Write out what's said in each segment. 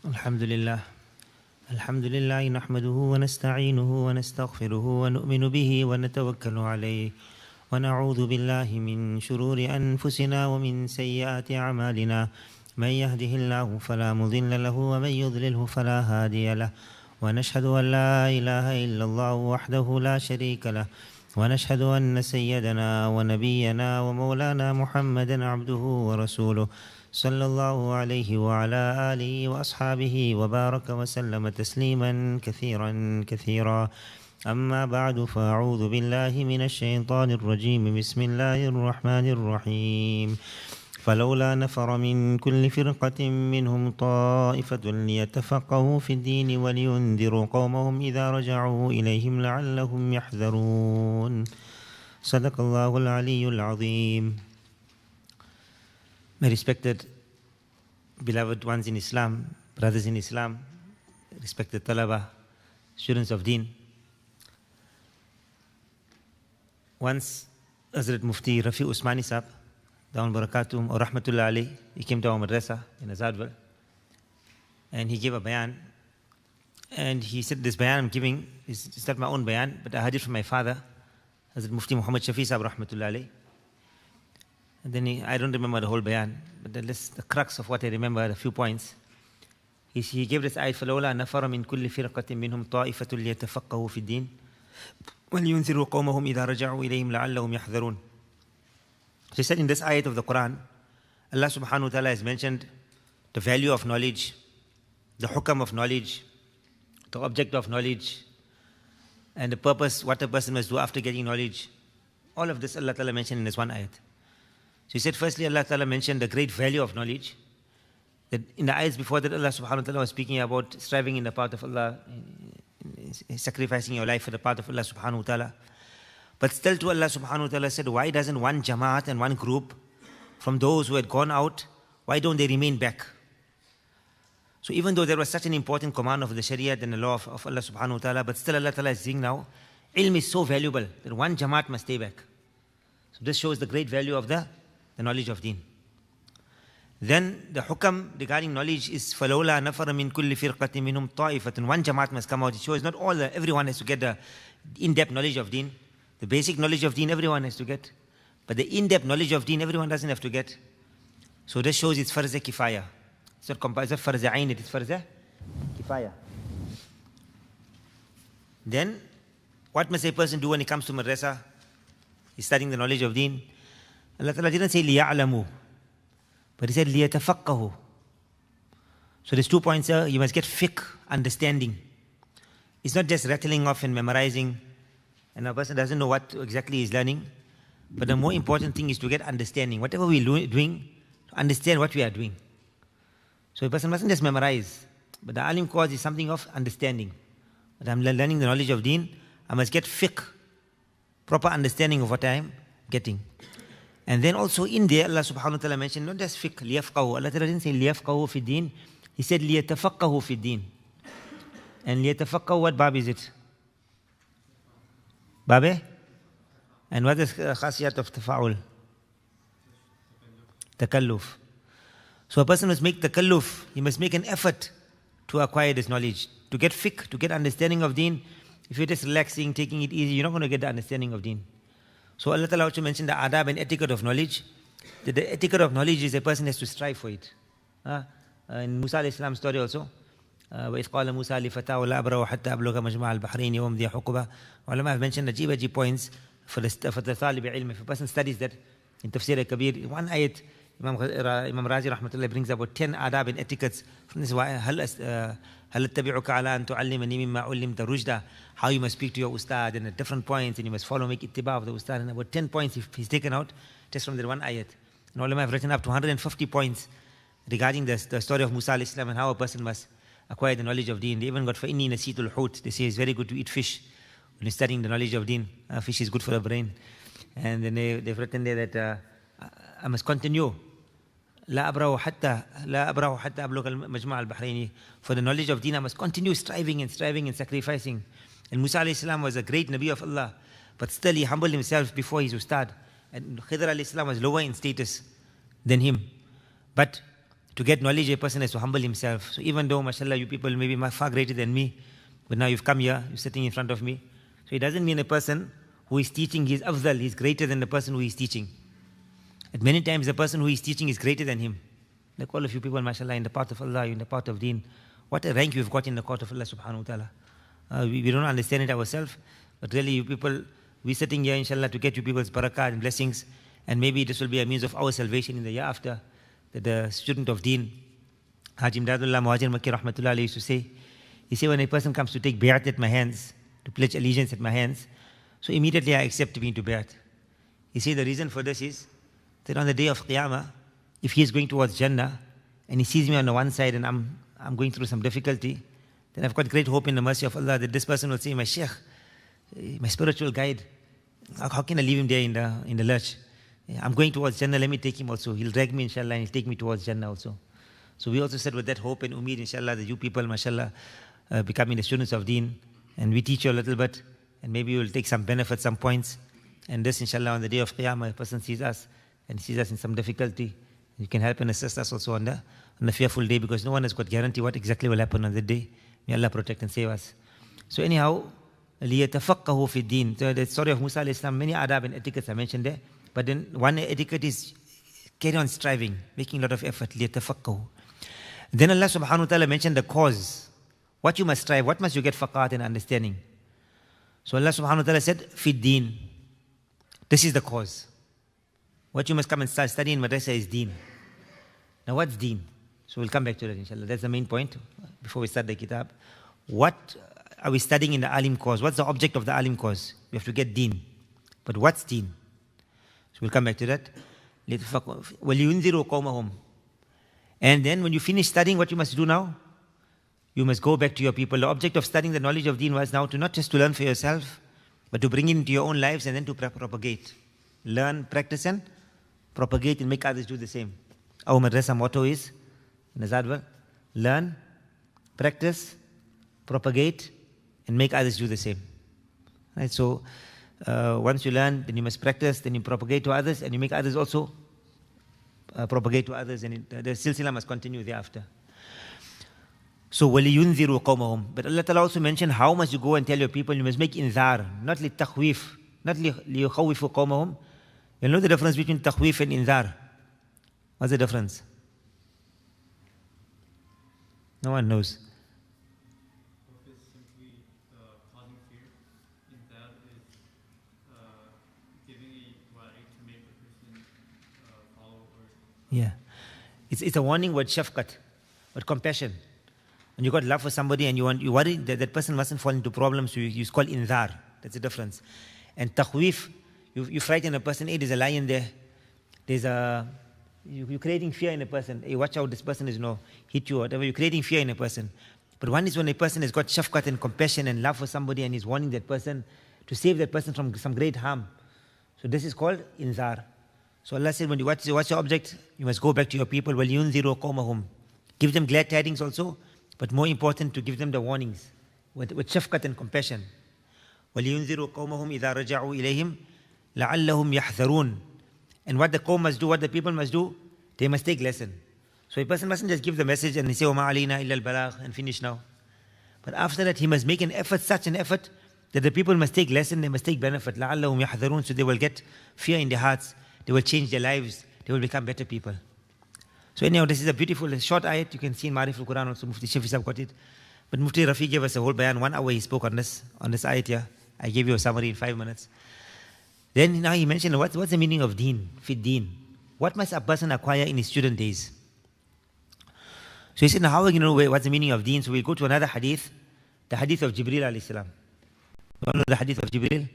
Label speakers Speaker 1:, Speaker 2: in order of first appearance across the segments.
Speaker 1: الحمد لله الحمد لله نحمده ونستعينه ونستغفره ونؤمن به ونتوكل عليه ونعوذ بالله من شرور أنفسنا ومن سيئات أعمالنا من يهده الله فلا مضل له ومن يضلله فلا هادي له ونشهد أن لا إله إلا الله وحده لا شريك له ونشهد أن سيدنا ونبينا ومولانا محمدا عبده ورسوله صلى الله عليه وعلى آله وأصحابه وبارك وسلم تسليما كثيرا كثيرا. أما بعد فأعوذ بالله من الشيطان الرجيم. بسم الله الرحمن الرحيم. فلولا نفر من كل فرقة منهم طائفة ليتفقهوا في الدين ولينذروا قومهم إذا رجعوا إليهم لعلهم يحذرون. صدق الله العلي العظيم. My respected beloved ones in Islam, brothers in Islam, respected talaba, students of Deen. Once Hazrat Mufti Rafi Usmani Sahab, Dawn Barakatum or Rahmatullah Ali, he came to our madrasa in Azadwal and he gave a bayan. And he said, this bayan I'm giving is not my own bayan, but I heard it from my father, Hazrat Mufti Muhammad Shafi Sahab Rahmatullah Ali. And then I don't remember the whole bayan, but the crux of what I remember, a few points. He gave this ayat, فَلَوْلَا نَفَرَ مِنْ كُلِّ فِرْقَةٍ مِّنْهُمْ طَائِفَةٌ لِيَتَفَقَّهُوا فِي الدِّينِ وَلِيُنْذِرُوا قَوْمَهُمْ إِذَا رَجَعُوا إِلَيْهِمْ لَعَلَّهُمْ يَحْذَرُونَ. So he said in this ayat of the Quran, Allah subhanahu wa ta'ala has mentioned the value of knowledge, the hukam of knowledge, the object of knowledge, and the purpose, what a person must do after getting knowledge. All of this Allah ta'ala mentioned in this one ayat. So he said, firstly, Allah Ta'ala mentioned the great value of knowledge. That in the ayats before that, Allah Subhanahu wa Ta'ala was speaking about striving in the path of Allah, sacrificing your life for the path of Allah Subhanahu wa Ta'ala. But still to Allah Subhanahu wa Ta'ala said, why doesn't one jamaat and one group from those who had gone out, why don't they remain back? So even though there was such an important command of the Shariah and the law of Allah Subhanahu wa Ta'ala, but still Allah Ta'ala is saying now, ilm is so valuable that one jamaat must stay back. So this shows the great value of the knowledge of Deen. Then the hukam regarding knowledge is فَلَوْلَا نَفَرَ مِنْ كُلِّ فِرْقَةٍ مِّنْهُمْ طَائِفَةٌ. One jamaat must come out. It shows not everyone has to get the in-depth knowledge of Deen. The basic knowledge of Deen everyone has to get. But the in-depth knowledge of Deen everyone doesn't have to get. So this shows it's farz kifaya. It's not farz ayn, it is farz kifaya. Then what must a person do when he comes to madrasa? He's studying the knowledge of Deen. Allah Ta'ala didn't say لِيَعْلَمُوا, but He said لِيَتَفَقَّهُوا. So there's 2 points here. You must get fiqh, understanding. It's not just rattling off and memorizing, and a person doesn't know what exactly he's learning. But the more important thing is to get understanding. Whatever we're doing, to understand what we are doing. So a person mustn't just memorize, but the alim cause is something of understanding. But I'm learning the knowledge of Deen, I must get fiqh, proper understanding of what I am getting. And then also in there, Allah subhanahu wa ta'ala mentioned not just fiqh, liyafqahu. Allah ta'ala didn't say liyafqahu fi deen. He said liyatafaqahu fi deen. And liyatafaqahu, what bab is it? Babe? And what is khasiyat of tafa'ul? Takalluf. So a person must make takalluf. He must make an effort to acquire this knowledge. To get fiqh, to get understanding of deen. If you're just relaxing, taking it easy, you're not going to get the understanding of deen. So Allah Ta'ala also mentioned the adab and etiquette of knowledge. That the etiquette of knowledge is a person has to strive for it. In Moosa alayhi salam's story also, وَإِذْ قَالَ مُوسَى لِفَتَاهُ لَا أَبْرَحُ حَتَّى أَبْلُغَ مَجْمَعَ الْبَحْرَيْنِ وَأَمْضِيَ حُقُبًا. Ulama have mentioned ajib points for the talib ilm. If a person studies that in Tafsir al-Kabir, one ayat, Imam Razi rahmatullah brings about 10 adab and etiquettes. From this, هل اتبعك على أن تعلمني مما علمت رشدا. How you must speak to your ustad and at different points, and you must follow, make ittiba of the ustad. And about 10 points he's taken out just from that one ayat. And ulama have written up to 150 points regarding the story of Moosa alayhi salam and how a person must acquire the knowledge of Deen. They even got فَإِنِّي نَسِيتُ الْحُوتِ. They say it's very good to eat fish when you're studying the knowledge of Deen. Fish is good for the brain. And then they've written there that I must continue. لا أبرح حتى أبلغ مجمع البحرين. For the knowledge of Deen, I must continue striving and sacrificing. And Moosa alayhi salam was a great Nabi of Allah, but still he humbled himself before his ustad. And Khidr alayhi salam was lower in status than him. But To get knowledge, a person has to humble himself. So even though, mashallah, you people may be far greater than me, but now you've come here, you're sitting in front of me. So it doesn't mean a person who is teaching, he's afdal, he's greater than the person who is teaching. At many times, the person who is teaching is greater than him. Like all of you people, mashallah, in the path of Allah, in the path of Deen, what a rank you've got in the court of Allah subhanahu wa ta'ala. We don't understand it ourselves, but really you people, we're sitting here, inshallah, to get you people's barakah and blessings, and maybe this will be a means of our salvation in the year after. That the student of Deen, Haji Imdadullah Muhajir Makki Rahmatullah alayhi used to say, he said, when a person comes to take bayat at my hands, to pledge allegiance at my hands, so immediately I accept being to bayat. He said the reason for this is that on the day of Qiyamah, if he is going towards Jannah, and he sees me on the one side and I'm going through some difficulty, then I've got great hope in the mercy of Allah that this person will say, my Shaykh, my spiritual guide, how can I leave him there in the lurch? I'm going towards Jannah, let me take him also. He'll drag me, inshallah, and he'll take me towards Jannah also. So we also said with that hope and umeed, inshallah, that you people, mashallah, becoming the students of Deen, and we teach you a little bit, and maybe you'll take some benefit, some points. And this, inshallah, on the day of Qiyamah, a person sees us, and sees us in some difficulty. You can help and assist us also on the fearful day, because no one has got guarantee what exactly will happen on the day. May Allah protect and save us. So anyhow, لِيَتَفَقَّهُ فِي الدِّينِ. So the story of Moosa alayhi salam, many adab and etiquettes are mentioned there. But then one etiquette is carry on striving, making a lot of effort. لِيَتَفَقَّهُ. Then Allah subhanahu wa ta'ala mentioned the cause. What you must strive, what must you get faqat and understanding. So Allah subhanahu wa ta'ala said, fi deen. This is the cause. What you must come and start studying in madrasa is deen. Now what's deen? So we'll come back to that inshallah. That's the main point before we start the kitab. What are we studying in the alim course? What's the object of the alim course? We have to get deen. But what's deen? So we'll come back to that. وَلِيُنذِرُوا قَوْمَهُمْ. And then when you finish studying, what you must do now? You must go back to your people. The object of studying the knowledge of deen was now to not just to learn for yourself, but to bring it into your own lives and then to propagate. Learn, practice and propagate and make others do the same. Our madrasa motto is, Nazadwal, learn, practice, propagate and make others do the same. Right? So once you learn, then you must practice, then you propagate to others and you make others also propagate to others, and the silsila must continue thereafter. So وَلِيُنذِرُوا قَوْمَهُمْ. But Allah Ta'ala also mentioned how must you go and tell your people. You must make inzar, not لِلتَخْوِيف, not لِيُخَوِّفُوا قَوْمَهُم. You know the difference between takhweef and inzar? What's the difference? No one knows.
Speaker 2: Takhweef is simply causing fear. Inzar is giving a right to make a person follow or...
Speaker 1: Yeah. It's a warning word, shafqat, but compassion. When you got love for somebody and you worry that that person mustn't fall into problems, so you call inzar. That's the difference. And takhweef, you frighten a person, hey, there's a lion there. You're creating fear in a person. Hey, watch out, this person is hit you or whatever. You're creating fear in a person. But one is when a person has got shafqat and compassion and love for somebody and is warning that person to save that person from some great harm. So this is called inzar. So Allah said, when you watch your object, you must go back to your people. وَلْيُنذِرُوا قَوْمَهُمْ. Give them glad tidings also, but more important to give them the warnings with shafqat and compassion. وَلْيُنذِرُوا قَوْمَهُمْ إِذَا رَجَعُوا إِلَيْهِمْ لَعَلَّهُمْ يَحْذَرُونَ. And what the qawm must do, what the people must do, they must take lesson. So a person mustn't just give the message and say, وَمَا عَلَيْنَا إِلَّا الْبَلَاغِ, and finish now. But after that, he must make an effort, such an effort, that the people must take lesson, they must take benefit. لَعَلَّهُمْ يَحْذَرُونَ. So they will get fear in their hearts, they will change their lives, they will become better people. So anyhow, this is a beautiful, short ayat. You can see in Marif al-Quran also, Mufti Shafi Sahib got it. But Mufti Rafi gave us a whole bayan, 1 hour he spoke on this ayat here. I gave you a summary in 5 minutes. Then now he mentioned, what's the meaning of deen, fit deen? What must a person acquire in his student days? So he said, now how are you going to know what's the meaning of deen? So we'll go to another hadith, the hadith of Jibreel alayhi salam. You know the hadith of Jibreel?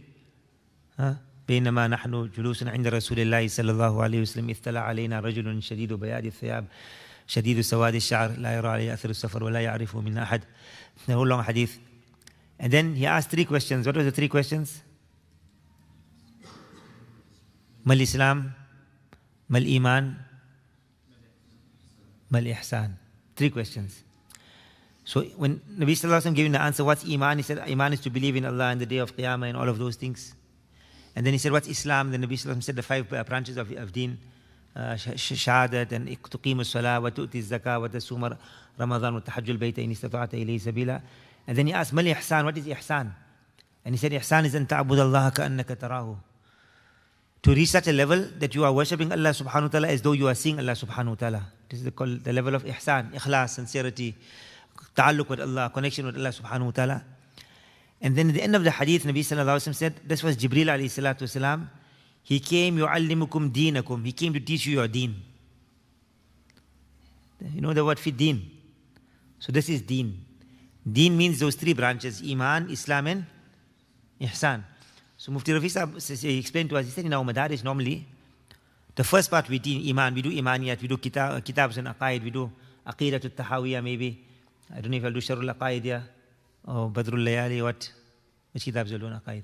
Speaker 1: بينما نحن جلوس عند رسول الله صلى الله عليه وسلم اطلع علينا رجل شديد بياض الثياب شديد سواد الشعر لا يرى عليه أثر السفر ولا يعرفه منا أحد. The whole long hadith. And then he asked 3 questions. What were the 3 questions? ما الإسلام؟ ما الإيمان؟ ما الإحسان? 3 questions. So when Nabi Sallallahu Alaihi Wasallam gave him the answer, what's Iman? He said, Iman is to believe in Allah and the day of Qiyamah and all of those things. And then he said, what's Islam? Then Nabi Sallallahu Alaihi Wasallam said the 5 branches of Deen. shahadat and tuqim as-salah wa tu'ti az-zakah wa tasum Ramadan wa tahajjul bayta in istata'ta ilayhi sabila. And then he asked, Mal ihsan, what is ihsan? And he said, ihsan is an ta'bud Allah ka'annaka tarahu. To reach such a level that you are worshipping Allah subhanahu wa ta'ala as though you are seeing Allah subhanahu wa ta'ala. This is the level of ihsan, ikhlas, sincerity, ta'alluq with Allah, connection with Allah subhanahu wa ta'ala. And then at the end of the hadith, Nabi sallallahu alayhi wa sallam said, this was Jibreel alayhi salatu wasalam. He came, yu'allimukum deenakum. He came to teach you your deen. You know the word fi deen. So this is deen. Deen means those three branches, Iman, Islam and Ihsan. So Mufti Rafi Sahib, he explained to us, he said in our madaris normally, the first part we do Iman, we do Imaniyat, we do kitabs and Aqaid, we do Aqidatul Tahawiyah maybe. I don't know if I'll do Sharul Aqaid yeah, or Badrul Layali, which kitabs will do on Aqaid?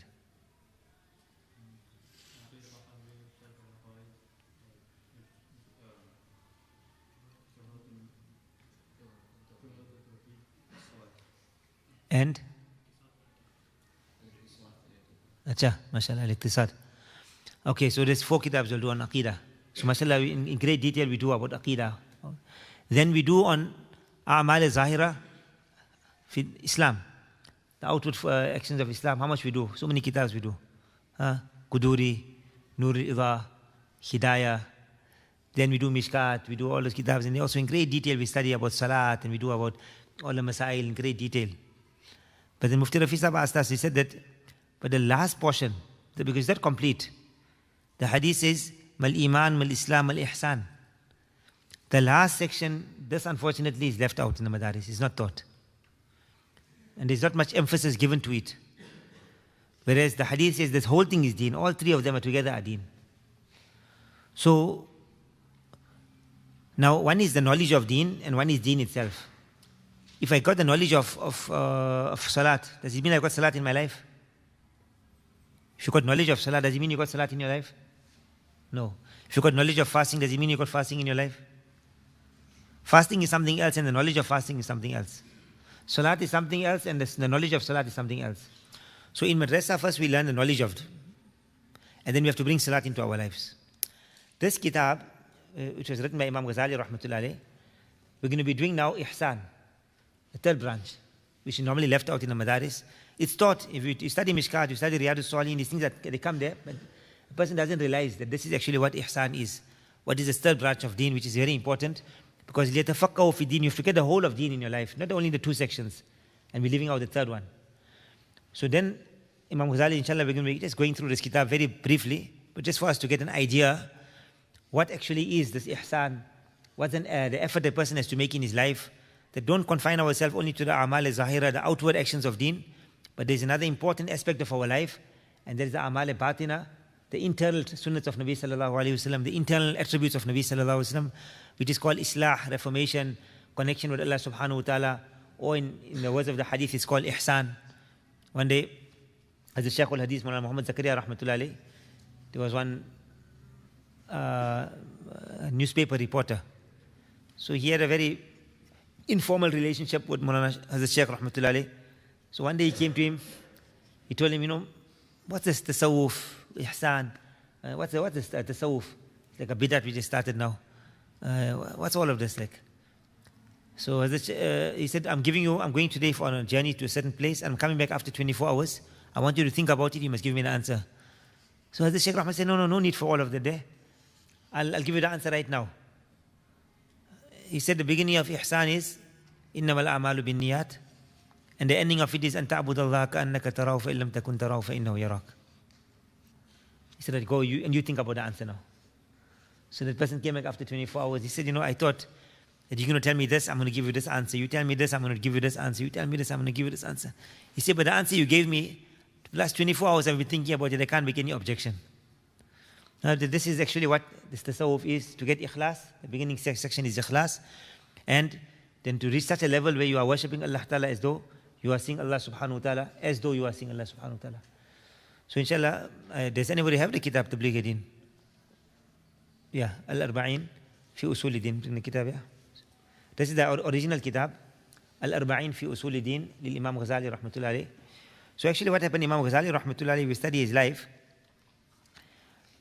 Speaker 1: And Acha, mashallah, al-Iqtisad. Okay, so there's 4 kitabs we'll do on Aqidah. So mashallah, in great detail we do about Aqidah. Then we do on A'mal al-Zahira fi Islam. The outward actions of Islam. How much we do? So many kitabs we do. Quduri, Nur al-Idha, Hidayah. Then we do Mishkat, we do all those kitabs. And also in great detail we study about Salat and we do about all the Masail in great detail. But then Mufti Rafi Sahib asked us, he said that, but the last portion, because that's complete. The hadith says, Mal Iman, Mal Islam, Mal Ihsan. The last section, this unfortunately is left out in the madaris. It's not taught. And there's not much emphasis given to it. Whereas the hadith says this whole thing is deen. All 3 of them are together are deen. So, now one is the knowledge of deen and one is deen itself. If I got the knowledge of salat, does it mean I got salat in my life? If you got knowledge of salat, does it mean you got salat in your life? No. If you got knowledge of fasting, does it mean you got fasting in your life? Fasting is something else and the knowledge of fasting is something else. Salat is something else and the knowledge of salat is something else. So in madrasa first we learn the knowledge of it. And then we have to bring salat into our lives. This kitab, which was written by Imam Ghazali rahmatullahi alayh, we're going to be doing now ihsan. The 3rd branch, which is normally left out in the madaris. It's taught, if you study Mishkat, you study Riyadus Salihin, these things that they come there, but the person doesn't realize that this is actually what ihsan is. What is the 3rd branch of deen, which is very important, because لِيَتَفَقَّهُ فِي الدِّينِ, you have to get the whole of deen in your life, not only the 2 sections, and we're leaving out the 3rd one. So then, Imam Ghazali, inshallah, we're going to be just going through this kitab very briefly, but just for us to get an idea, what actually is this ihsan, what's the effort the person has to make in his life, that don't confine ourselves only to the a'mal al-zahira, the outward actions of deen, but there's another important aspect of our life, and that is the a'mal al-batina, the internal sunnats of Nabi sallallahu alayhi wasallam, the internal attributes of Nabi sallallahu alayhi wasallam, which is called islah, reformation, connection with Allah subhanahu wa ta'ala, or in the words of the hadith, it's called ihsan. One day, as the Shaykh al-Hadith, Mullah Muhammad Zakaria rahmatullahi alayhi, there was one newspaper reporter. So he had a very informal relationship with Mullah Hazrat Shaykh rahmatullahi alayhi. So one day he came to him, he told him, what's this tasawwuf, ihsan? What's this tasawwuf? It's like a bidat we just started now. What's all of this like? So he said, I'm going today on a journey to a certain place, and I'm coming back after 24 hours. I want you to think about it, you must give me an answer. So Hazrat Shaykh Rahman said, no need for all of the day. I'll give you the answer right now. He said the beginning of ihsan is, إِنَّمَا الْأَعْمَالُ بِالنِّيَّاتِ, and the ending of it is, أَن تَعْبُدَ اللَّهَ كَأَنَّكَ تَرَاهُ فَإِن لَمْ تَكُنْ تَرَاهُ فَإِنَّهُ يَرَاكَ. He said, go, you think about the answer now. So that person came back after 24 hours. He said, I thought that you're going to tell me this, I'm going to give you this answer. You tell me this, I'm going to give you this answer. You tell me this, I'm going to give you this answer. He said, but the answer you gave me, the last 24 hours I've been thinking about it, I can't make any objection. Now, this is actually what this tasawwuf is, to get ikhlas. The beginning section is ikhlas. And then to reach such a level where you are worshipping Allah Ta'ala as though you are seeing Allah Subhanahu Wa Ta'ala, as though you are seeing Allah Subhanahu Wa Ta'ala. So inshallah, does anybody have the kitab Tabligh Deen? Yeah, Al-Arba'in fi Usul Deen. Bring the kitab, yeah. This is the original kitab, Al-Arba'in fi Usul Deen, lil Imam Ghazali rahmatullahi alayh. So actually what happened, Imam Ghazali rahmatullahi alayh, we study his life.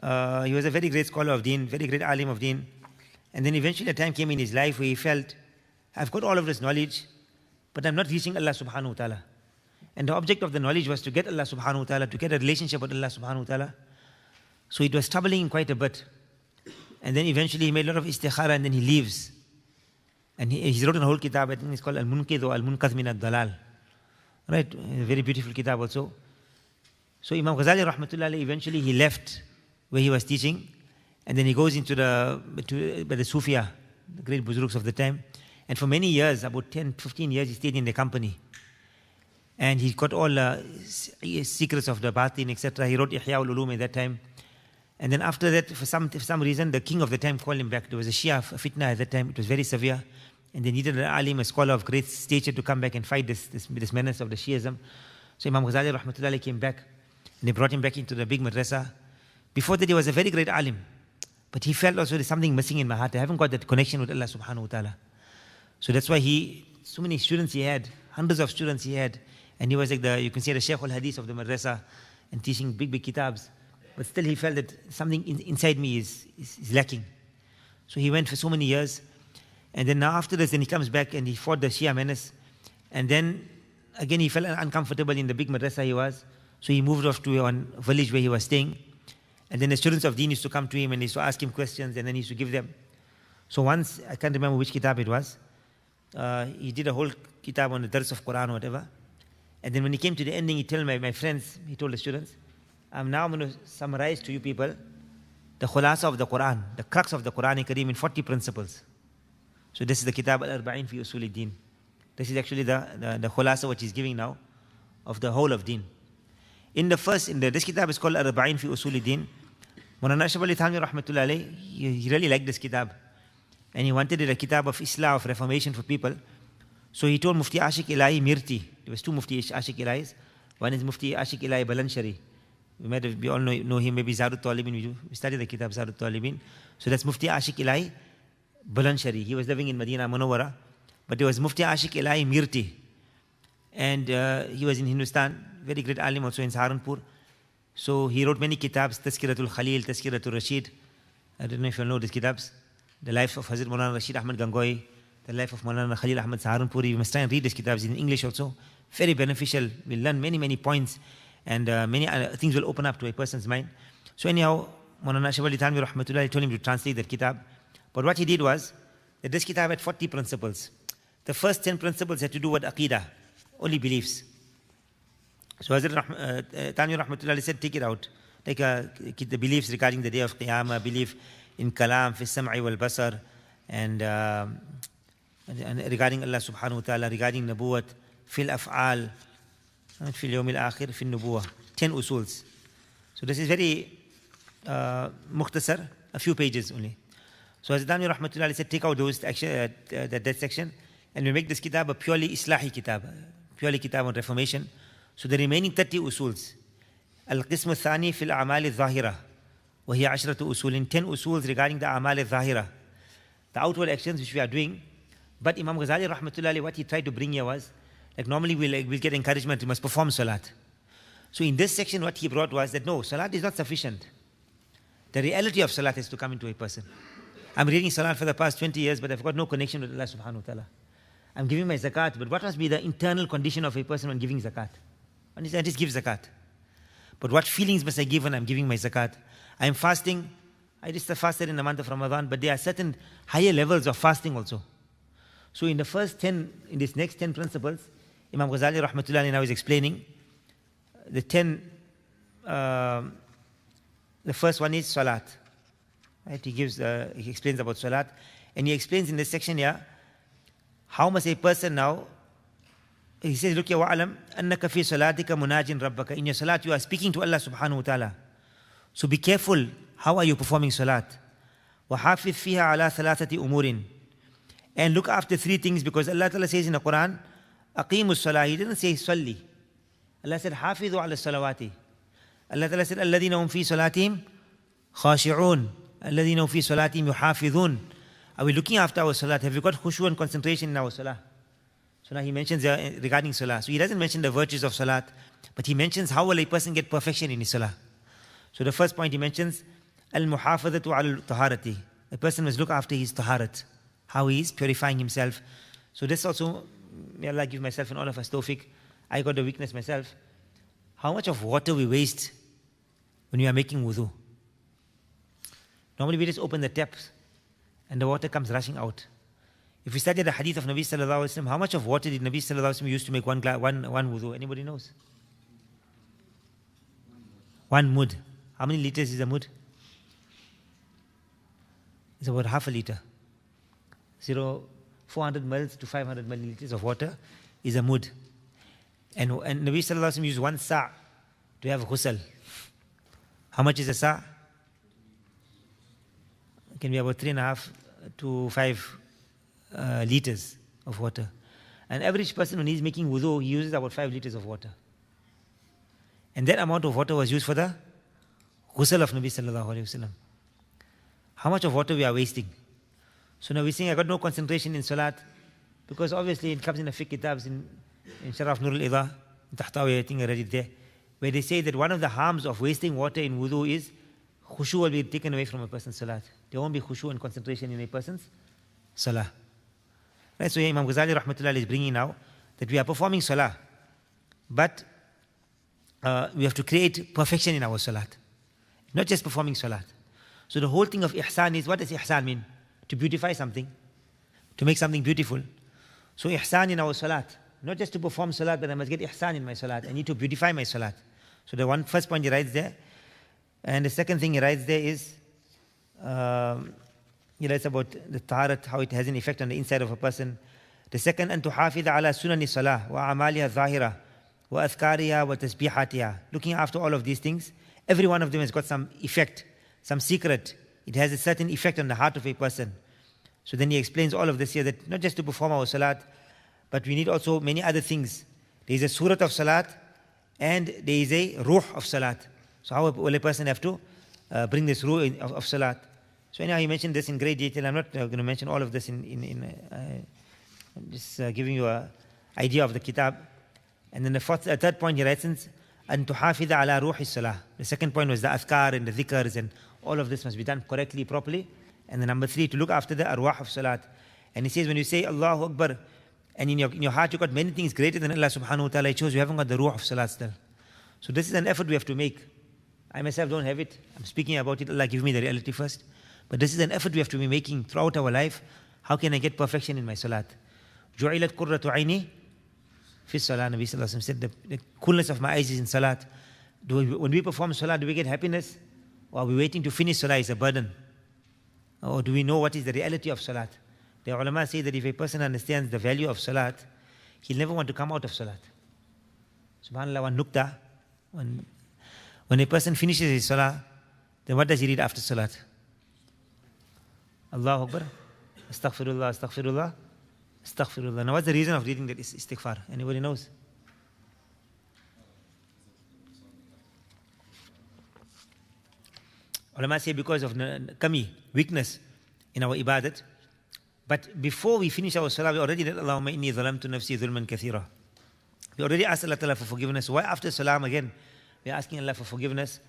Speaker 1: He was a very great scholar of Deen, very great alim of Deen. And then eventually a time came in his life where he felt, I've got all of this knowledge, but I'm not reaching Allah subhanahu wa ta'ala. And the object of the knowledge was to get Allah subhanahu wa ta'ala, to get a relationship with Allah subhanahu wa ta'ala. So it was troubling him quite a bit. And then eventually he made a lot of istikhara and then he leaves. And he wrote a whole kitab, I think it's called Al-Munqidh or Al-Munqadh min Ad-Dalal. Right, a very beautiful kitab also. So Imam Ghazali rahmatullahi eventually he left where he was teaching, and then he goes into the Sufia, the great Buzurgs of the time. And for many years, about 10, 15 years, he stayed in their company. And he got all the secrets of the batin, etc. He wrote Ihya ul-Ulum at that time. And then after that, for some reason, the king of the time called him back. There was a Shia fitna at that time. It was very severe. And they needed an alim, a scholar of great stature, to come back and fight this menace of the Shiism. So Imam Ghazali rahmatullahi came back, and they brought him back into the big madrasa. Before that, he was a very great alim. But he felt also there's something missing in my heart. I haven't got that connection with Allah subhanahu wa ta'ala. So that's why so many students he had, hundreds of students he had. And he was like you can say the Shaykh al-Hadith of the madrasa, and teaching big kitabs. But still he felt that something inside me is lacking. So he went for so many years. And then now after this, then he comes back and he fought the Shia menace. And then again he felt uncomfortable in the big madrasa he was. So he moved off to a village where he was staying. And then the students of Deen used to come to him and used to ask him questions, and then he used to give them. So once, I can't remember which kitab it was, he did a whole kitab on the dars of Quran or whatever. And then when he came to the ending, he told my friends, he told the students, I'm going to summarize to you people the khulasa of the Quran, the crux of the Quran Kareem in 40 principles. So this is the kitab al-Arba'in fi usul Deen. This is actually the khulasa which he's giving now of the whole of Deen. This kitab is called Al-Arba'in fi usul Deen. Mawlana Ashraf Ali Thanwi rahmatullahi alayhi, he really liked this kitab. And he wanted it a kitab of Islah, of reformation for people. So he told Mufti Ashik Ilahi Mirti. There was two Mufti Ashik Ilahis. One is Mufti Ashik Ilahi Balanshari. We all know him, maybe Zarut Talibin. We studied the kitab Zarut Talibin. So that's Mufti Ashik Ilahi Balanshari. He was living in Medina Munawwara. But there was Mufti Ashik Ilahi Mirti. And he was in Hindustan, very great alim also in Saharanpur. So he wrote many kitabs, Tazkiratul Khalil, Tazkiratul Rashid. I don't know if you know these kitabs. The life of Hazrat Maulana Rashid Ahmad Gangohi, the life of Maulana Khalil Ahmad Saharanpuri. You must try and read these kitabs in English also. Very beneficial. We'll learn many points, and many things will open up to a person's mind. So anyhow, Maulana Ashraf Ali Thanwi rahmatullahi told him to translate that kitab. But what he did was, that this kitab had 40 principles. The first 10 principles had to do with Aqidah, only beliefs. So Hazrat Thanwi rahmatullahi said, take it out. Take the beliefs regarding the day of Qiyamah, belief in Kalam, fi Sam'i wal Basar, and regarding Allah subhanahu wa ta'ala, regarding Nabuwat, fil Af'al, fil Yawm al-Akhir, fil Nubuwah. 10 usuls. So this is very mukhtasar, a few pages only. So Hazrat Thanwi rahmatullahi said, take out that section, and we make this kitab a purely Islahi kitab, purely kitab on reformation. So the remaining 30 usuls, Al-Qism al-Thani fil A'mal al-Zahira, وهي 10 usul, 10 usuls regarding the A'mal al-Zahira, the outward actions which we are doing. But Imam Ghazali rahmatullahi, what he tried to bring here was, like normally we'll get encouragement, we must perform salat. So in this section what he brought was that no, salat is not sufficient. The reality of salat has to come into a person. I'm reading salat for the past 20 years, but I've got no connection with Allah subhanahu wa ta'ala. I'm giving my zakat, but what must be the internal condition of a person when giving zakat? I just give zakat. But what feelings must I give when I'm giving my zakat? I am fasting. I just fasted in the month of Ramadan, but there are certain higher levels of fasting also. So in these next 10 principles, Imam Ghazali rahmatullahi now is explaining the 10. The first one is salat. Right? He explains about salat, and he explains in this section here how must a person now. He says, look ya wa'alam annaka fi salatika munajin rabbaka. In your salat you are speaking to Allah subhanahu wa ta'ala. So be careful, how are you performing salat? وَحَافِظْ فِيهَا عَلَى ثَلَاثَةِ أُمُورٍ. And look after 3 things, because Allah Ta'ala says in the Quran, أَقِيمُ الصَّلَاةِ. He didn't say صَلِّ. Allah said, حَافِظُوا عَلَى الصَّلَوَاتِ. Allah Ta'ala said, الَّذِينَ هُمْ فِي صَلَاتِهِمْ خَاشِعُونَ الَّذِينَ هُمْ فِي صَلَاتِهِمْ يُحَافِظُونَ. Are we looking after our salat? Have we got khushu and concentration in our salah? So now he mentions regarding salah. So he doesn't mention the virtues of salat, but he mentions how will a person get perfection in his salah. So the first point he mentions, Al-muhafadhatu al-taharati. A person must look after his taharat, how he is purifying himself. So this also, may Allah give myself and all of us tawfiq. I got the weakness myself. How much of water we waste when we are making wudu. Normally we just open the taps and the water comes rushing out. If we study the hadith of Nabi sallallahu alaihi wasallam, how much of water did Nabi sallallahu alaihi wasallam use to make one wudu? Anybody knows? 1 mud. How many liters is a mud? It's about half a liter. 400 ml to 500 milliliters of water is a mud. And Nabi sallallahu alaihi wasallam used 1 sa' to have ghusl. How much is a sa'? It can be about 3.5 to 5 liters of water. An average person, when he's making wudu, he uses about 5 liters of water. And that amount of water was used for the ghusl of Nabi sallallahu alaihi wasallam. How much of water we are wasting? So now we're saying I got no concentration in salat, because obviously it comes in the fiqh kitabs in Sharaf Nur al-Idha, Tahtawi, I think I read it there, where they say that one of the harms of wasting water in wudu is khushu will be taken away from a person's salat. There won't be khushu and concentration in a person's salah. Right, so Imam Ghazali rahmatullah is bringing now that we are performing salah, but we have to create perfection in our salat, not just performing salat. So the whole thing of ihsan is, what does ihsan mean? To beautify something, to make something beautiful. So ihsan in our salat, not just to perform salat, but I must get ihsan in my salat. I need to beautify my salat. So the first point he writes there, and the second thing he writes there is, he writes about the taharat, how it has an effect on the inside of a person. The second, أن تحافظ على سنن الصلاة وأعمالها الظاهرة وأذكارها وتسبيحاتها. Looking after all of these things, every one of them has got some effect, some secret. It has a certain effect on the heart of a person. So then he explains all of this here, that not just to perform our salat, but we need also many other things. There is a surat of salat, and there is a ruh of salat. So how will a person have to bring this ruh of salat? So anyhow, he mentioned this in great detail. I'm not going to mention all of this I'm just giving you an idea of the kitab. And then the third point he writes, أن تحافظ على روح الصلاة. The second point was the azkar and the dhikrs, and all of this must be done correctly, properly. And then number 3, to look after the arwah of salat. And he says, when you say Allahu Akbar, and in your heart you got many things greater than Allah subhanahu wa ta'ala, it shows you haven't got the ruh of salat still. So this is an effort we have to make. I myself don't have it. I'm speaking about it. Allah give me the reality first. But this is an effort we have to be making throughout our life. How can I get perfection in my salat? جُعِلَتْ قُرَّةُ عَيْنِي fi salat. Nabi sallallahu alaihi wasallam said, the coolness of my eyes is in salat. When we perform salat, do we get happiness? Or are we waiting to finish salat is a burden? Or do we know what is the reality of salat? The ulama say that if a person understands the value of salat, he'll never want to come out of salat. SubhanAllah, one nukta. When a person finishes his salah, then what does he read after salat? Allahu Akbar, Astaghfirullah, Astaghfirullah, Astaghfirullah. Now what's the reason of reading that istighfar? Anybody knows? Ulama say because of kami, weakness in our ibadat. But before we finish our salah, we already did Allahumma inni zalamtu nafsi zulman kathira. We already asked Allah Ta'ala for forgiveness. Why after salam again? We are asking Allah for forgiveness.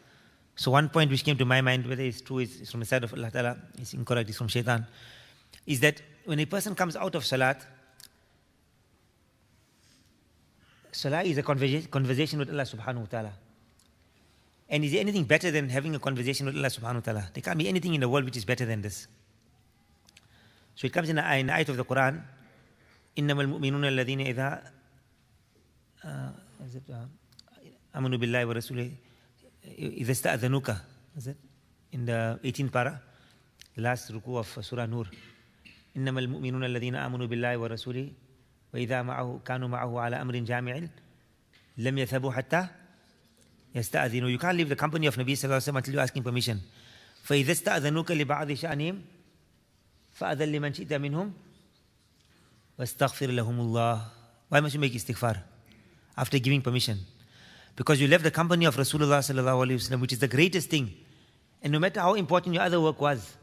Speaker 1: So one point which came to my mind, whether it's true, it's from the side of Allah Ta'ala, it's incorrect, it's from shaitan, is that when a person comes out of salat, salah is a conversation with Allah subhanahu wa ta'ala. And is there anything better than having a conversation with Allah subhanahu wa ta'ala? There can't be anything in the world which is better than this. So it comes in the ayat of the Quran, إِنَّمَا الْمُؤْمِنُونَ الَّذِينَ إِذَا آمَنُوا بِاللَّهِ وَرَسُولِهِ إِذَا اسْتَأْذَنُوكَ. Is it? In the 18th para, the last ruku of Surah Nur. إِنَّمَا الْمُؤْمِنُونَ الَّذِينَ آمَنُوا بِاللَّهِ وَرَسُولِهِ وَإِذَا كَانُوا مَعَهُ عَلَى أَمْرٍ جَامِعٍ لَمْ يَذْهَبُوا حَتَّى يَسْتَأْذِنُوا. You can't leave the company of Nabi sallallahu alaihi wasallam until you're asking permission. فَإِذَا اسْتَأْذَنُوكَ لِبَعْضِ شَأْنِهِمْ فَأَذَنْ لِمَنْ شِئْتَ مِنْهُمْ وَاسْتَغْفِرْ لَهُمُ اللَّهِ. Why must you make istighfar after giving permission? Because you left the company of Rasulullah sallallahu alaihi wasallam, which is the greatest thing. And no matter how important your other work was,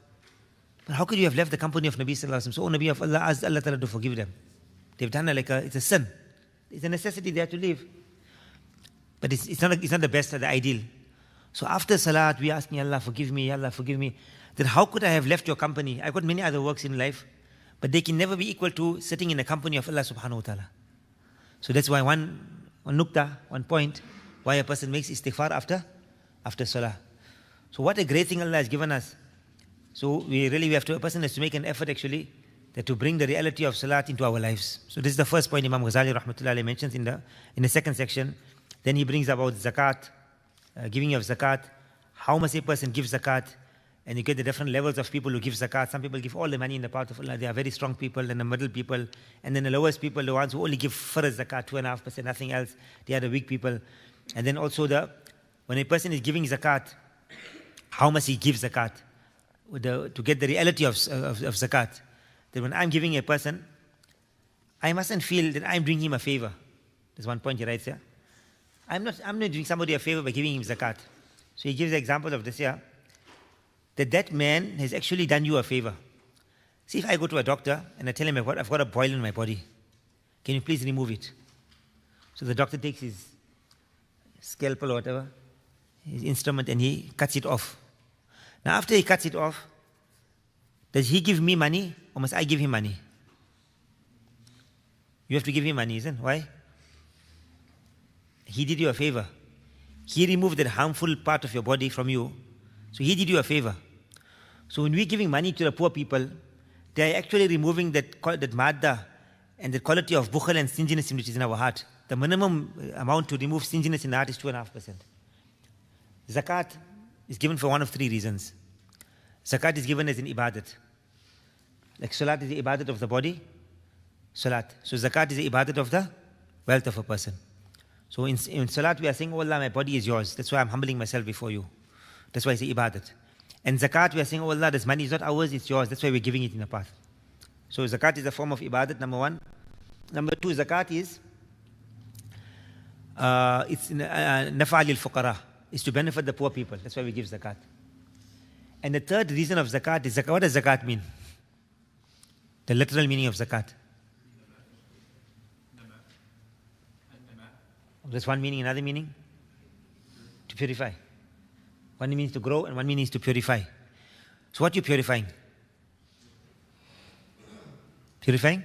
Speaker 1: but how could you have left the company of Nabi sallallahu alaihi wasallam? So, Nabi of Allah asked Allah Ta'ala to forgive them. They've done it's a sin. It's a necessity they have to leave. But it's not the best or the ideal. So after salat, we ask, Allah forgive me, Allah forgive me. Then how could I have left your company? I've got many other works in life, but they can never be equal to sitting in the company of Allah subhanahu wa ta'ala. So that's why one nukta, one point, why a person makes istighfar after salah. So what a great thing Allah has given us. So a person has to make an effort actually, that to bring the reality of salat into our lives. So this is the first point Imam Ghazali rahmatullahi mentions in the second section. Then he brings about zakat, giving of zakat, how must a person give zakat, and you get the different levels of people who give zakat. Some people give all the money in the path of Allah, they are very strong people, and the middle people, and then the lowest people, the ones who only give first zakat, 2.5%, nothing else, they are the weak people. And then also when a person is giving zakat, how must he give zakat? To get the reality of zakat. That when I'm giving a person, I mustn't feel that I'm doing him a favor. There's one point he writes here. I'm not doing somebody a favor by giving him zakat. So he gives the example of this here, that man has actually done you a favor. See, if I go to a doctor and I tell him I've got a boil in my body, can you please remove it? So the doctor takes his scalpel or whatever, his instrument, and he cuts it off. Now after he cuts it off, does he give me money or must I give him money? You have to give him money, isn't it? Why? He did you a favor. He removed that harmful part of your body from you. So he did you a favor. So when we're giving money to the poor people, they are actually removing that madda and the quality of bukhal and stinginess which is in our heart. The minimum amount to remove stinginess in the heart is 2.5%. Zakat is given for one of three reasons. Zakat is given as an ibadat. Like salat is the ibadat of the body, salat. So zakat is the ibadat of the wealth of a person. So in salat we are saying, oh Allah, my body is yours. That's why I'm humbling myself before you. That's why it's the ibadat. And zakat we are saying, oh Allah, this money is not ours, it's yours. That's why we're giving it in the path. So zakat is a form of ibadat, number one. Number two, zakat is it's nafa lil fuqara. Is to benefit the poor people. That's why we give zakat. And the third reason of zakat is zakat. What does zakat mean? The literal meaning of zakat. There's one meaning, another meaning? To purify. One means to grow and one means to purify. So what are you purifying? Purifying?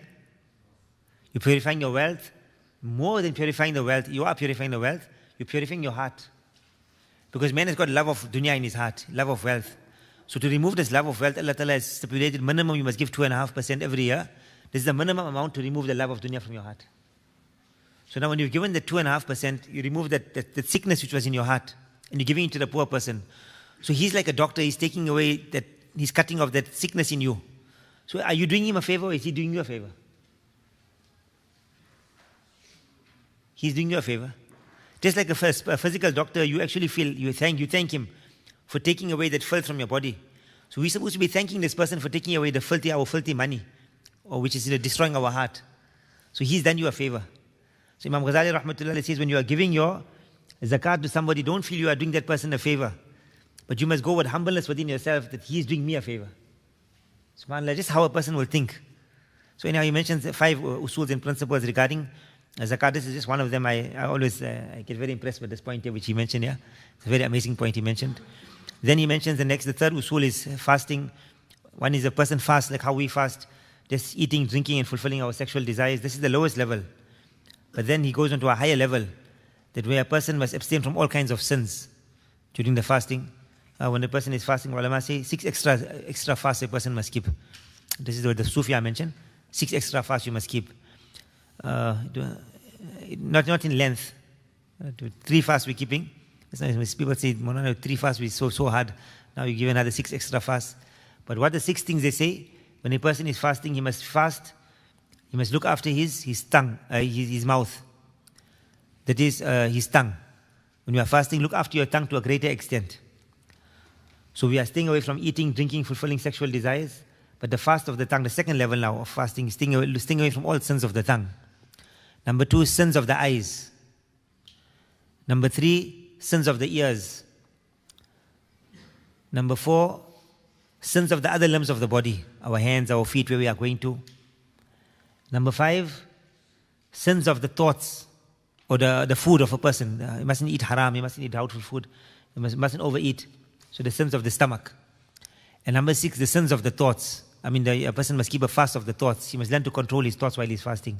Speaker 1: You're purifying your wealth. More than purifying the wealth, you are purifying the wealth. You're purifying your heart. Because man has got love of dunya in his heart, love of wealth. So to remove this love of wealth, Allah Ta'ala has stipulated minimum you must give 2.5% every year. This is the minimum amount to remove the love of dunya from your heart. So now when you've given the 2.5%, you remove that sickness which was in your heart and you're giving it to the poor person. So he's like a doctor, he's taking away that, he's cutting off that sickness in you. So are you doing him a favor or is he doing you a favor? He's doing you a favor. Just like a physical doctor, you actually feel, you thank him for taking away that filth from your body. So we're supposed to be thanking this person for taking away our filthy money, or which is destroying our heart. So he's done you a favor. So Imam Ghazali rahmatullah says, when you are giving your zakat to somebody, don't feel you are doing that person a favor. But you must go with humbleness within yourself that he is doing me a favor. SubhanAllah, just how a person will think. So anyhow, he mentions 5 usuls and principles regarding zakat. This is just one of them. I always I get very impressed with this point here which he mentioned here. It's a very amazing point he mentioned. Then he mentions the third usul is fasting. One is a person fasts like how we fast, just eating, drinking and fulfilling our sexual desires. This is the lowest level. But then he goes on to a higher level, that where a person must abstain from all kinds of sins during the fasting. When a person is fasting, ulama say 6 extra fasts a person must keep. This is what the Sufi mentioned. 6 extra fasts you must keep. Not in length. 3 fasts we're keeping. People say, 3 fasts we so hard. Now you give another 6 extra fasts. But what the 6 things they say, when a person is fasting, he must fast. He must look after his tongue, his mouth. That is his tongue. When you are fasting, look after your tongue to a greater extent. So we are staying away from eating, drinking, fulfilling sexual desires. But the fast of the tongue, the second level now of fasting, is staying away from all sins of the tongue. Number 2, sins of the eyes. Number 3, sins of the ears. Number 4, sins of the other limbs of the body, our hands, our feet, where we are going to. Number 5, sins of the thoughts or the food of a person. He mustn't eat haram, he mustn't eat doubtful food. You mustn't overeat. So the sins of the stomach. And number 6, the sins of the thoughts. A person must keep a fast of the thoughts. He must learn to control his thoughts while he's fasting.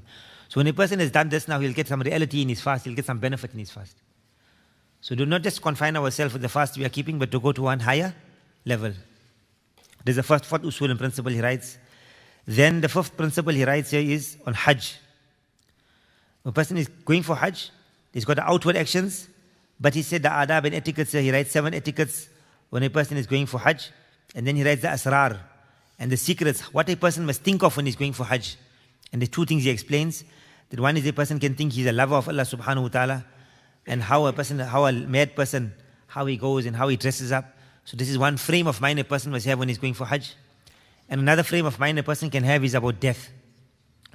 Speaker 1: So when a person has done this now, he'll get some reality in his fast. He'll get some benefit in his fast. So do not just confine ourselves with the fast we are keeping, but to go to one higher level. There's the fourth usul and principle he writes. Then the 5th principle he writes here is on Hajj. A person is going for Hajj. He's got the outward actions, but he said the adab and etiquettes here. He writes 7 etiquettes when a person is going for Hajj. And then he writes the asrar and the secrets, what a person must think of when he's going for Hajj. And the 2 things he explains. That one is a person can think he's a lover of Allah subhanahu wa ta'ala, and how a mad person, how he goes and how he dresses up. So this is one frame of mind a person must have when he's going for Hajj. And another frame of mind a person can have is about death.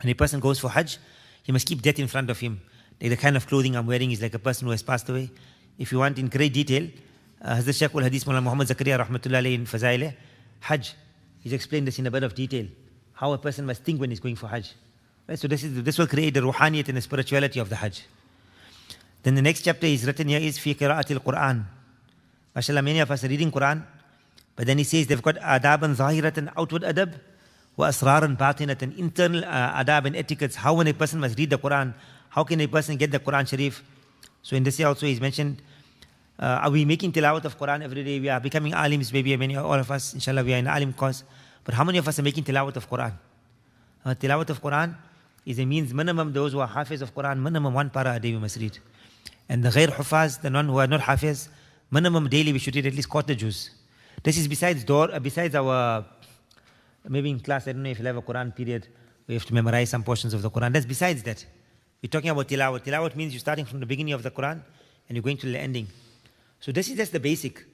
Speaker 1: When a person goes for Hajj, he must keep death in front of him. Like the kind of clothing I'm wearing is like a person who has passed away. If you want in great detail, Hazrat Shaykh al-Hadith Mullah Muhammad Zakaria rahmatullahi alayhi in Fazail Hajj, he's explained this in a bit of detail, how a person must think when he's going for Hajj. Right? So this will create the ruhaniyat and the spirituality of the Hajj. Then the next chapter is written here is fi qira'atil Quran. MashaAllah, many of us are reading Quran, but then he says they've got adaban zahiratan, outward adab, wa asraran batinatan, internal adab and etiquettes. How when a person must read the Quran, how can a person get the Quran Sharif? So in this year also he's mentioned, are we making tilawat of Quran every day? We are becoming alims, maybe many, all of us, inshallah, we are in alim cause. But how many of us are making tilawat of Quran? Tilawat of Quran is a means minimum, those who are hafiz of Quran, minimum 1 para a day we must read. And the ghair hufaz, the non who are not hafiz, minimum daily we should read at least quarter juz. This is besides our, maybe in class, I don't know if you'll have a Quran period, we have to memorize some portions of the Quran. That's besides that. We're talking about tilawat. Tilawat means you're starting from the beginning of the Quran and you're going to the ending. So this is just the basic,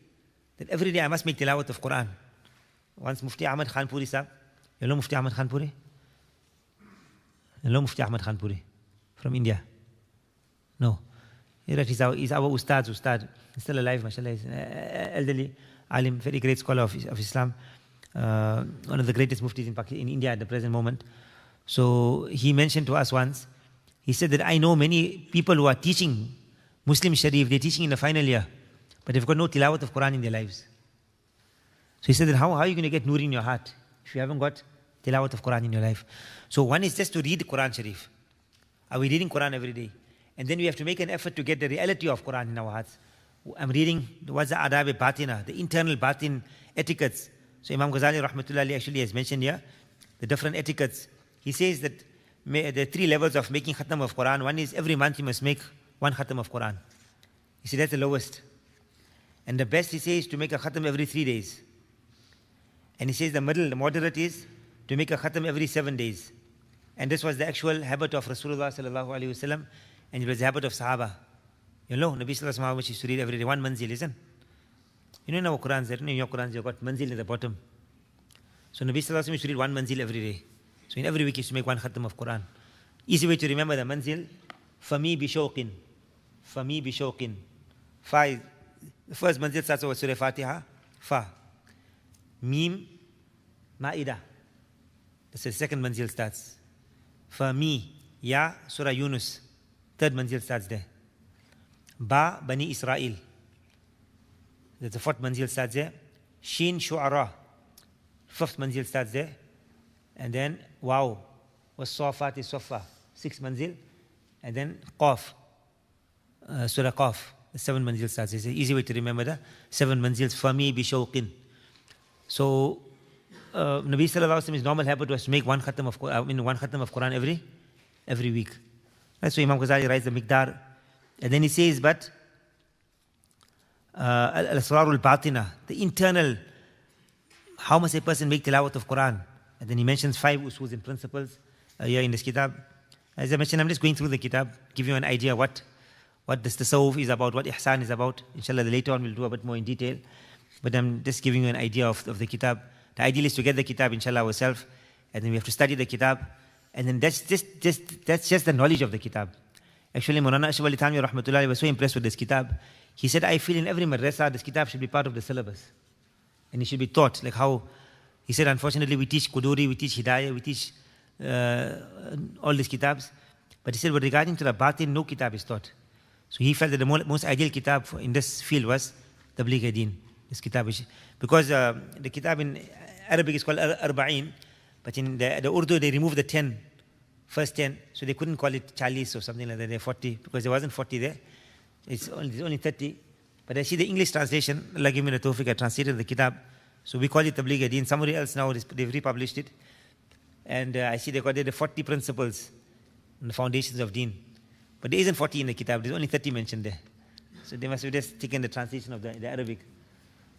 Speaker 1: that every day I must make tilawat of Quran. Once Mufti Ahmad Khan Puri sahab, you know Mufti Ahmad Khan Puri? You know Mufti Ahmad Khan Puri from India? No. He's our ustad. He's still alive, mashallah. He's elderly, alim, very great scholar of Islam. One of the greatest muftis in India at the present moment. So he mentioned to us once, he said that I know many people who are teaching Muslim Sharif, they're teaching in the final year, but they've got no tilawat of Quran in their lives. So he said that how are you going to get nur in your heart if you haven't got tilawat of Quran in your life? So one is just to read Quran Sharif. Are we reading Quran every day? And then we have to make an effort to get the reality of Quran in our hearts. I'm reading, what's the adab batina, the internal batin etiquettes. So Imam Ghazali rahmatullahi actually has mentioned here the different etiquettes. He says that there are 3 levels of making khatam of Quran. One is every month you must make 1 khatam of Quran. You see, that's the lowest. And the best, he says, to make a khatam every 3 days. And he says the moderate is to make a khatam every 7 days. And this was the actual habit of Rasulullah sallallahu alaihi wasallam, and it was the habit of Sahaba. You know, Nabi sallallahu alaihi wasallam used to read every day 1 manzil, isn't? You know in our Qurans, in your Qurans you've got manzil in the bottom. So Nabi sallallahu alaihi wasallam used to read 1 manzil every day. So in every week he used to make 1 khatam of Quran. Easy way to remember the manzil, Fami bishawqin. Fami bishawqin. Fa, the first manzil starts with Surah Fatiha, Fa. Mim, Ma'idah. That's the second manzil starts. Fami, Ya, Surah Yunus. Third manzil starts there. Ba, Bani Israel. That's the 4th manzil starts there. Shin, Shu'ara. 5th manzil starts there. And then Waw, was Safat is Safa. 6th manzil. And then Qaf, Surah Qaf. The 7th manzil starts. It's an easy way to remember the 7 manzils. Fami bishawqin. So Nabi sallallahu alaihi wasallam, his normal habit was to make 1 khatam of Quran every week. Right? So Imam Ghazali writes the miqdar, and then he says, but al-asrarul batina, the internal, how must a person make tilawat of Quran? And then he mentions 5 usuls and principles here in this kitab. As I mentioned, I'm just going through the kitab, give you an idea what this tasawwuf is about, what ihsan is about. Inshallah, later on we'll do a bit more in detail. But I'm just giving you an idea of the kitab. The ideal is to get the kitab, inshallah, ourselves, and then we have to study the kitab, and then that's just the knowledge of the kitab. Actually, Maulana Ashraf Ali Thanwi rahmatullahi was so impressed with this kitab. He said, I feel in every madrasa, this kitab should be part of the syllabus. And it should be taught, like how, he said, unfortunately, we teach Quduri, we teach Hidayah, we teach all these kitabs. But he said, but regarding to the batin, no kitab is taught. So he felt that the most ideal kitab in this field was Tabligh Deen. This kitab is, because the kitab in Arabic is called Arba'in, but in the Urdu they removed the 10, first 10, so they couldn't call it Chalis or something like that. They're 40, because there wasn't 40 there. It's only 30. But I see the English translation, Allah give me the tawfiq, I translated the kitab. So we call it Tabligh Deen. Somebody else now, they've republished it. And I see they got the 40 principles and the foundations of Deen. But there isn't 40 in the kitab, there's only 30 mentioned there. So they must have just taken the translation of the Arabic.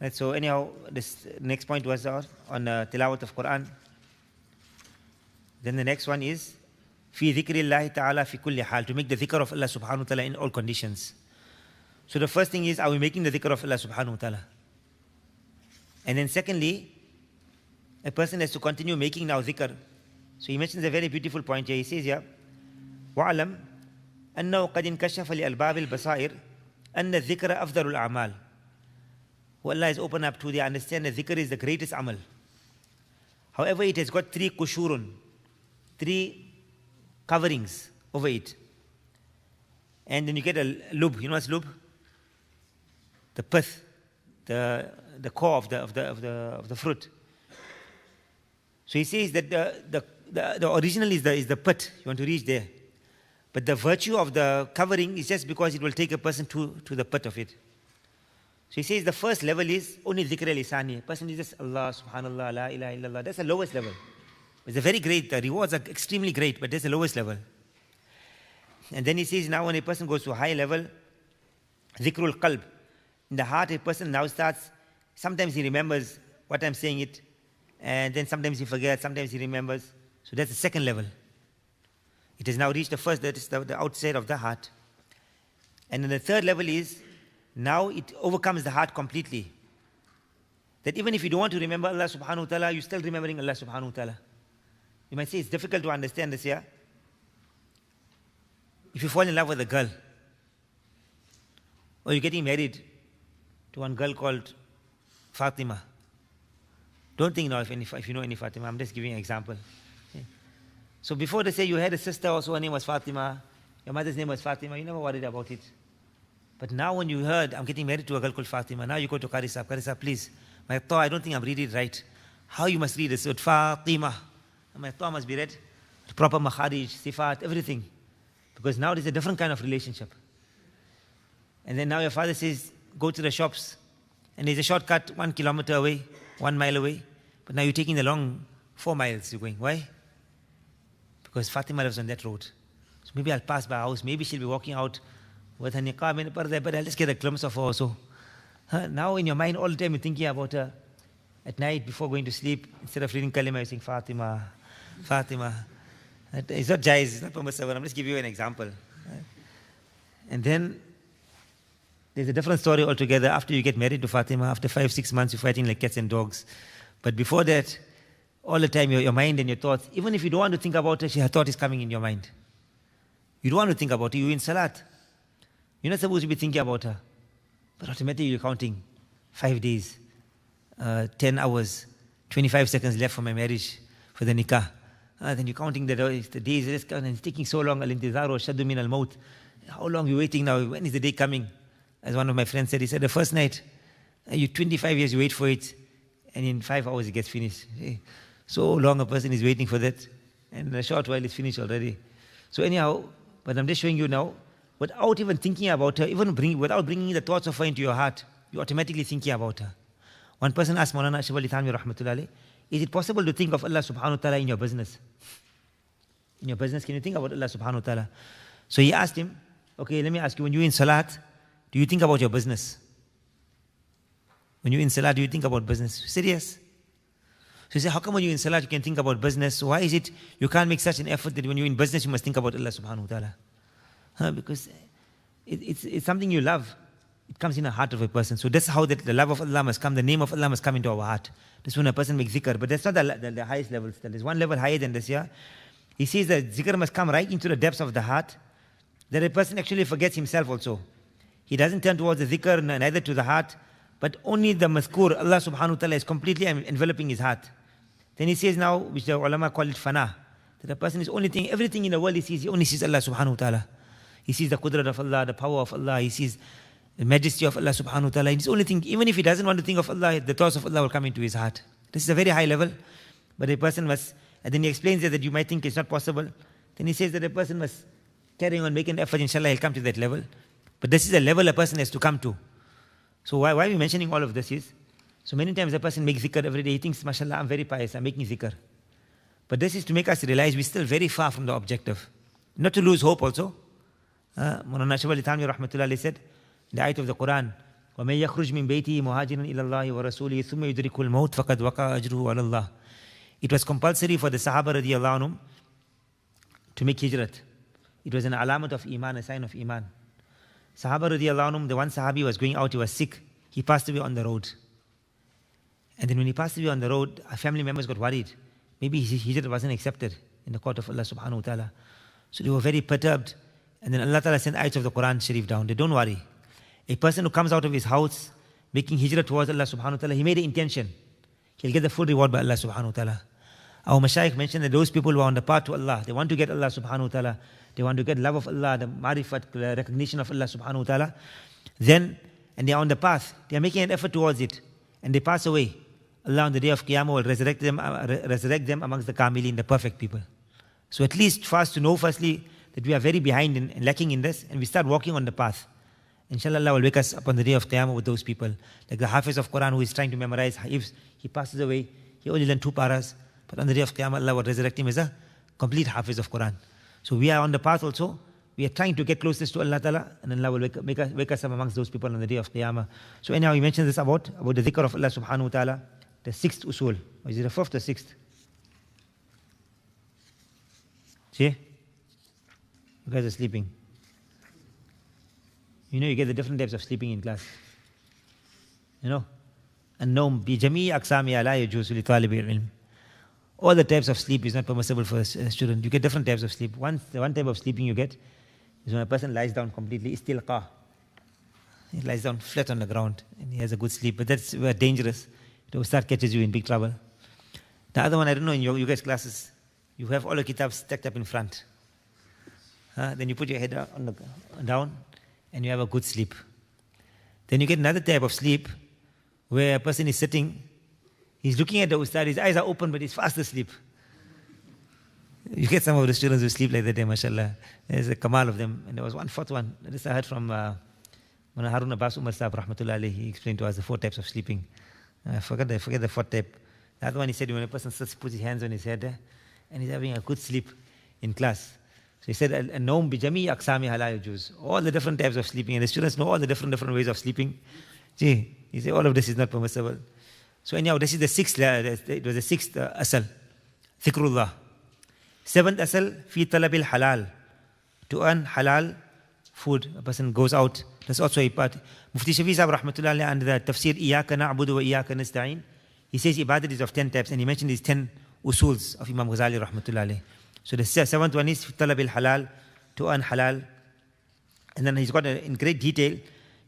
Speaker 1: Right, so anyhow, this next point was on tilawat of Quran. Then the next one is fi dhikrillahi ta'ala fi kulli hal, to make the dhikr of Allah subhanahu wa ta'ala in all conditions. So the first thing is, are we making the dhikr of Allah subhanahu wa ta'ala? And then secondly, a person has to continue making now dhikr. So he mentions a very beautiful point here. He says here, وَعْلَمْ أَنَّهُ قَدْ انْكَشَفَ لِأَلْبَابِ الْبَصَائِرِ أَنَّ الذِّكْرَ أَفْضَلُ الْأَعْمَالِ. Who Allah has opened up to, they understand that dhikr is the greatest amal. However, it has got 3 kushurun, 3 coverings over it. And then you get a lub. You know what's lub? The pith, the core of the fruit. So he says that the original is the pit. You want to reach there. But the virtue of the covering is just because it will take a person to the pit of it. So he says the first level is only dhikr al-lisani. A person is just Allah, subhanallah, la ilaha illallah. That's the lowest level. It's a very great, the rewards are extremely great, but that's the lowest level. And then he says now when a person goes to a high level, dhikrul qalb. In the heart, a person now starts, sometimes he remembers what I'm saying it, and then sometimes he forgets, sometimes he remembers. So that's the second level. It has now reached the first, that is the outside of the heart. And then the third level is, now it overcomes the heart completely. That even if you don't want to remember Allah subhanahu wa ta'ala, you're still remembering Allah subhanahu wa ta'ala. You might say it's difficult to understand this here. If you fall in love with a girl, or you're getting married to one girl called Fatima. Don't think now if you know any Fatima, I'm just giving an example. Okay. So before they say you had a sister also, her name was Fatima, your mother's name was Fatima, you never worried about it. But now when you heard, I'm getting married to a girl called Fatima, now you go to Qari Sahib, please, my thought, I don't think I'm reading it right. How you must read this word, Fatima. And my thought must be read, proper makharij, sifat, everything. Because now there's a different kind of relationship. And then now your father says, go to the shops, and there's a shortcut 1 kilometer away, 1 mile away, but now you're taking the long 4 miles you're going. Why? Because Fatima lives on that road. So maybe I'll pass by her house, maybe she'll be walking out with her niqab and parda, but I'll just get a glimpse of her also. Now in your mind all the time you're thinking about her. At night before going to sleep, instead of reading kalima, you're saying Fatima, Fatima. It's not jaiz, it's not permissible. I'm just giving you an example. And then there's a different story altogether. After you get married to Fatima, after 5-6 months, you're fighting like cats and dogs. But before that, all the time, your mind and your thoughts, even if you don't want to think about her, her thought is coming in your mind. You don't want to think about her, you're in salat. You're not supposed to be thinking about her. But automatically you're counting 5 days, 10 hours, 25 seconds left for my marriage, for the nikah. Then you're counting the days, and it's taking so long. Al-intizaru shaddu min al-maut. How long are you waiting now? When is the day coming? As one of my friends said, he said, the first night, you 25 years, you wait for it, and in 5 hours it gets finished. So long a person is waiting for that, and in a short while it's finished already. So anyhow, but I'm just showing you now, without even thinking about her, without bringing the thoughts of her into your heart, you're automatically thinking about her. One person asked Maulana Ashraf Ali Thanvi rahmatullahi alayhi, is it possible to think of Allah subhanahu wa ta'ala in your business? In your business, can you think about Allah subhanahu wa ta'ala? So he asked him, okay, let me ask you, when you're in salat, do you think about your business? When you're in salat, do you think about business? He said yes. So he said, how come when you're in salat you can think about business? So why is it you can't make such an effort that when you're in business you must think about Allah subhanahu wa ta'ala? Because it's something you love. It comes in the heart of a person. So that's how the love of Allah must come, the name of Allah must come into our heart. That's when a person makes zikr. But that's not the highest level. There's one level higher than this here. He says that zikr must come right into the depths of the heart, that a person actually forgets himself also. He doesn't turn towards the zikr, neither to the heart, but only the mazkur, Allah subhanahu wa ta'ala, is completely enveloping his heart. Then he says now, which the ulama call it fana, that a person is only thinking, everything in the world he only sees Allah subhanahu wa ta'ala. He sees the qudrat of Allah, the power of Allah, he sees the majesty of Allah subhanahu wa ta'ala. It's only thing, even if he doesn't want to think of Allah, the thoughts of Allah will come into his heart. This is a very high level, but a person must, and then he explains that you might think it's not possible. Then he says that a person must carry on making effort, inshallah, he'll come to that level. But this is a level a person has to come to. So why are we mentioning all of this is, so many times a person makes zikr every day, he thinks, mashallah, I'm very pious, I'm making zikr. But this is to make us realize we're still very far from the objective. Not to lose hope also. Mawlana Shah Ali Thanwi rahmatullah alayhi said, the ayat of the Quran, وَمَن يَخْرُجْ مِن بَيْتِهِ مُهَاجِرًا إِلَى اللَّهِ وَرَسُولِهِ ثُمَّ يُدْرِكُ الْمَوْتِ فَقَدْ وَقَعَ أَجْرُهُ عَلَى اللَّهِ. It was compulsory for the Sahaba radiallahu anhum to make hijrat. It was an alamat of iman, a sign of iman. Sahaba radiallahu anhum, the one Sahabi was going out, he was sick. He passed away on the road. And then when he passed away on the road, our family members got worried. Maybe his hijrat wasn't accepted in the court of Allah subhanahu wa ta'ala. So they were very perturbed. And then Allah ta'ala sent ayats of the Quran Sharif down. They don't worry. A person who comes out of his house making hijrah towards Allah subhanahu wa ta'ala, he made an intention. He'll get the full reward by Allah subhanahu wa ta'ala. Our Mashaykh mentioned that those people who are on the path to Allah, they want to get Allah subhanahu wa ta'ala, they want to get love of Allah, the marifat, the recognition of Allah subhanahu wa ta'ala, then, and they are on the path, they are making an effort towards it, and they pass away. Allah on the day of Qiyamah will resurrect them amongst the Kamilin, the perfect people. So at least for us to know firstly that we are very behind and lacking in this, and we start walking on the path. Inshallah, Allah will wake us up on the day of Qiyamah with those people. Like the Hafiz of Quran who is trying to memorize, if he passes away, he only learned 2 paras, but on the day of Qiyamah, Allah will resurrect him as a complete Hafiz of Quran. So we are on the path also. We are trying to get closest to Allah Ta'ala, and Allah will wake us up amongst those people on the day of Qiyamah. So anyhow, he mentioned this about the dhikr of Allah subhanahu wa ta'ala, the 6th usul. Or is it the 5th or 6th? See? You guys are sleeping. You know, you get the different types of sleeping in class. You know? النوم بجميع أقسامها لا يجوز لطالب العلم. All the types of sleep is not permissible for a student. You get different types of sleep. One type of sleeping you get is when a person lies down completely, istilqa. He lies down flat on the ground and he has a good sleep. But that's dangerous. It will start catches you in big trouble. The other one, I don't know, in you guys' classes, you have all the kitabs stacked up in front. Then you put your head down and you have a good sleep. Then you get another type of sleep where a person is sitting, he's looking at the ustad, his eyes are open but he's fast asleep. You get some of the students who sleep like that, mashallah. There's a kamal of them. And there was one fourth one. This I heard from Harun Abbas Umar Sahib, rahmatullah alayhi. He explained to us the 4 types of sleeping. I forget the 4th type. The other one he said when a person sits, puts his hands on his head and he's having a good sleep in class. So he said, "An-nawm bi jami' aqsamiha la yajuz." All the different types of sleeping, and the students know all the different ways of sleeping. Gee, he said all of this is not permissible. So anyhow, this is the 6th. It was the 6th asal, dhikrullah. 7th asal, fi talabil halal, to earn halal food. A person goes out. That's also a part. Mufti Shafi Sahib rahmatullah alayhi under the tafsir Iyaka na'budu wa iyaka nasta'in. He says ibadat is of 10 types, and he mentioned these 10 usuls of Imam Ghazali rahmatullah alayhi. So the 7th one is talabil halal, to earn halal. And then he's got in great detail,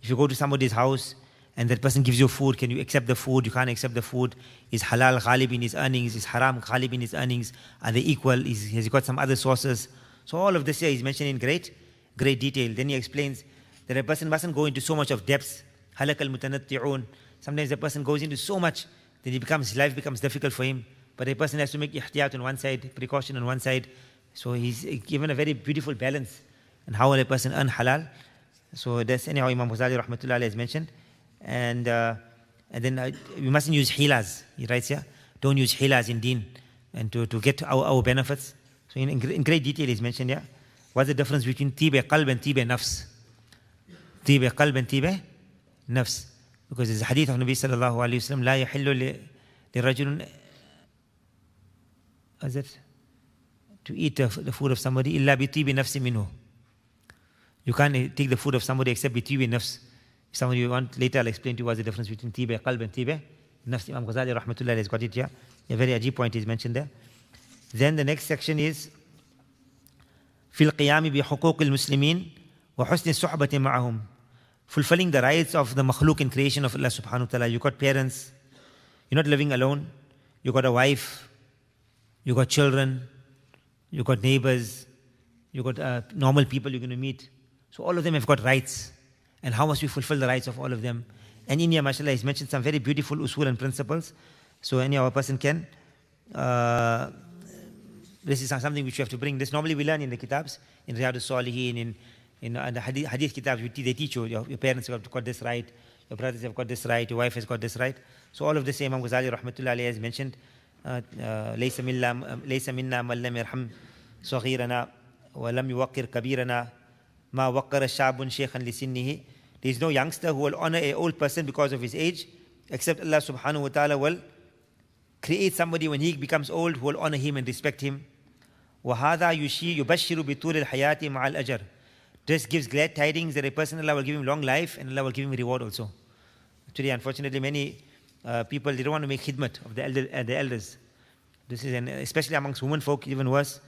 Speaker 1: if you go to somebody's house and that person gives you food, can you accept the food? You can't accept the food. Is halal ghalib in his earnings? Is haram ghalib in his earnings? Are they equal? Has he got some other sources? So all of this here is mentioned in great detail. Then he explains that a person mustn't go into so much of depths. Halak al-mutanatti'un. Sometimes a person goes into so much that his life becomes difficult for him. But a person has to make ihtiyat on one side, precaution on one side. So he's given a very beautiful balance on how will a person earn halal. So that's anyhow Imam Ghazali rahmatullah has mentioned. And then we mustn't use hilas. He writes here, don't use hilas in deen and to get our benefits. So in great detail he's mentioned here. What's the difference between tibe qalb and tibe nafs? Tibe qalb and tibe nafs. Because there's a hadith of Nabi sallallahu alayhi wa sallam, la yahillu li rajulun, is it? To eat the food of somebody, illa bi tibi nafsi minhu. You can't take the food of somebody except bi tibi nafs. If somebody you want, later I'll explain to you what's the difference between tibi qalb and tibi nafs. Imam Ghazali rahmatullah has got it here. A very ajib point is mentioned there. Then the next section is fil qiyami bi huquq al-muslimin wa husn suhbati ma'ahum. Fulfilling the rights of the makhluk in creation of Allah subhanahu wa ta'ala. You got parents, you're not living alone, you got a wife, you got children, you got neighbors, you got normal people you're going to meet. So all of them have got rights. and how must we fulfill the rights of all of them. And in here, mashallah, he's mentioned some very beautiful usul and principles. So any other person can, this is something which you have to bring. This normally we learn in the kitabs, in Riyadh al-Salihin, in the hadith kitabs, they teach you, your parents have got this right, your brothers have got this right, your wife has got this right. So all of this Imam Ghazali rahmatullahi alayhi has mentioned, ليس منا من لم يرحم صغيرنا ولم يوقر كبيرنا ما وقر شاب شيخا لسنه. There is no youngster who will honor an old person because of his age, except Allah subhanahu wa ta'ala will create somebody when he becomes old who will honor him and respect him. وَهَذَا يُبَشِّرُ بِطُولِ الْحَيَاةِ مَعَ الْأَجَرِ. This gives glad tidings that a person, Allah will give him long life and Allah will give him reward also. Today, unfortunately, many people, they don't want to make khidmat of the elders. This is, especially amongst women folk, even worse.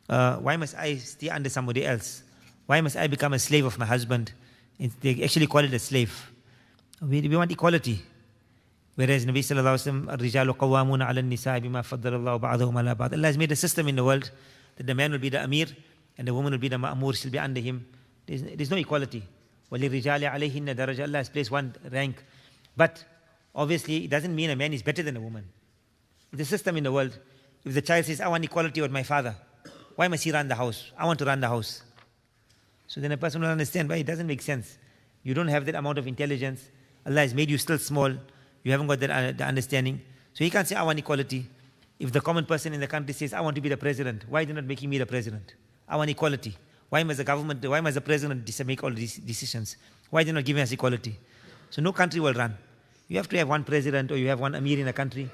Speaker 1: Why must I stay under somebody else? Why must I become a slave of my husband? They actually call it a slave. We want equality. Whereas Nabi sallallahu alaihi wasallam, الرجال قوامون على النساء بما فضل الله بعضهم على بعض. Allah has made a system in the world that the man will be the amir and the woman will be the ma'mur, she'll be under him. There's no equality. وَلِلرِّجَالِ عَلَيْهِنَّ دَرَجَةٌ. Allah has placed one rank. But obviously, it doesn't mean a man is better than a woman. It's a system in the world. If the child says, I want equality with my father, why must he run the house? I want to run the house. So then a person will understand why it doesn't make sense. You don't have that amount of intelligence. Allah has made you still small. You haven't got that the understanding. So he can't say, I want equality. If the common person in the country says, I want to be the president, why are they not making me the president? I want equality. Why must the president make all these decisions? Why are they not giving us equality? So no country will run. You have to have one president or you have one amir in a country.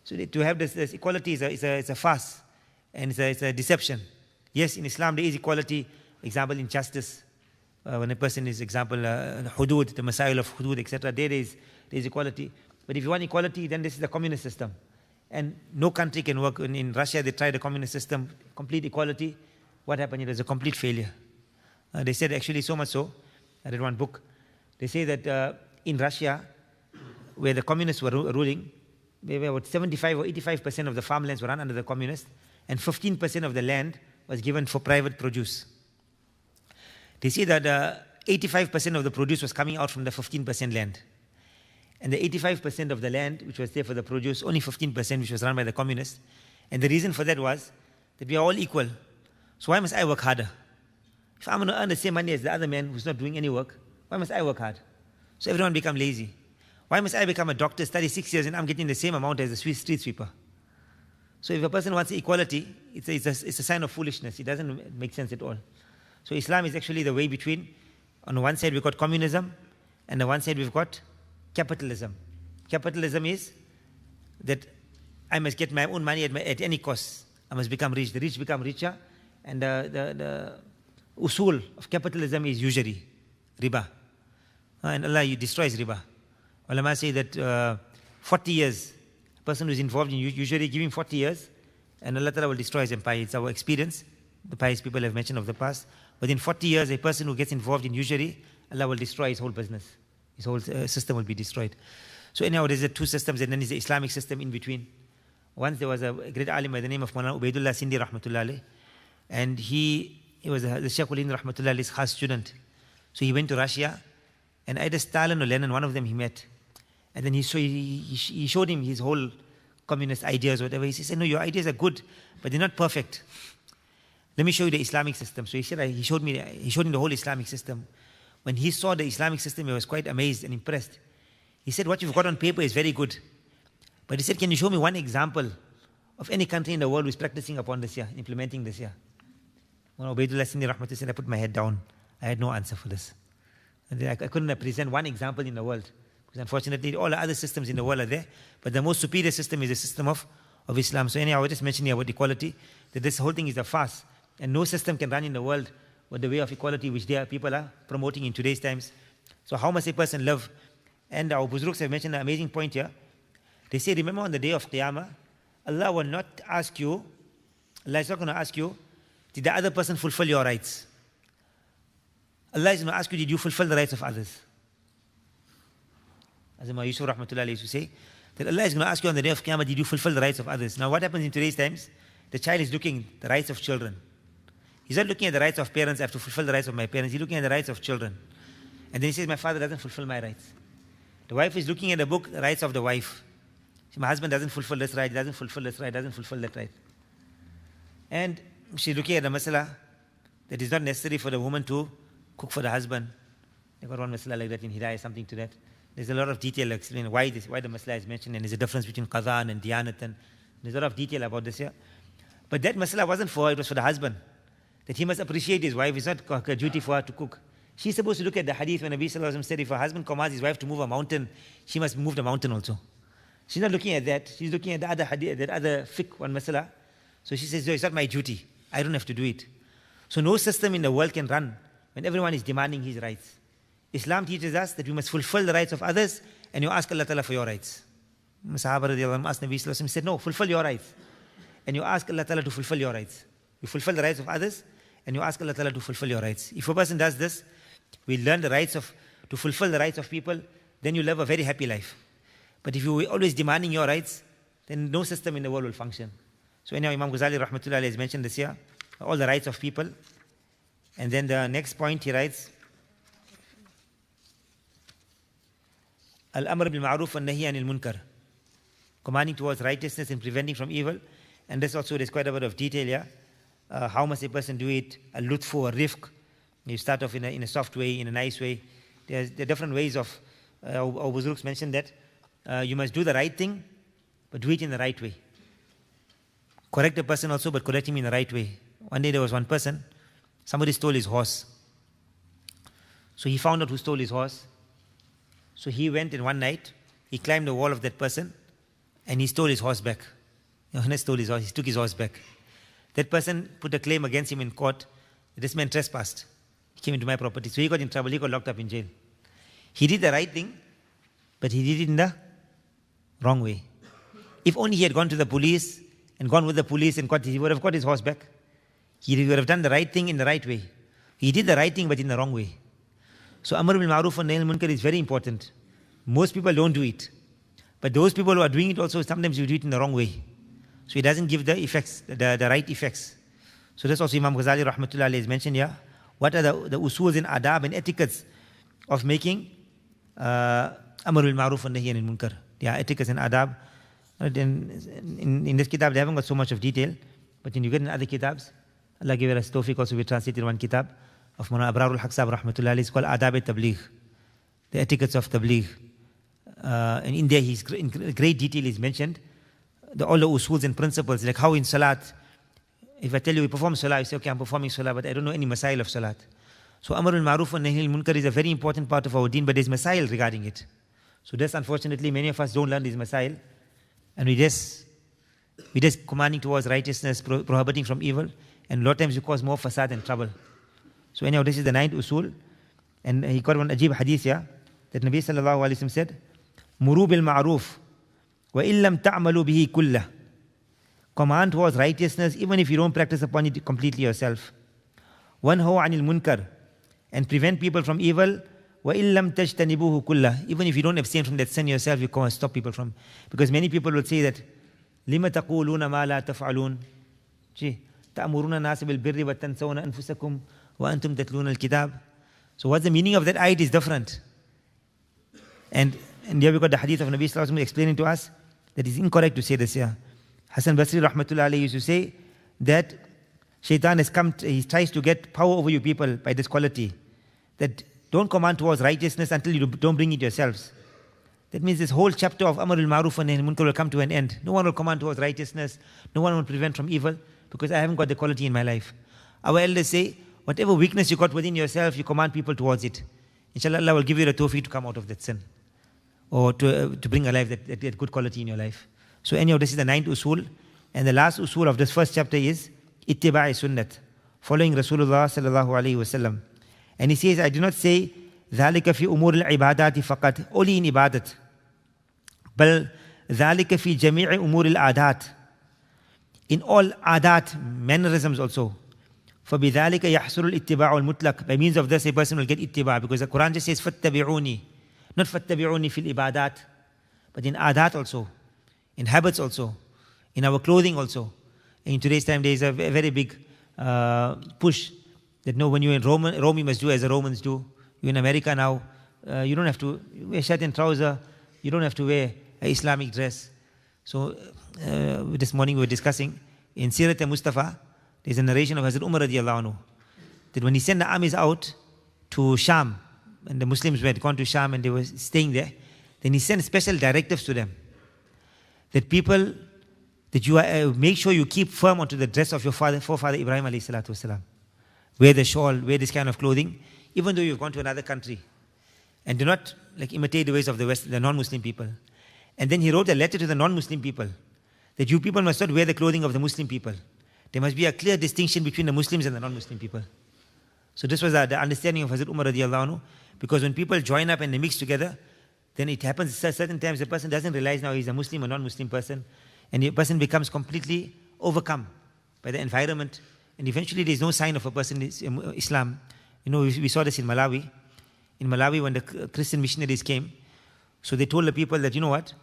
Speaker 1: So to have this equality is a farce and it's a deception. Yes, in Islam there is equality. Example, in justice, when a person is, example, hudud, the masail of hudud, etc., there is equality. But if you want equality, then this is the communist system. And no country can work. In Russia, they tried the communist system, complete equality. What happened? It was a complete failure. They said actually so much so, I read one book, they say that in Russia, where the communists were ruling, there were about 75 or 85% of the farmlands were run under the communists, and 15% of the land was given for private produce. They say that 85% of the produce was coming out from the 15% land. And the 85% of the land, which was there for the produce, only 15%, which was run by the communists. And the reason for that was that we are all equal. So why must I work harder? If I'm going to earn the same money as the other man who's not doing any work, why must I work hard? So everyone become lazy. Why must I become a doctor, study 6 years, and I'm getting the same amount as a street sweeper? So if a person wants equality, it's a sign of foolishness. It doesn't make sense at all. So Islam is actually the way between, on one side we've got communism, and on one side we've got capitalism. Capitalism is that I must get my own money at any cost. I must become rich. The rich become richer, and the usul of capitalism is usury, riba. And Allah destroys riba. Ulama say that 40 years, a person who is involved in usury, give him 40 years, and Allah Ta'ala will destroy his empire. It's our experience. The pious people have mentioned of the past. Within 40 years, a person who gets involved in usury, Allah will destroy his whole business. His whole system will be destroyed. So anyhow, there's the two systems, and then there's the Islamic system in between. Once there was a great alim by the name of Maulana Ubaidullah Sindi rahmatullah alayh, and he was the Shaykhul Hind rahmatullah alayh's khas student. So he went to Russia, and either Stalin or Lenin, one of them he met. And then he showed him his whole communist ideas or whatever. He said, no, your ideas are good, but they're not perfect. Let me show you the Islamic system. So he said, he showed him the whole Islamic system. When he saw the Islamic system, he was quite amazed and impressed. He said, what you've got on paper is very good. But he said, can you show me one example of any country in the world who is practicing upon this here, implementing this here? When Ubaidullah Sindi rahmatullah said, I put my head down. I had no answer for this. And I couldn't present one example in the world. Because unfortunately, all the other systems in the world are there. But the most superior system is the system of Islam. So anyhow, I was just mentioning about equality, that this whole thing is a farce. And no system can run in the world with the way of equality which people are promoting in today's times. So how must a person live? And our Buzruks have mentioned an amazing point here. They say, remember on the day of Qiyamah, Allah will not ask you, Allah is not going to ask you, did the other person fulfill your rights? Allah is going to ask you, did you fulfill the rights of others? As Imam Yusuf rahmatullah used to say, that Allah is going to ask you on the day of Qiyamah, did you fulfill the rights of others? Now what happens in today's times? The child is looking at the rights of children. He's not looking at the rights of parents, I have to fulfill the rights of my parents. He's looking at the rights of children. And then he says, my father doesn't fulfill my rights. The wife is looking at the book, the rights of the wife. My husband doesn't fulfill this right, doesn't fulfill this right, doesn't fulfill that right. And she's looking at the masala that it's not necessary for the woman to cook for the husband. They got one masala like that in Hidayah, something to that. There's a lot of detail explaining why the masala is mentioned, and there's a difference between qadha and diyanat, and there's a lot of detail about this here. But that masala wasn't for her, it was for the husband. That he must appreciate his wife. It's not a duty for her to cook. She's supposed to look at the hadith when Nabi Sallallahu Alaihi Wasallam said if her husband commands his wife to move a mountain, she must move the mountain also. She's not looking at that. She's looking at the other hadith, that other fiqh, one masala. So she says, no, it's not my duty. I don't have to do it. So no system in the world can run when everyone is demanding his rights. Islam teaches us that we must fulfill the rights of others and you ask Allah Ta'ala for your rights. Sahaba radiallahu anhu asked Nabi Sallallahu Alaihi Wasallam, said, no, fulfill your rights. And you ask Allah Ta'ala to fulfill your rights. You fulfill the rights of others and you ask Allah Ta'ala to fulfill your rights. If a person does this, we learn to fulfill the rights of people, then you live a very happy life. But if you're always demanding your rights, then no system in the world will function. So anyhow, Imam Ghazali rahmatullah alayhi has mentioned this here, all the rights of people. And then the next point he writes, Al-amr bil-ma'ruf wa-nahi anil munkar. Commanding towards righteousness and preventing from evil. And this also, there's quite a bit of detail here. How must a person do it? Al-lutfu, al-rifq. You start off in a soft way, in a nice way. There are different ways of, our Buzurgs mentioned that you must do the right thing, but do it in the right way. Correct a person also, but correct him in the right way. One day there was one person, somebody stole his horse. So he found out who stole his horse. So he went in one night, he climbed the wall of that person, and he stole his horse back. He stole his horse, he took his horse back. That person put a claim against him in court. This man trespassed. He came into my property. So he got in trouble, he got locked up in jail. He did the right thing, but he did it in the wrong way. If only he had gone to the police and gone with the police and he would have got his horse back. He would have done the right thing in the right way. He did the right thing but in the wrong way. So Amr bil Ma'ruf and Nahy al Munkar is very important. Most people don't do it. But those people who are doing it also, sometimes you do it in the wrong way. So it doesn't give the effects, the right effects. So that's also Imam Ghazali rahmatullah alayhi has mentioned here. What are the usuls and adab and etiquettes of making Amr bil Ma'ruf and Nahy anil Munkar? Yeah, etiquettes and adab. In this kitab, they haven't got so much of detail. But when you get in other kitabs, Allah gave us tawfiq also, we translated one kitab of Mawlana Abrarul Haq Sahib rahmatullah alayhi. It's called Adab al-Tabligh, the etiquettes of Tabligh. And in there, in great detail is mentioned all the usuls and principles, like how in Salat, if I tell you we perform Salah, you say, okay, I'm performing Salah, but I don't know any masail of Salat. So Amr al-Ma'ruf and Nahy al-Munkar is a very important part of our deen, but there's masail regarding it. So that's unfortunately, many of us don't learn these masail, and we just commanding towards righteousness, prohibiting from evil, and a lot of times we cause more fasad and trouble. So anyhow, this is the 9th usul, and he got one ajib hadith here, that Nabi sallallahu alayhi wa sallam said, Muru bil ma'ruf, wa illam ta'malu bihi kullah. Command towards righteousness, even if you don't practice upon it completely yourself. Wanhaw anil munkar, and prevent people from evil. Wa illam tajtanibuhu kullah. Even if you don't abstain from that sin yourself, you can't stop people from. Because many people will say that, lima taquluna ma la taf'alun. Ta'muruna nasa bil birri wa tansawna anfusakum wa antum tatluna al-kitab. So what's the meaning of that ayat is different. And here we got the hadith of Nabi Sallallahu Alaihi Wasallam explaining to us that it's incorrect to say this here. Hassan Basri rahmatullah alayhi used to say that Shaitan has come, he tries to get power over you people by this quality. That don't command towards righteousness until you don't bring it yourselves. That means this whole chapter of Amr al-Ma'ruf and Nahy al-Munkar will come to an end. No one will command towards righteousness. No one will prevent from evil because I haven't got the quality in my life. Our elders say, whatever weakness you got within yourself, you command people towards it. Inshallah, Allah will give you the tawfiq to come out of that sin. Or to bring alive that good quality in your life. So anyhow, this is the 9th usul. And the last usul of this first chapter is ittiba'i sunnat, following Rasulullah sallallahu alayhi wa sallam. And he says, I do not say ذَلِكَ فِي أُمُورِ الْعِبَادَاتِ فَقَطْ, only in ibadat. بل ذَلِكَ فِي جَمِيعِ أُمُورِ الْعَادَاتِ, in all adat, mannerisms also. فَبِذَلِكَ يَحْصُلُ الْإِتِّبَاعُ الْمُطْلَقِ, by means of this a person will get ittiba, because the Quran just says فَاتَّبِعُونِ, not فَاتَّبِعُونِ فِي الْإِبَادَاتِ, but in adat also, in habits also, in our clothing also. In today's time, there is a very big push that no, when you're in Rome, you must do as the Romans do. You're in America now. You don't have to wear shirt and trouser. You don't have to wear an Islamic dress. So this morning we were discussing in Sirat al-Mustafa, there's a narration of Hazrat Umar radiallahu anhu, that when he sent the armies out to Sham, and the Muslims had gone to Sham and they were staying there, then he sent special directives to them that people, that you make sure you keep firm onto the dress of your forefather Ibrahim alayhi salatu wasalam. Wear the shawl, wear this kind of clothing, even though you've gone to another country. And do not imitate the ways of the non-Muslim people. And then he wrote a letter to the non-Muslim people that you people must not wear the clothing of the Muslim people. There must be a clear distinction between the Muslims and the non-Muslim people. So this was the understanding of Hazrat Umar radiallahu anhu, because when people join up and they mix together, then it happens at certain times the person doesn't realize now he's a Muslim or non-Muslim person, and the person becomes completely overcome by the environment, and eventually there's no sign of a person in Islam. We saw this in Malawi. In Malawi, when the Christian missionaries came, so they told the people that, you know what,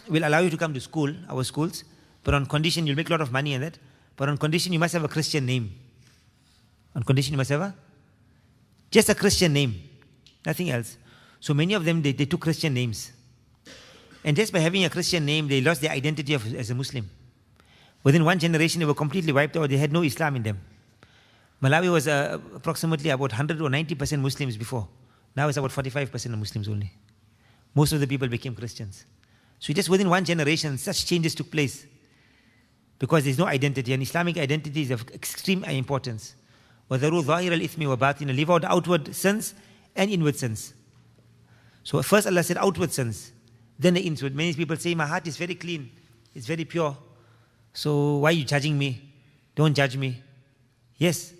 Speaker 1: we'll allow you to come to school, our schools, but on condition you'll make a lot of money in that, but on condition you must have a Christian name. On condition you must have just a Christian name, nothing else. So many of them, they took Christian names. And just by having a Christian name, they lost their identity as a Muslim. Within one generation, they were completely wiped out. They had no Islam in them. Malawi was approximately about 100 or 90% Muslims before. Now it's about 45% of Muslims only. Most of the people became Christians. So just within one generation, such changes took place. Because there's no identity. And Islamic identity is of extreme importance. وَذَرُوا ظَاهِرَ الْإِثْمِ وَبَاطِنَ. Leave out outward sins and inward sins. So first Allah said outward sins, then the inward. Many people say, my heart is very clean, it's very pure. So why are you judging me? Don't judge me. Yes.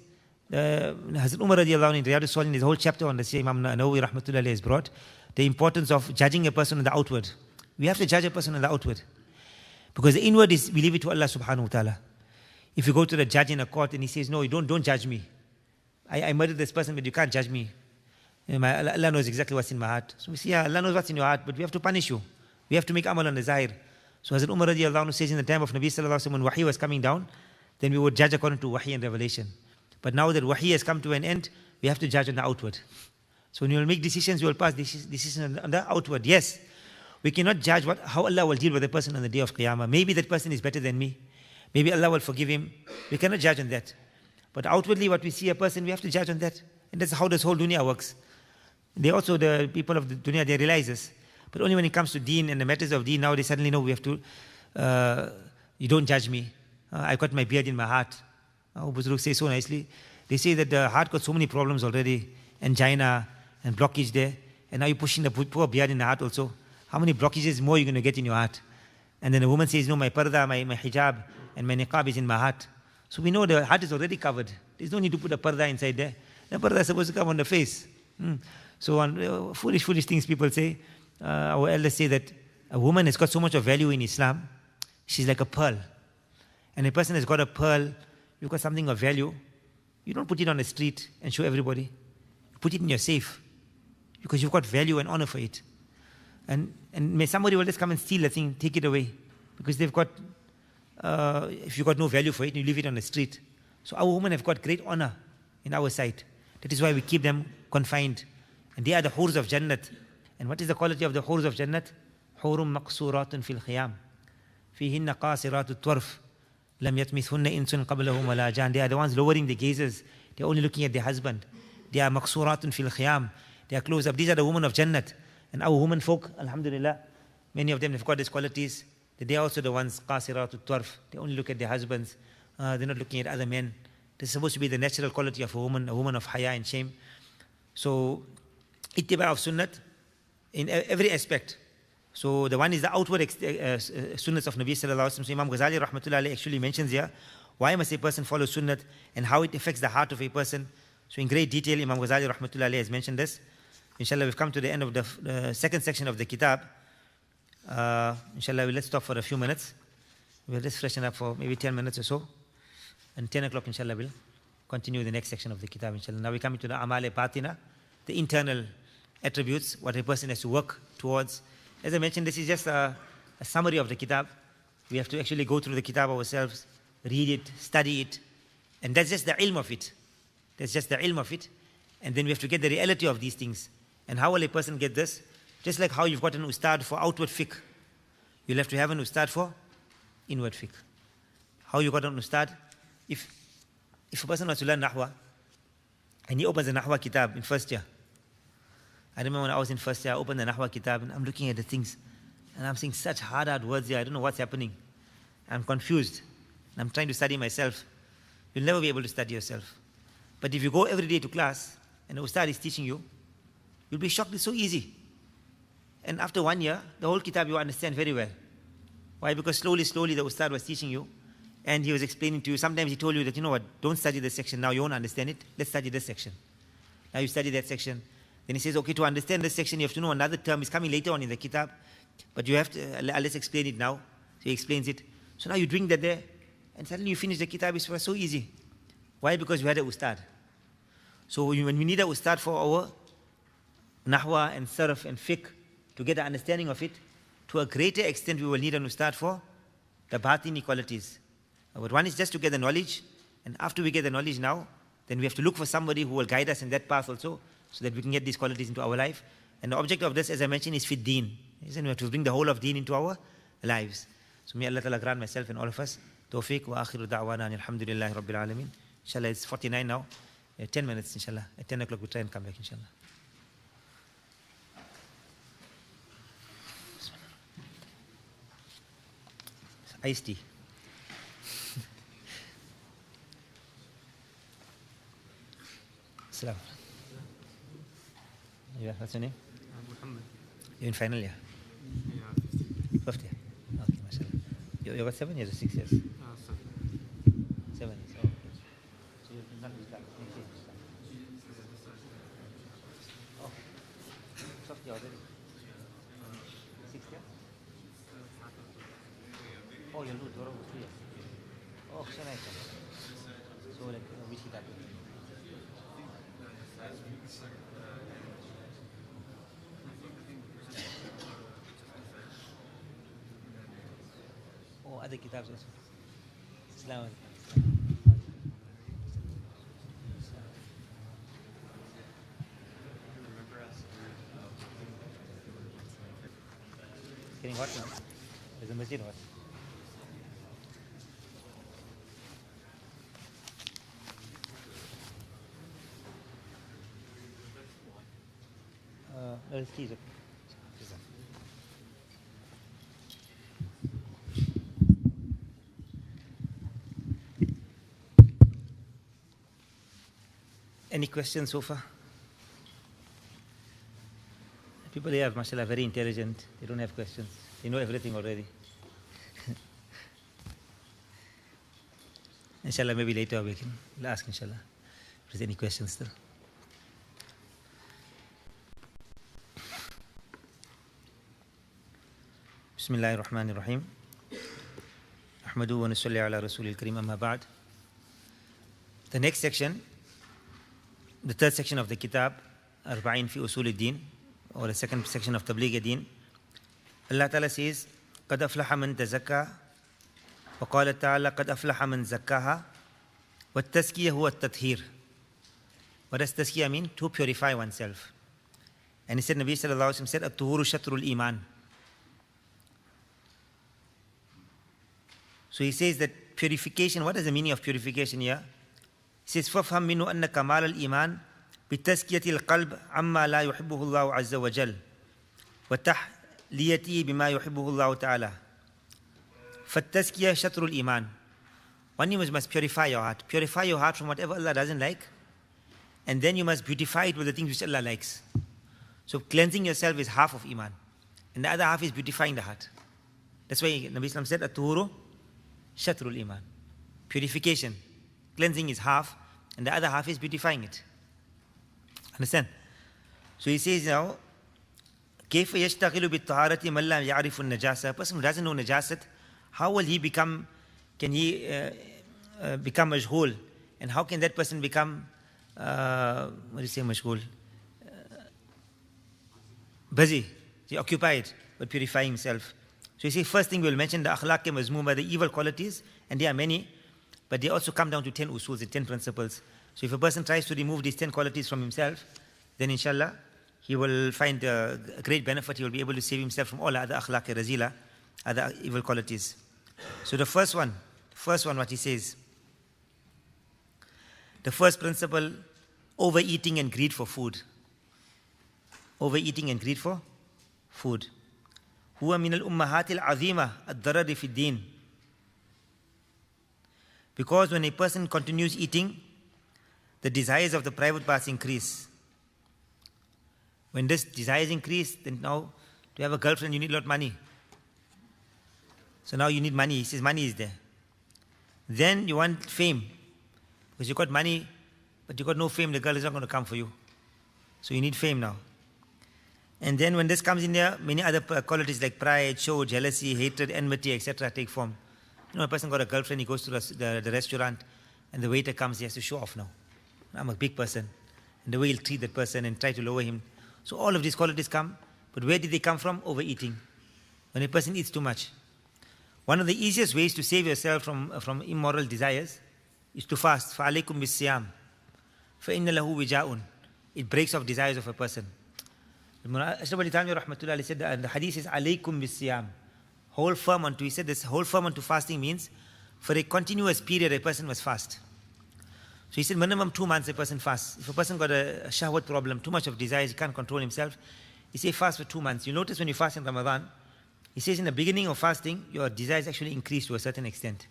Speaker 1: Hazrat Umar radiallahu anhu in Riyadh al-Salihin, there's a whole chapter on this, Imam Nawawi rahmatullahi alayhi has brought, the importance of judging a person on the outward. We have to judge a person on the outward. Because the inward is, we leave it to Allah subhanahu wa ta'ala. If you go to the judge in a court and he says, no, don't judge me. I murdered this person, but you can't judge me. Allah knows exactly what's in my heart. So we say, Allah knows what's in your heart, but we have to punish you. We have to make amal on the zahir. So Hazrat Umar radiallahu anhu says, in the time of Nabi sallallahu alaihi wasallam, when wahi was coming down, then we would judge according to wahi and revelation. But now that wahi has come to an end, we have to judge on the outward. So when you will make decisions, you will pass decisions on the outward. Yes, we cannot judge how Allah will deal with a person on the day of Qiyamah. Maybe that person is better than me. Maybe Allah will forgive him. We cannot judge on that. But outwardly, what we see a person, we have to judge on that. And that's how this whole dunya works. The people of the dunya, they realize this. But only when it comes to deen and the matters of deen, now they suddenly know we have to, you don't judge me. I got my beard in my heart. Buzurg says so nicely. They say that the heart got so many problems already, angina and blockage there. And now you're pushing the poor beard in the heart also. How many blockages more are you going to get in your heart? And then the woman says, no, my parda, my hijab and my niqab is in my heart. So we know the heart is already covered. There's no need to put a parda inside there. The parda is supposed to come on the face. So on foolish things people say, our elders say that a woman has got so much of value in Islam, she's like a pearl. And a person has got a pearl, you've got something of value, you don't put it on the street and show everybody. You put it in your safe, because you've got value and honor for it. And somebody will just come and steal the thing, take it away, because they've got, if you've got no value for it, you leave it on the street. So our women have got great honor in our sight. That is why we keep them confined. And they are the hurs of Jannat. And what is the quality of the hurs of Jannat? Hurum maqsuratun fil khiyam. Fihinna qasiratut twarf. Lam yatmithunna insun qablahum wala jan. They are the ones lowering the gazes. They are only looking at their husband. They are maqsuratun fil khiyam. They are close up. These are the women of Jannat. And our women folk, alhamdulillah, many of them have got these qualities. That they are also the ones qasiratut twarf. They only look at their husbands. They're not looking at other men. This is supposed to be the natural quality of a woman of haya and shame. So, ittiba of sunnat in every aspect. So the one is the outward sunnats of Nabi sallallahu alaihi wasallam. So Imam Ghazali rahmatullahi alayhi actually mentions here why must a person follow sunnat and how it affects the heart of a person. So in great detail, Imam Ghazali rahmatullahi alayhi has mentioned this. Inshallah, we've come to the end of the second section of the kitab. Inshallah, let's stop for a few minutes. We'll just freshen up for maybe 10 minutes or so. And 10 o'clock, inshallah, we'll continue the next section of the kitab, inshallah. Now we're coming to the amale batina, the internal attributes, what a person has to work towards. As I mentioned, this is just a summary of the kitab. We have to actually go through the kitab ourselves, read it, study it, and that's just the ilm of it. That's just the ilm of it. And then we have to get the reality of these things. And how will a person get this? Just like how you've got an ustad for outward fiqh, you'll have to have an ustad for inward fiqh. How you got an ustad? If a person wants to learn nahwa, and he opens the nahwa kitab in first year. I remember when I was in first year, I opened the nahwa kitab, and I'm looking at the things, and I'm seeing such hard words here. I don't know what's happening. I'm confused. And I'm trying to study myself. You'll never be able to study yourself. But if you go every day to class, and the ustad is teaching you, you'll be shocked. It's so easy. And after 1 year, the whole kitab you understand very well. Why? Because slowly the ustad was teaching you, and he was explaining to you. Sometimes he told you that, you know what, don't study this section now, you won't understand it. Let's study this section. Now you study that section. Then he says, okay, to understand this section, you have to know another term. It's coming later on in the kitab, but you have to, let's explain it now. So he explains it. So now you drink that there, and suddenly you finish the kitab. It's so easy. Why? Because you had an ustad. So when we need an ustad for our nahwa and sarf and fiqh, to get an understanding of it, to a greater extent we will need an ustad for the batini qualities. But one is just to get the knowledge, and after we get the knowledge now, then we have to look for somebody who will guide us in that path also, so that we can get these qualities into our life. And the object of this, as I mentioned, is fit deen. We have to bring the whole of deen into our lives. So may Allah Ta'ala grant myself and all of us tawfiq wa akhiru da'wana alhamdulillahi rabbil alameen. Inshallah, it's 49 now. 10 minutes, inshallah. At 10 o'clock, we'll try and come back, inshallah. Iced tea. Salam. Yeah, what's your name?
Speaker 2: Muhammad.
Speaker 1: You're in final year?
Speaker 2: Yeah,
Speaker 1: 5th year? Okay, mashallah. You got 7 years or 6 years?
Speaker 2: 7.
Speaker 1: 7 years, oh, okay. So you're not to start next year? Oh, 5th year already? 6th year? Oh, you'll do Dora with 3 years. Oh, so nice. So, like, which kitab? Oh, other kitabs also. Assalamu alaikum. Getting hot now? Is the masjid hot? No, it's tea. Okay. Any questions so far? People here, mashallah, are very intelligent. They don't have questions. They know everything already. Inshallah, maybe later we can ask, inshallah, if there's any questions still. Bismillahir Rahmanir Rahim. Ahmadu wa nusalli ala Rasulil Kareem amma ba'd. The next section, the third section of the kitab, Arba'in fi Usul Deen, or the second section of Tabligh Deen. Allah Ta'ala says, قَدْ أَفْلَحَ مَنْ تَزَكَّى وَقَالَ تَعَالَى قَدْ أَفْلَحَ مَنْ زَكَّاهَا وَالتَّزْكِيَةُ هُوَ التَّطْهِيرُ. What does tazkiyah mean? To purify oneself. And he said, Nabi Sallallahu Alaihi Wasallam said, الطهور شطر الإيمان. So he says that purification, what is the meaning of purification here? He says, فَفْهَمْ مِنُّ أَنَّ كَمَالَ الْإِيمَانِ بِتَزْكِيَةِ الْقَلْبِ عَمَّا لَا يُحِبُّهُ اللَّهُ عَزَّ وَجَلَّ وَتَحْلِيَتِهِ بِمَا يُحِبُّهُ اللَّهُ تَعَالَى. فَالتَّزْكِيَةُ شَطْرُ الْإِيمَانِ. One, you must purify your heart. Purify your heart from whatever Allah doesn't like. And then you must beautify it with the things which Allah likes. So cleansing yourself is half of Iman. And the other half is beautifying the heart. That's why Nabi Islam said, At-tuhuru shatrul Iman. Purification. Cleansing is half, and the other half is beautifying it. Understand? So he says now, كيف يشتغل بالطهارة من لا يعرف النجاسة? A person who doesn't know najasat, how will he become, can he become mashghul? And how can that person become, what do you say mashghul? Busy, occupied with purifying himself. So you see, first thing we'll mention the akhlaq mazmuma, the evil qualities, and there are many, but they also come down to 10 usuls, 10 principles. So if a person tries to remove these 10 qualities from himself, then inshallah, he will find a great benefit. He will be able to save himself from all other akhlaq razila, other evil qualities. So the first one what he says, the first principle, overeating and greed for food. Overeating and greed for food. هو من الأمهات العظيمة الضرر في الدين. Because when a person continues eating, the desires of the private parts increase. When this desires increase, then now to have a girlfriend you need a lot of money. So now you need money. He says money is there. Then you want fame. Because you got money, but you got no fame, the girl is not going to come for you. So you need fame now. And then when this comes in there, many other qualities like pride, show, jealousy, hatred, enmity, etc. take form. You know, a person got a girlfriend, he goes to the restaurant, and the waiter comes, he has to show off now. I'm a big person. And the way he'll treat that person and try to lower him. So all of these qualities come, but where did they come from? Overeating. When a person eats too much. One of the easiest ways to save yourself from immoral desires is to fast. فَعَلَيْكُمْ بِالصِّيَامِ فَإِنَّ لَهُ وِجَاءٌ. It breaks off desires of a person. Ashraf Ali Thanwi rahmatullah said that, and the hadith is alaykum bis-siyam. Hold firm onto, he said this, hold firm onto fasting means for a continuous period a person must fast. So he said minimum 2 months a person fasts. If a person got a shahwat problem, too much of desires, he can't control himself, he says fast for 2 months. You notice when you fast in Ramadan, he says in the beginning of fasting, your desires actually increase to a certain extent.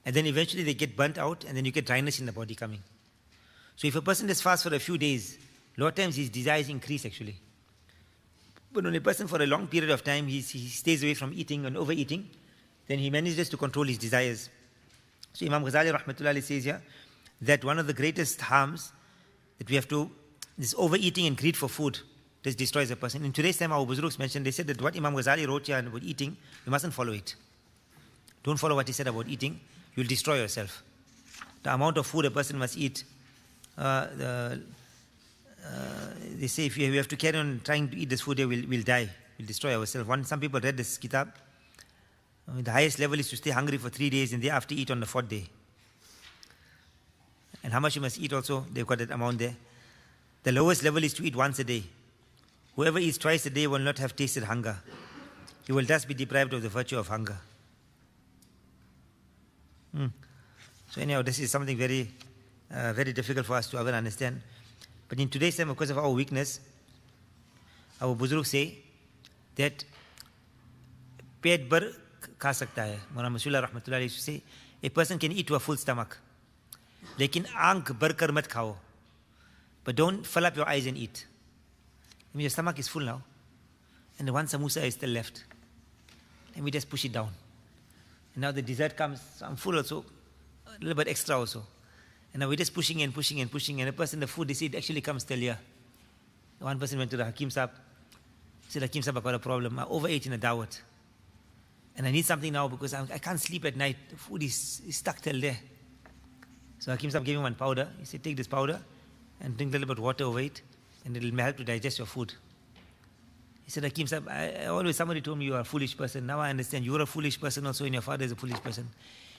Speaker 1: And then eventually they get burnt out and then you get dryness in the body coming. So if a person just fasts for a few days, a lot of times his desires increase actually. But when a person for a long period of time, he stays away from eating and overeating, then he manages to control his desires. So Imam Ghazali rahmatullahi says here that one of the greatest harms that we have to, this overeating and greed for food, this destroys a person. In today's time, our Buzurgs mentioned, they said that what Imam Ghazali wrote here about eating, you mustn't follow it. Don't follow what he said about eating, you'll destroy yourself. The amount of food a person must eat, they say if we have to carry on trying to eat this food, we'll die, we'll destroy ourselves. Some people read this kitab. The highest level is to stay hungry for 3 days and thereafter eat on the 4th day. And how much you must eat also, they've got that amount there. The lowest level is to eat once a day. Whoever eats twice a day will not have tasted hunger. He will thus be deprived of the virtue of hunger. So anyhow, this is something very, very difficult for us to ever understand. But in today's time, because of our weakness, our Buzurg say that pet bhar kha sakta hai. Maulana Mashallah rahmatullahi used to say, a person can eat to a full stomach. Lekin aankh bhar kar mat khao. But don't fill up your eyes and eat. I mean, your stomach is full now. And the one samosa is still left. And we just push it down. And now the dessert comes, so I'm full also, a little bit extra also. And now we're just pushing and pushing and pushing. And the person, the food, they see it actually comes still here. One person went to the Hakim Sahib. He said, Hakim Sahib, I've got a problem. I overate in a dawat. And I need something now because I can't sleep at night. The food is stuck till there. So Hakim Sahib gave him one powder. He said, take this powder and drink a little bit of water over it. And it will help to digest your food. He said, Hakim Sahib, always somebody told me you are a foolish person. Now I understand you are a foolish person also and your father is a foolish person.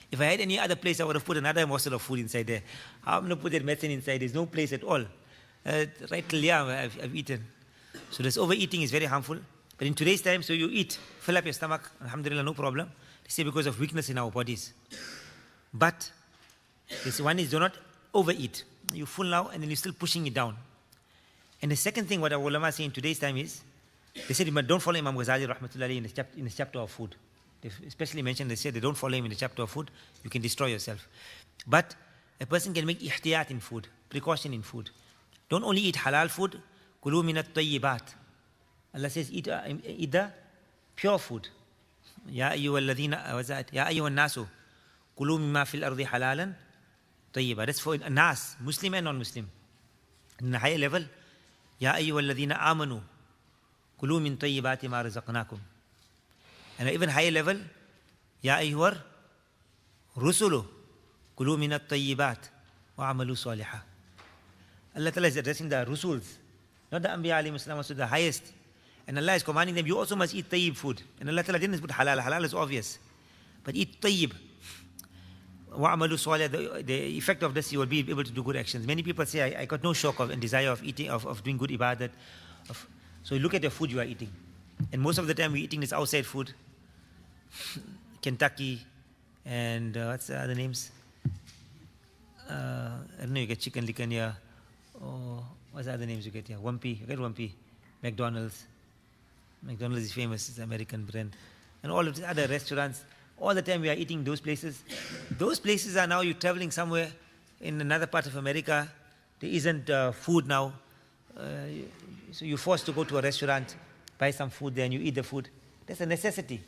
Speaker 1: If I had any other place, I would have put another morsel of food inside there. How am I going to put that medicine inside? There's no place at all. Right till here, I've eaten. So this overeating is very harmful. But in today's time, so you eat, fill up your stomach, alhamdulillah, no problem. They say because of weakness in our bodies. But this one is do not overeat. You're full now and then you're still pushing it down. And the second thing what our ulama say in today's time is, they said, don't follow Imam Ghazali rahmatullahi in the chapter of food. They especially mentioned, they said, they don't follow him in the chapter of food, you can destroy yourself. But a person can make ihtiyat in food, precaution in food. Don't only eat halal food, kulu minat tayyibat. Allah says, eat the pure food. Ya ayyuhal ladhina, ya ayyuhan nasu, kulu mimma fil ardi halalan tayyiba. That's for a nas, Muslim and non-Muslim. In a higher level, ya ayyuhal ladhina amanu, kulu min tayyibati ma razaqnakum. And even higher level, Ya ayyuhar rusulu kulu minat tayyibat wa amalu salihah. Allah Ta'ala is addressing the rusuls, not the Anbiya alayhi salam, also the highest. And Allah is commanding them, you also must eat tayyib food. And Allah Ta'ala didn't put halal. Halal is obvious. But eat tayyib. وَعَمَلُوا صَالِحًا, the effect of this, you will be able to do good actions. Many people say, I got no shock of and desire of eating, of doing good ibadat. So you look at the food you are eating. And most of the time we're eating this outside food. Kentucky, and what's the other names? I don't know, you get chicken licken here. Oh, what's the other names you get here? Wumpy, you get Wumpy. McDonald's. McDonald's is famous, it's an American brand. And all of the other restaurants. All the time we are eating those places. Those places are now, you're traveling somewhere in another part of America. There isn't food now. So you're forced to go to a restaurant, buy some food there and you eat the food. That's a necessity.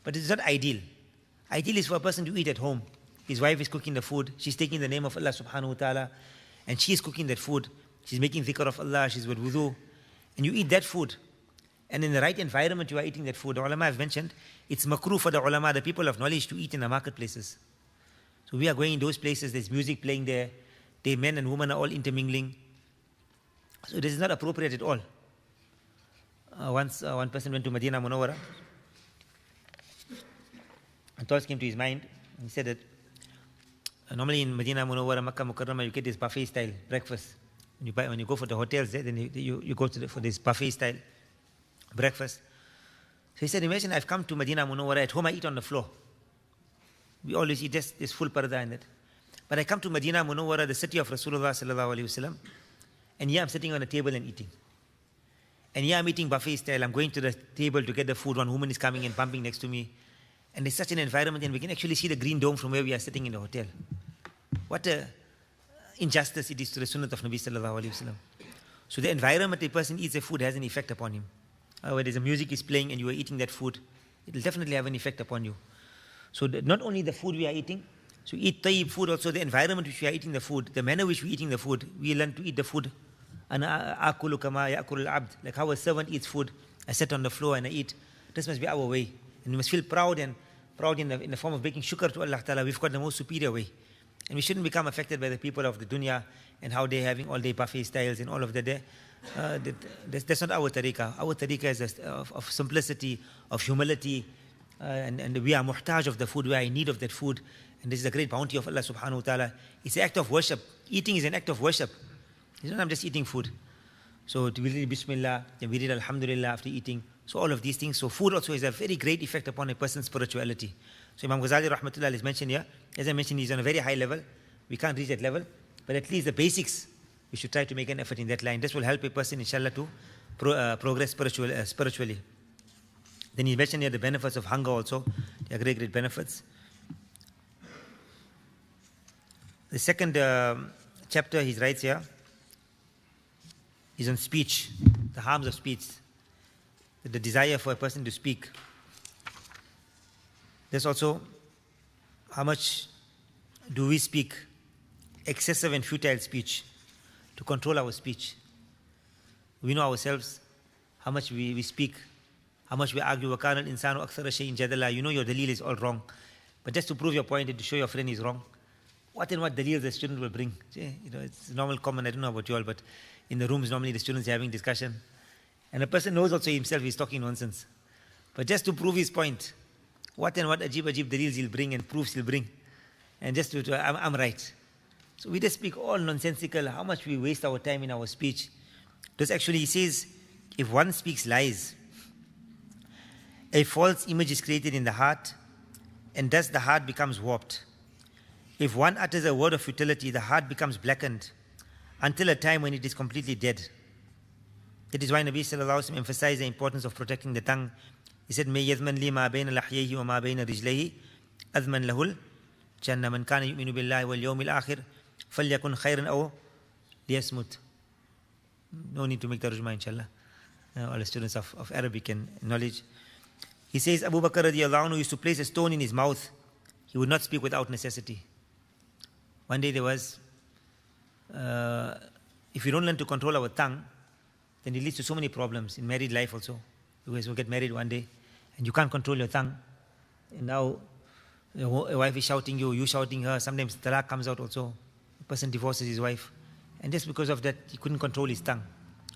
Speaker 1: But it's not ideal. Ideal is for a person to eat at home. His wife is cooking the food. She's taking the name of Allah subhanahu wa ta'ala. And she's cooking that food. She's making dhikr of Allah. She's with wudu. And you eat that food. And in the right environment, you are eating that food. The ulama have mentioned, it's makruh for the ulama, the people of knowledge, to eat in the marketplaces. So we are going in those places, there's music playing there, the men and women are all intermingling. So this is not appropriate at all. Once one person went to Medina Munawwara, and thoughts came to his mind. He said that normally in Medina Munawwara, Makkah Mukarramah, you get this buffet style breakfast. When you go for the hotels there, then you go for this buffet style breakfast. So he said, imagine I've come to Medina Munawwara, at home I eat on the floor. We always eat this full parda in it. But I come to Medina Munawwara, the city of Rasulullah sallallahu alaihi wasallam, and here I'm sitting on a table and eating. And here I'm eating buffet style. I'm going to the table to get the food. One woman is coming and bumping next to me. And there's such an environment, and we can actually see the green dome from where we are sitting in the hotel. What a injustice it is to the sunnah of Nabi sallallahu alaihi wasallam. So the environment a person eats the food has an effect upon him. Where there's a music is playing and you are eating that food, it will definitely have an effect upon you. So not only the food we are eating, so eat tayyib food, also the environment which we are eating the food, the manner which we are eating the food, we learn to eat the food. Ana akulu kama ya'kul al-abd, like how a servant eats food. I sit on the floor and I eat. This must be our way. And we must feel proud in the form of making shukr to Allah Ta'ala. We've got the most superior way. And we shouldn't become affected by the people of the dunya and how they're having all day buffet styles and all of that there. That's not our tariqah. Our tariqah is of simplicity, of humility, and we are muhtaj of the food, we are in need of that food. And this is a great bounty of Allah subhanahu wa ta'ala. It's an act of worship. Eating is an act of worship. It's not I'm just eating food. So we read Bismillah, then we read Alhamdulillah after eating. So all of these things. So food also has a very great effect upon a person's spirituality. So Imam Ghazali rahmatullah is mentioned here. As I mentioned, he's on a very high level. We can't reach that level. But at least the basics, we should try to make an effort in that line. This will help a person, inshallah, to progress spiritually. Then he mentioned here the benefits of hunger also. There are great, great benefits. The second chapter he writes here is on speech, the harms of speech, the desire for a person to speak. There's also how much do we speak, excessive and futile speech, to control our speech. We know ourselves how much we speak, how much we argue. وَكَانَ الْإِنسَانُ أَكْثَرَ شَيْءٍ جَدَلًا. You know your dalil is all wrong. But just to prove your point and to show your friend is wrong, what and what dalil the student will bring. It's normal, common, I don't know about you all, but in the rooms normally the students are having discussion. And a person knows also himself he's talking nonsense. But just to prove his point, what and what ajib dalils he'll bring and proofs he'll bring. And just I'm right. So we just speak all nonsensical, how much we waste our time in our speech. This actually, he says, if one speaks lies, a false image is created in the heart, and thus the heart becomes warped. If one utters a word of futility, the heart becomes blackened until a time when it is completely dead. That is why Nabi sallallahu alaihi wasallam emphasized the importance of protecting the tongue. He said, "May yadman li ma bayna lahyayhi wa ma bayna rijlayhi adman lahul jannah man kana yu'minu billahi wal yawmil akhir falyakun khairan aw liyasmut." No need to make the rujma, inshallah. All the students of Arabic and knowledge. He says, Abu Bakr radiallahu anhu used to place a stone in his mouth. He would not speak without necessity. One day there was, if we don't learn to control our tongue, then it leads to so many problems in married life also. Because we'll get married one day and you can't control your tongue. And now a wife is shouting you shouting her. Sometimes talaq comes out also. A person divorces his wife. And just because of that, he couldn't control his tongue.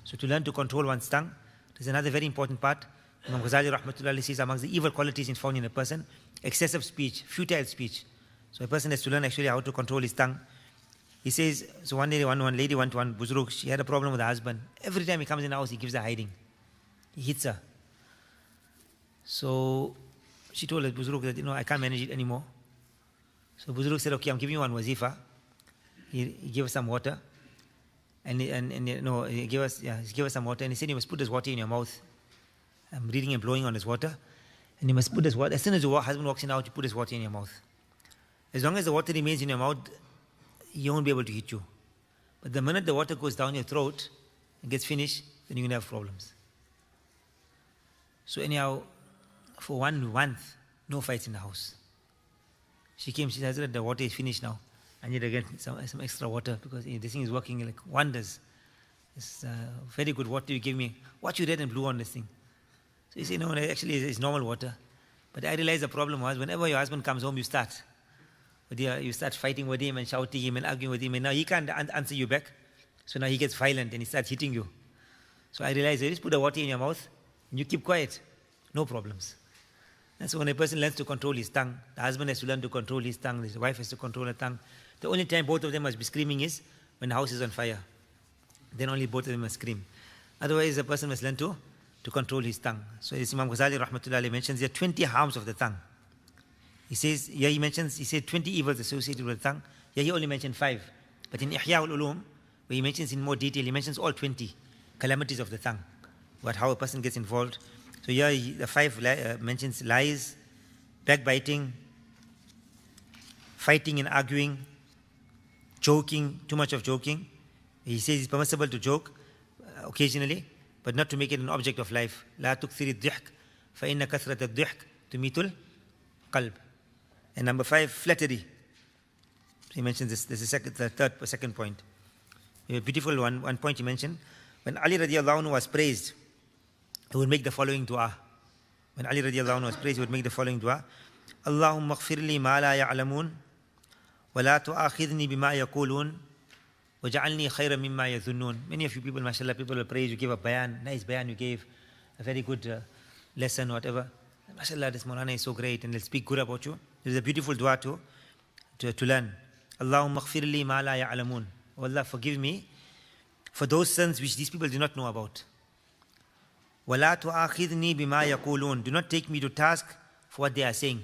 Speaker 1: So to learn to control one's tongue, there's another very important part. Imam Ghazali rahmatullah says amongst the evil qualities found in a person, excessive speech, futile speech. So a person has to learn actually how to control his tongue. He says, so one day one lady went to one buzruk, she had a problem with her husband. Every time he comes in the house, he gives her hiding. He hits her. So she told the buzruk that, I can't manage it anymore. So buzruk said, okay, I'm giving you one wazifa. He gave us some water. He gave us some water. And he said, you must put this water in your mouth. I'm reading and blowing on this water. And you must put this water, as soon as your husband walks in out, you put this water in your mouth. As long as the water remains in your mouth, he won't be able to hit you. But the minute the water goes down your throat and gets finished, then you're going to have problems. So anyhow, for 1 month, no fights in the house. She came, she said, the water is finished now. I need to get some extra water because this thing is working like wonders. It's very good water you gave me. What you red and blue on this thing? So you say, no, actually it's normal water. But I realized the problem was whenever your husband comes home, you start fighting with him and shouting him and arguing with him. And now he can't answer you back. So now he gets violent and he starts hitting you. So I realized, just put the water in your mouth and you keep quiet. No problems. And so when a person learns to control his tongue, the husband has to learn to control his tongue, the wife has to control her tongue. The only time both of them must be screaming is when the house is on fire. Then only both of them must scream. Otherwise, the person must learn to control his tongue. So as Imam Ghazali rahmatullahi mentions, there are 20 harms of the tongue. He says, he said 20 evils associated with the tongue. Here he only mentioned 5. But in Ihya ul-Ulum, where he mentions in more detail, he mentions all 20 calamities of the tongue, how a person gets involved. So here the 5 mentions lies, backbiting, fighting and arguing, joking, too much of joking. He says it's permissible to joke occasionally, but not to make it an object of life. لا تكثر الضحك فإن كثرة الضحك تميت القلب. And number 5, flattery. He mentions this is the second point. A beautiful one point he mentioned. When Ali radiallahu anhu was praised, he would make the following dua. When Ali radiallahu anhu was praised, he would make the following dua. Allahumma aghfir li ma la ya'lamun wa la tu'akhidhni bima yaqulun waj'alni khayran mimma yadhunnun. Many of you people, mashallah, people will praise, you give a bayan, nice bayan you gave, a very good lesson, whatever. Mashallah, this Maulana is so great and they'll speak good about you. It is a beautiful dua to learn. Allahumma aghfir li ma la ya'lamun. Oh Allah, forgive me for those sins which these people do not know about. وَلَا تُؤَاخِذْنِي بِمَا يَقُولُونَ. Do not take me to task for what they are saying.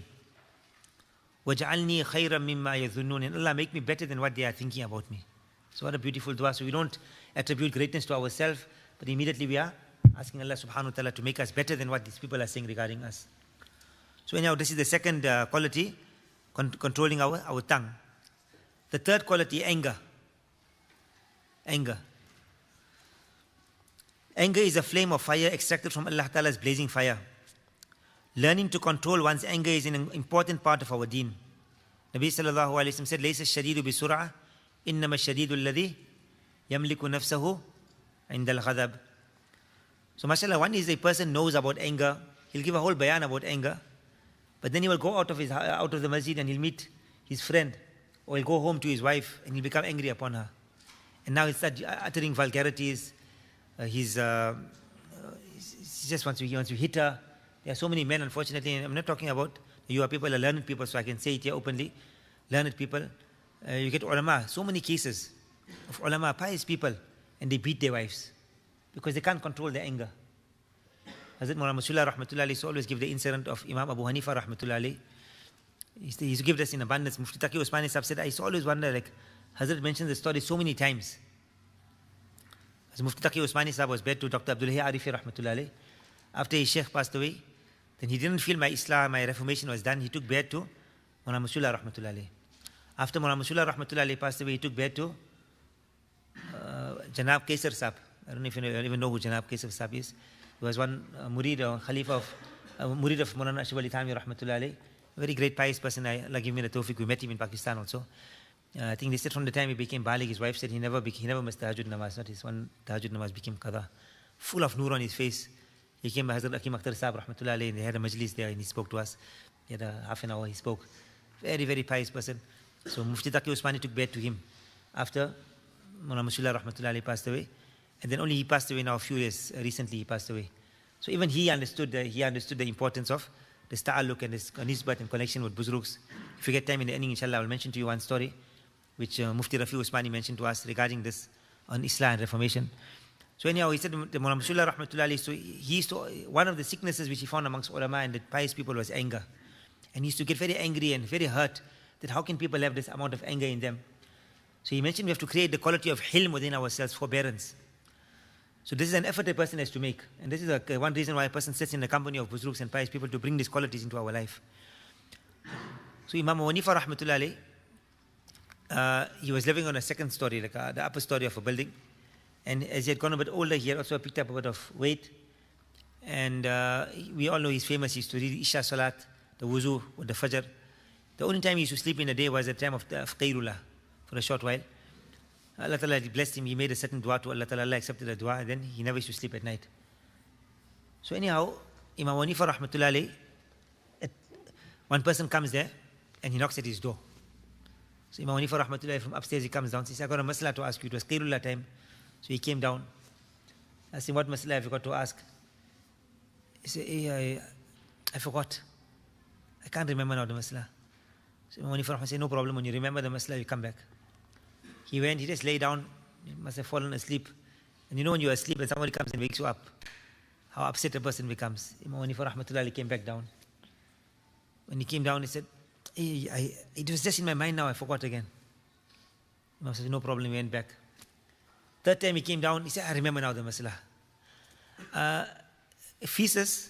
Speaker 1: وَجْعَلْنِي خَيْرًا مِمَّا يَظُنُّونَ. And Allah, make me better than what they are thinking about me. So what a beautiful dua. So we don't attribute greatness to ourselves, but immediately we are asking Allah subhanahu wa ta'ala to make us better than what these people are saying regarding us. So anyhow, this is the second quality, controlling our tongue. The third quality, anger. Anger. Anger is a flame of fire extracted from Allah Ta'ala's blazing fire. Learning to control one's anger is an important part of our deen. Nabi sallallahu alayhi wa sallam said, لَيْسَ الشَّدِيدُ بِسُرْعَةٍ إِنَّمَا الشَّدِيدُ الَّذِي يَمْلِكُ نَفْسَهُ عِنْدَ الْغَضَبِ. So mashallah, one is a person knows about anger. He'll give a whole bayan about anger. But then he will go out of the masjid and he'll meet his friend. Or he'll go home to his wife and he'll become angry upon her. And now he'll start uttering vulgarities. He just wants to hit her. There are so many men, unfortunately, and I'm not talking about you are people, are learned people, so I can say it here openly. Learned people. You get ulama, so many cases of ulama, pious people, and they beat their wives because they can't control their anger. Hazrat Maulana Musullah rahmatullahi alayhi always give the incident of Imam Abu Hanifa rahmatullahi alayhi. He used to give this in abundance. Mufti Taqi Usmani Sahib said, I used to always wonder, like, Hazrat mentioned the story so many times. As Mufti Taqi Usmani Sahib was bed to Dr. Abdul Hayy Arifi rahmatullahi alayhi. After his sheikh passed away, then he didn't feel my Islam, my reformation was done. He took bed to Maulana Musullah rahmatullahi alayhi. After Maulana Musullah rahmatullahi alayhi passed away, he took bed to Janab Kaisar Sahib. I don't know if you even know who Janab Kaisar Sahib is. He was one murid or Khalifa of murid of Maulana Ashraf Ali Thanvi rahmatullahi alayhi. A very great pious person. Allah give me the tawfiq. We met him in Pakistan also. I think they said from the time he became baligh, his wife said he never missed tahajjud namaz. Not his one tahajjud namaz became qada. Full of nur on his face. He came by Hazrat Akim Akhtar Sahib rahmatullahi alayhi, and they had a majlis there and he spoke to us. He had a half an hour, he spoke. Very, very pious person. So Mufti Taqi Usmani took bed to him after Maulana Musullah rahmatullahi alayhi passed away. And then only he passed away now a few years recently he passed away. So even he understood the importance of this ta'alluq and this nisbat and connection with Buzrugs. If we get time in the ending, inshallah, I will mention to you one story which Mufti Rafi Usmani mentioned to us regarding this on Islam and Reformation. So anyhow, he said, the Mullah Rasulullah rahmatullahi alayhi, so he used to, one of the sicknesses which he found amongst ulama and the pious people was anger. And he used to get very angry and very hurt that how can people have this amount of anger in them. So he mentioned we have to create the quality of hilm within ourselves, forbearance. So this is an effort a person has to make. And this is one reason why a person sits in the company of Buzrugs and pious people, to bring these qualities into our life. So Imam Abu Hanifa rahmatullahi alayhi, he was living on a second story, like the upper story of a building. And as he had gone a bit older, he had also picked up a bit of weight. And we all know he's famous. He used to read Isha Salat, the wuzu, with the Fajr. The only time he used to sleep in the day was the time of Qayrullah, for a short while. Allah Ta'ala blessed him. He made a certain dua to Allah Ta'ala. Allah accepted the dua, and then he never used to sleep at night. So anyhow, Imam Hanifa rahmatullahi alayhi, one person comes there and he knocks at his door. So Imam Hanifa rahmatullahi alayhi, from upstairs, he comes down. He says, I got a masla to ask you. It was Qayrullah time. So he came down. I asked him, what masla have you got to ask? He said, hey, I forgot. I can't remember now the masla. So Imam Hanifa said, no problem, when you remember the masla, you come back. He went, he just lay down, he must have fallen asleep. And you know when you're asleep and somebody comes and wakes you up, how upset a person becomes. Imam Hanifa rahmatullahi came back down. When he came down, he said, hey, it was just in my mind now, I forgot again. Imam said, no problem, he went back. Third time he came down, he said, I remember now the masala. Feces,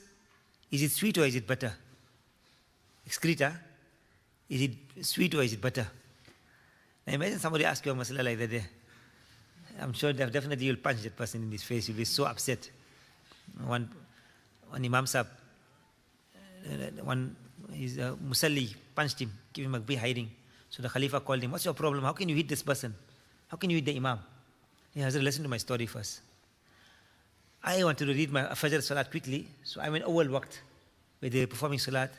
Speaker 1: is it sweet or is it bitter? Excreta, is it sweet or is it bitter? Now imagine somebody ask you a masala like that. I'm sure definitely you'll punch that person in his face. You'll be so upset. One Imam Sahib, his Musalli punched him, gave him a big hiding. So the Khalifa called him, what's your problem? How can you hit this person? How can you hit the Imam? He has to listen to my story first. I wanted to read my Fajr Salat quickly, so I went awal waqt where they were performing Salat.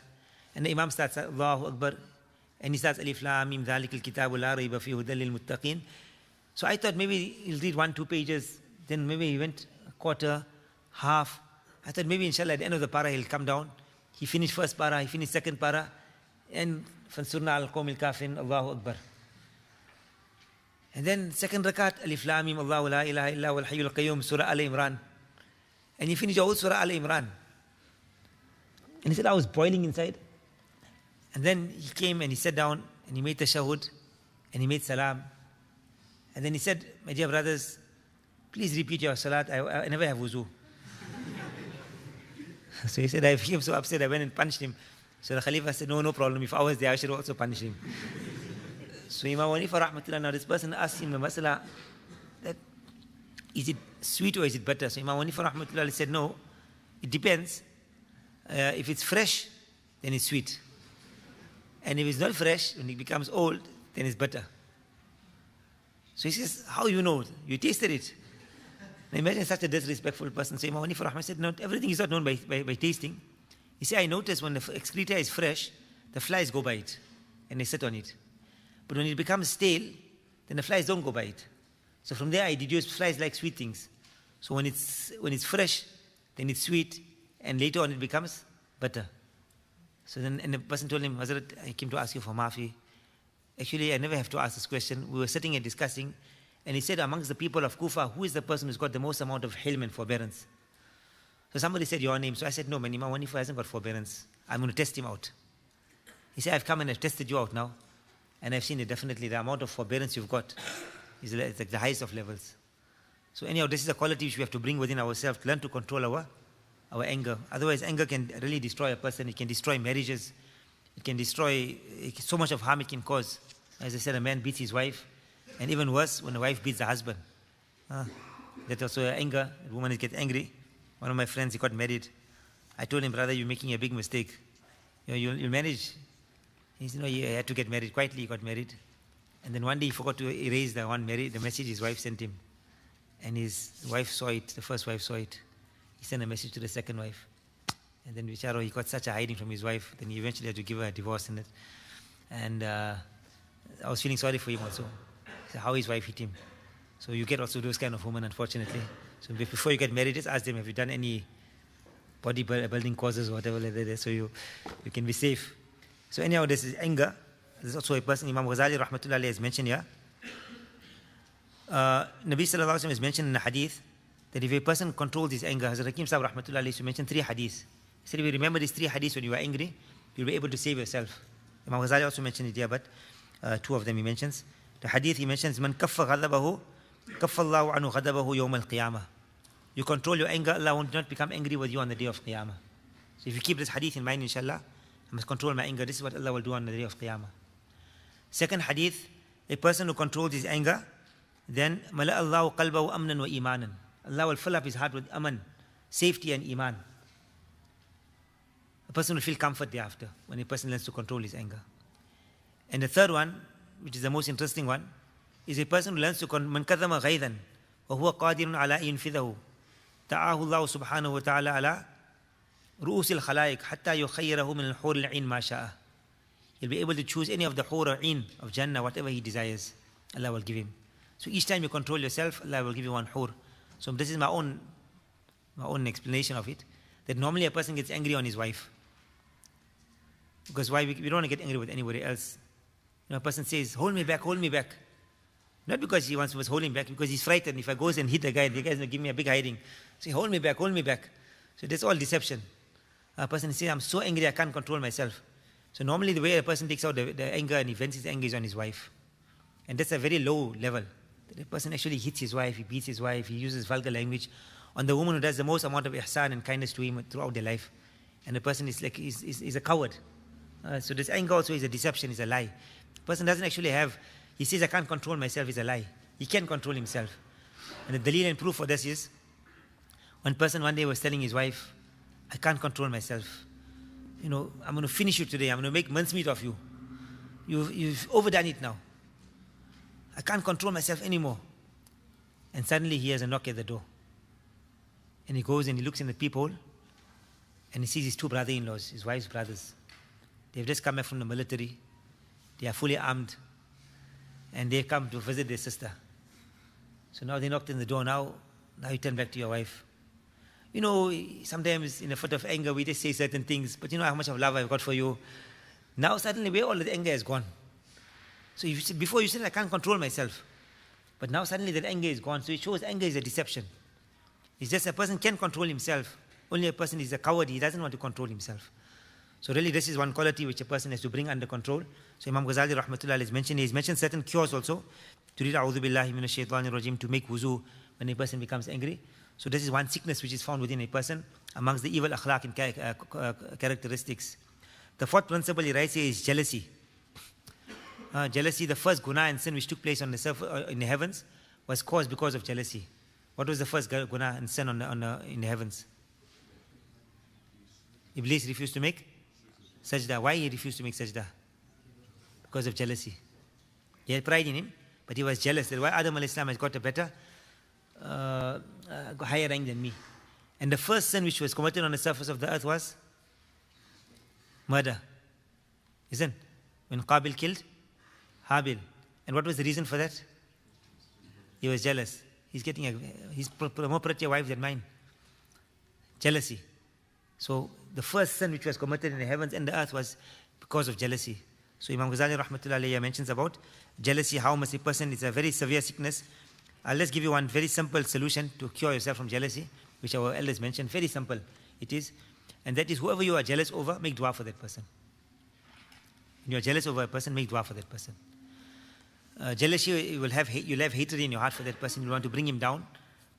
Speaker 1: And the Imam starts, Allahu Akbar, and he starts, Alif Lam Mim Dhalikal Kitabu La Rayba Fi Hudan Lil Muttaqin. So I thought maybe he'll read 1-2 pages, then maybe he went a quarter, half. I thought maybe inshallah at the end of the para he'll come down. He finished first para, he finished second para, and Fansurna al-Qawmil Kafin, Allahu Akbar. And then second rakat, Alif Lam Mim Allahu La Ilaha Illa Wal Hayyul Qayyum, Surah Al-Imran. And he finished the whole Surah Al-Imran. And he said, I was boiling inside. And then he came and he sat down and he made tashahud and he made salam. And then he said, my dear brothers, please repeat your salat. I never have wuzu. So he said, I became so upset, I went and punched him. So the Khalifa said, no problem. If I was there, I should also punish him. So Imam Hanifa rahmatullah, now this person asked him the masala, that is it sweet or is it bitter? So Imam Hanifa rahmatullah said, no, it depends. If it's fresh, then it's sweet. And if it's not fresh, when it becomes old, then it's bitter. So he says, how you know? You tasted it. Now imagine such a disrespectful person. So Imam Hanifa rahmatullah said, no, everything is not known by tasting. He said, I noticed when the excreta is fresh, the flies go by it and they sit on it. But when it becomes stale, then the flies don't go by it. So from there I deduce flies like sweet things. So when it's fresh, then it's sweet, and later on it becomes bitter. So then, and the person told him, Hazrat, I came to ask you for maafi. Actually, I never have to ask this question. We were sitting and discussing, and he said, amongst the people of Kufa, who is the person who's got the most amount of hilm and forbearance? So somebody said your name. So I said, no, man, Imam Hanifa hasn't got forbearance. I'm going to test him out. He said, I've come and I've tested you out now. And I've seen it definitely. The amount of forbearance you've got is like the highest of levels. So anyhow, this is a quality which we have to bring within ourselves, to learn to control our anger. Otherwise, anger can really destroy a person. It can destroy marriages. It can destroy so much of harm it can cause. As I said, a man beats his wife, and even worse, when a wife beats the husband. That also anger. The woman gets angry. One of my friends, he got married. I told him, brother, you're making a big mistake. You'll manage. He said, no, he had to get married. Quietly, he got married. And then one day he forgot to erase the message his wife sent him. And his wife saw it, the first wife saw it. He sent a message to the second wife. And then Vicharo, he got such a hiding from his wife, then he eventually had to give her a divorce in it. And I was feeling sorry for him also. So how his wife hit him. So you get also those kind of women, unfortunately. So before you get married, just ask them, have you done any bodybuilding courses or whatever like that, so you can be safe. So anyhow, this is anger. This is also a person, Imam Ghazali rahmatullah alayhi has mentioned here. Nabi sallallahu alaihi wasallam has mentioned in the hadith that if a person controls his anger, Hazrat Hakim Sahib rahmatullah alayhi used to mention 3 hadiths. He said if you remember these 3 hadiths when you are angry, you'll be able to save yourself. Imam Ghazali also mentioned it here, but 2 of them he mentions. The hadith he mentions, Man kaffa ghadabahu, kaffa Allahu anhu ghadabahu yawm al-qiyamah. You control your anger, Allah will not become angry with you on the day of Qiyamah. So if you keep this hadith in mind, inshallah, I must control my anger. This is what Allah will do on the day of Qiyamah. Second hadith, a person who controls his anger, then mala Allahu qalbahu amnan wa imanan. Allah will fill up his heart with aman, safety and iman. A person will feel comfort thereafter when a person learns to control his anger. And the third one, which is the most interesting one, is a person who learns to man kadhama ghaydan wa huwa qadirun ala yunfidhahu. Ta'ahu Allah subhanahu wa ta'ala ala ru'usil khalaiq hatta yukhayyirahu min al-hur al-'ain ma sha'a. He'll be able to choose any of the hur or 'ain of Jannah, whatever he desires. Allah will give him. So each time you control yourself, Allah will give you one hur. So this is my own explanation of it. That normally a person gets angry on his wife. Because why? We don't want to get angry with anybody else. You know, a person says, hold me back, hold me back. Not because he was holding back, because he's frightened. If I goes and hit the guy's going to give me a big hiding. Say, hold me back, hold me back. So that's all deception. A person says, I'm so angry, I can't control myself. So normally the way a person takes out the anger and he vents his anger is on his wife. And that's a very low level. The person actually hits his wife, he beats his wife, he uses vulgar language on the woman who does the most amount of ihsan and kindness to him throughout their life. And the person is like, is a coward. So this anger also is a deception, is a lie. The person doesn't actually have, he says, I can't control myself, is a lie. He can control himself. And the dalil and proof for this is, one person one day was telling his wife, I can't control myself. You know, I'm going to finish you today. I'm going to make mincemeat of you. You've overdone it now. I can't control myself anymore. And suddenly he has a knock at the door. And he goes and he looks in the peephole and he sees his 2 brother-in-laws, his wife's brothers. They've just come back from the military. They are fully armed. And they've come to visit their sister. So now they knocked on the door. Now you turn back to your wife. You know, sometimes in a fit of anger, we just say certain things, but you know how much of love I've got for you. Now suddenly, where all the anger is gone. So before you said, I can't control myself. But now suddenly that anger is gone. So it shows anger is a deception. It's just a person can control himself. Only a person is a coward. He doesn't want to control himself. So really this is one quality which a person has to bring under control. So Imam Ghazali rahmatullah has mentioned, he's mentioned certain cures also. To read A'udhu Billahi Minash Shaitanir Rajim, to make wuzu when a person becomes angry. So this is one sickness which is found within a person amongst the evil akhlaq and characteristics. The 4th principle he writes here is jealousy. Jealousy, the first guna and sin which took place on the surface, in the heavens, was caused because of jealousy. What was the first guna and sin in the heavens? Iblis refused to make sajda. Why he refused to make sajda? Because of jealousy. He had pride in him, but he was jealous that why Adam al-Islam has got a better, higher rank than me. And the first sin which was committed on the surface of the earth was murder. Isn't? When Qabil killed Habil. And what was the reason for that? He was jealous. He's more prettier wife than mine. Jealousy. So the first sin which was committed in the heavens and the earth was because of jealousy. So Imam Ghazali rahmatullah alayhi mentions about jealousy, how much a person is a very severe sickness. I'll just give you one very simple solution to cure yourself from jealousy, which our elders mentioned. Very simple it is. And that is, whoever you are jealous over, make dua for that person. When you are jealous over a person, make dua for that person. Jealousy, you'll have hatred in your heart for that person. You want to bring him down.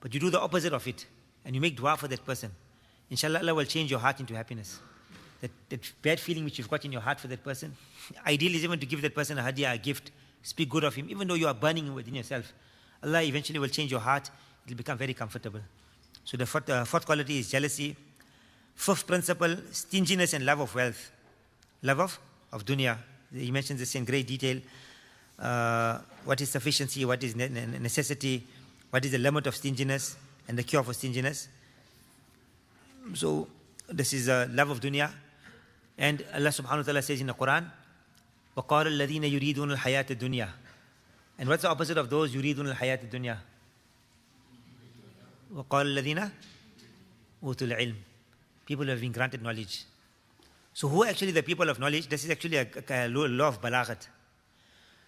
Speaker 1: But you do the opposite of it. And you make dua for that person. Inshallah, Allah will change your heart into happiness. That bad feeling which you've got in your heart for that person, ideally is even to give that person a hadiyah, a gift. Speak good of him, even though you are burning within yourself. Allah eventually will change your heart. It will become very comfortable. So the 4th quality is jealousy. 5th principle, stinginess and love of wealth. Love of dunya. He mentions this in great detail. What is sufficiency, what is necessity, what is the limit of stinginess and the cure for stinginess. So this is love of dunya. And Allah subhanahu wa ta'ala says in the Quran, وَقَالَ الَّذِينَ يُرِيدُونَ الْحَيَاةَ الدُّنْيَا. And what's the opposite of those يُرِيدُونَ الْحَيَاةَ الدُّنْيَا? وَقَالَ الَّذِينَ أُوتُوا الْعِلْمَ. People who have been granted knowledge. So who are actually the people of knowledge? This is actually a law of balaghat.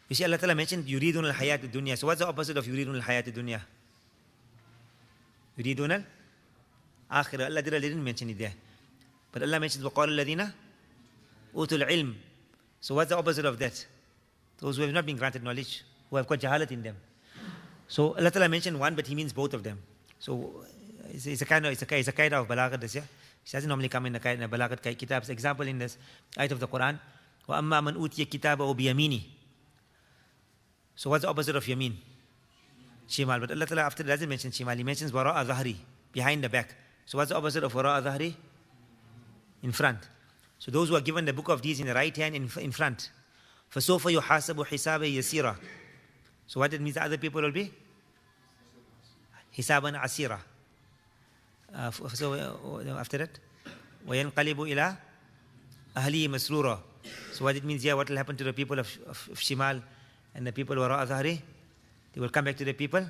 Speaker 1: You see, Allah Ta'ala mentioned yuridun al-hayat al-dunya. So what's the opposite of yuridun al-hayat al-dunya? Yuridun al-akhirah. Allah didn't mention it there. But Allah mentions وَقَالَ الَّذِينَ أُوتُوا الْعِلْمِ. So what's the opposite of that? Those who have not been granted knowledge, who have got jahalat in them. So Allah Ta'ala mentioned one, but He means both of them. So it's a kind of balaghat this, yeah? It doesn't normally come in the balaghat kitabs. Example in this ayat of the Quran, وَأَمَّا مَنْ أُوتِيَ كِتَابَهُ بِيَمِينِهِ. So what's the opposite of yameen? Shimal. But Allah Ta'ala after doesn't mention shimal. He mentions wara'a dhahri, behind the back. So what's the opposite of wara'a dhahri? In front. So those who are given the book of deeds in the right hand in front. فَسَوْفَ يُحَاسَبُ حِسَابًا يَسِيرًا. So what it means the other people will be? Hisaban asira. So after that, وَيَنْقَلِبُ إِلَىٰ أَهْلِهِ مَسْرُورًا. So what it means here, what will happen to the people of Shimal and the people wara'a dhahri? They will come back to the people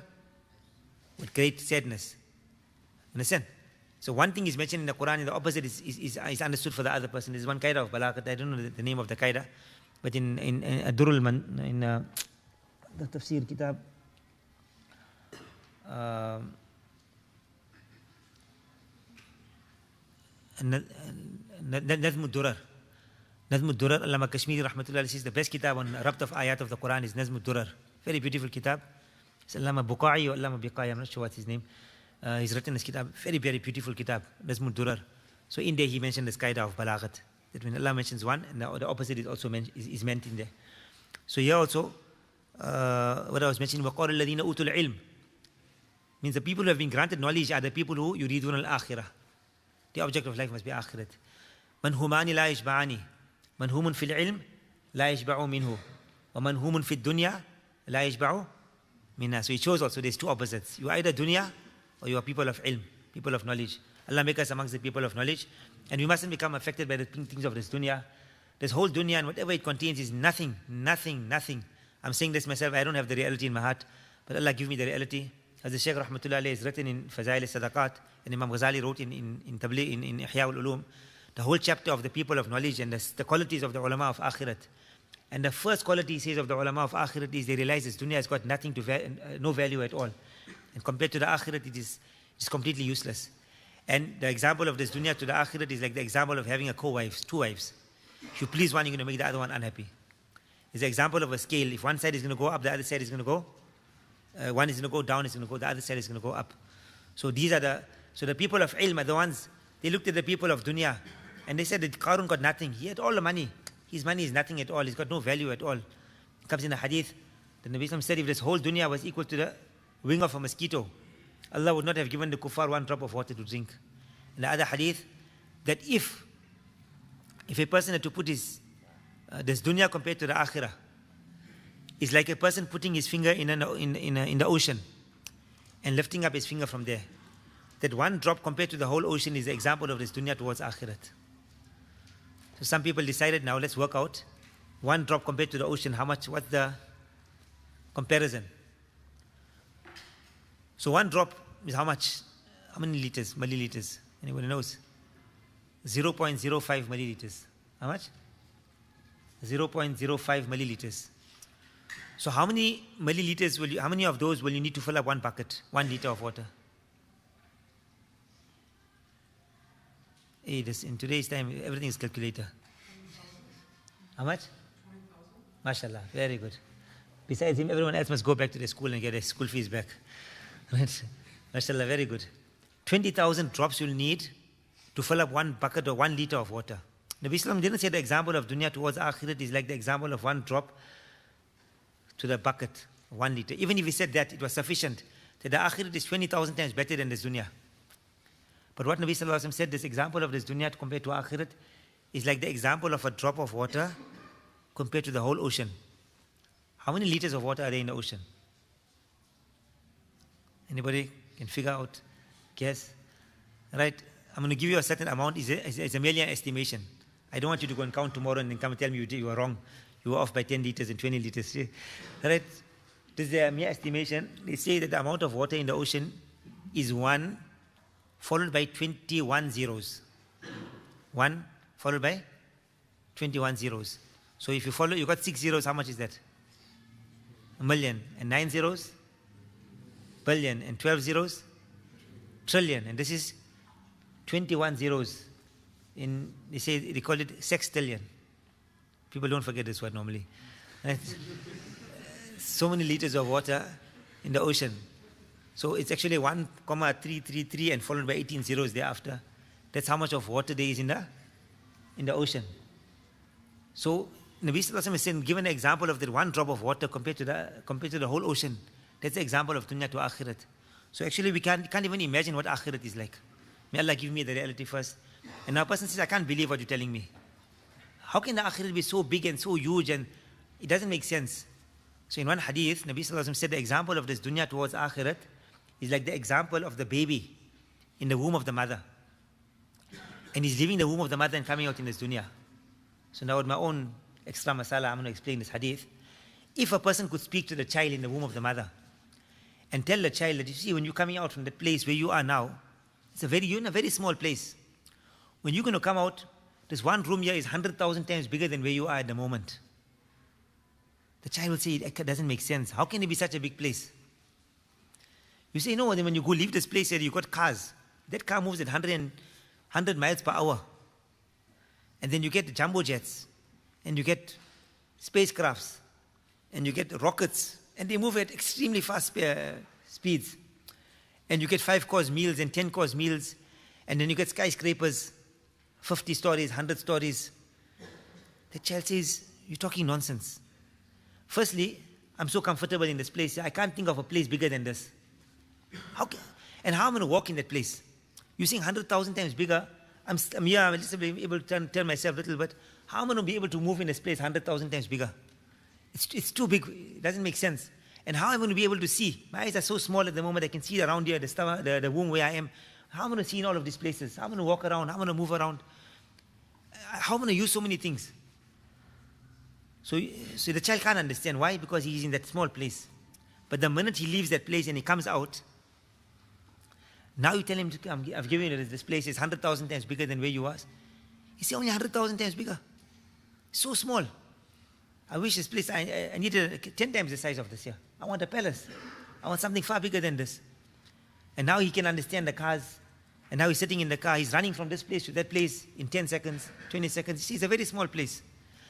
Speaker 1: with great sadness. Understand? So one thing is mentioned in the Quran and the opposite is understood for the other person. There's one qaida of balaghat. I don't know the name of the qaida, but in Durul in the tafsir kitab, Nazmud Durar. Nazmud Durar, Allama Kashmiri Rahmatullah says the best kitab on rabt of ayat of the Quran is Nazmud Durar. Very beautiful kitab. It's Allama Buqa'i or Allama Biqai, I'm not sure what's his name. He's written this kitab, very, very beautiful kitab, Nazmud Durar. So in there he mentioned this qaida of balaghat. That when Allah mentions one, and the opposite is also is meant in there. So here also, what I was mentioning, وَقَالَ الَّذِينَ أُوتُوا الْعِلْمِ means the people who have been granted knowledge are the people who yuridun al-akhirah. The object of life must be akhirat. مَنْ هُمَانِ لَا يَشْبَعَانِ مَنْ هُمٌ فِي الْعِلْمِ لَا يَشْبَعُ مِنْهُ وَمَنْ هُمٌ فِي الدُّنْيَا لَا يَشْبَعُ مِنْهَا. So it shows also there's two opposites. You are either dunya or you are people of ilm, people of knowledge. Allah make us amongst the people of knowledge. And we mustn't become affected by the things of this dunya. This whole dunya and whatever it contains is nothing. I'm saying this myself, I don't have the reality in my heart, but Allah give me the reality. As the Shaykh Rahmatullah is written in Fazail al-Sadaqat, and Imam Ghazali wrote in Tabligh, in Ihya al-Ulum, the whole chapter of the people of knowledge and the qualities of the ulama of akhirat. And the first quality he says of the ulama of akhirat is they realize this dunya has got no value at all. And compared to the akhirat, it's completely useless. And the example of this dunya to the akhirat is like the example of having two wives. If you please one, you're going to make the other one unhappy. It's the example of a scale. If one side is going to go up, the other side is going to go. One is going to go down, the other side is going to go up. So the people of ilm are the ones, they looked at the people of dunya and they said that Qarun got nothing. He had all the money. His money is nothing at all. He's got no value at all. It comes in the hadith. The Nabi Sallallahu said if this whole dunya was equal to the wing of a mosquito, Allah would not have given the kuffar one drop of water to drink. In the other hadith, that if a person had to put this dunya compared to the akhirah, it's like a person putting his finger in the ocean and lifting up his finger from there. That one drop compared to the whole ocean is the example of this dunya towards akhirat. So some people decided, now let's work out one drop compared to the ocean, what's the comparison? So one drop is how much? How many liters, milliliters? Anybody knows? 0.05 milliliters. How much? 0.05 milliliters. So how many milliliters how many of those will you need to fill up one bucket, 1 liter of water? Hey, in today's time, everything is calculator. How much? 20,000. MashaAllah, very good. Besides him, everyone else must go back to their school and get their school fees back. Right? MashaAllah, very good. 20,000 drops you'll need to fill up 1 bucket or 1 liter of water. Nabi Islam didn't say the example of dunya towards akhirat is like the example of 1 drop to the bucket, 1 liter. Even if he said that, it was sufficient. That the akhirat is 20,000 times better than this dunya. But what Nabi Sallallahu Alaihi Wasallam said, this example of this dunya compared to akhirat is like the example of a drop of water compared to the whole ocean. How many liters of water are there in the ocean? Anybody can figure out? Guess? Right? I'm going to give you a certain amount. It's a mere estimation. I don't want you to go and count tomorrow and then come and tell me you were wrong. You were off by 10 liters and 20 liters. Right? This is a mere estimation. They say that the amount of water in the ocean is 1 followed by 21 zeros. 1 followed by 21 zeros. So if you follow, you got 6 zeros, how much is that? A million. And 9 zeros? Billion. And 12 zeros? Trillion. And this is 21 zeros. They call it sextillion. People don't forget this word normally. So many liters of water in the ocean. So it's actually 1,333 and followed by 18 zeros thereafter. That's how much of water there is in the ocean. So Nabi Sallallahu Alaihi Wasallam is saying, given an example of that one drop of water compared to the whole ocean. That's the example of dunya to akhirat. So actually we can't even imagine what akhirat is like. May Allah give me the reality first. And now a person says, I can't believe what you're telling me. How can the akhirat be so big and so huge, and it doesn't make sense? So in one hadith, Nabi Sallallahu Alaihi Wasallam said the example of this dunya towards akhirat is like the example of the baby in the womb of the mother. And he's leaving the womb of the mother and coming out in this dunya. So now with my own extra masala, I'm going to explain this hadith. If a person could speak to the child in the womb of the mother and tell the child that, you see, when you're coming out from the place where you are now, you're in a very small place. When you're going to come out, this one room here is 100,000 times bigger than where you are at the moment. The child will say, it doesn't make sense. How can it be such a big place? You say, no, then when you go leave this place here, you got cars. That car moves at 100 miles per hour. And then you get jumbo jets, and you get spacecrafts, and you get rockets, and they move at extremely fast speeds. And you get 5-course meals and 10-course meals, and then you get skyscrapers, 50 stories, 100 stories. The child says, you're talking nonsense. Firstly, I'm so comfortable in this place. I can't think of a place bigger than this. How am I going to walk in that place? You're saying 100,000 times bigger. I'm here, I'm just able to turn myself a little bit. How am I going to be able to move in this place 100,000 times bigger? It's too big. It doesn't make sense. And how am I going to be able to see? My eyes are so small at the moment. I can see around here, the womb where I am. How am I going to see in all of these places? How am I going to walk around? How am I going to move around? How am I going to use so many things? So the child can't understand. Why? Because he's in that small place. But the minute he leaves that place and he comes out, now you tell him, to come, I've given you this place is 100,000 times bigger than where you was. He says, only 100,000 times bigger. So small. I wish this place, I needed 10 times the size of this here. I want a palace. I want something far bigger than this. And now he can understand the cars. And now he's sitting in the car. He's running from this place to that place in 10 seconds, 20 seconds. See, it's a very small place.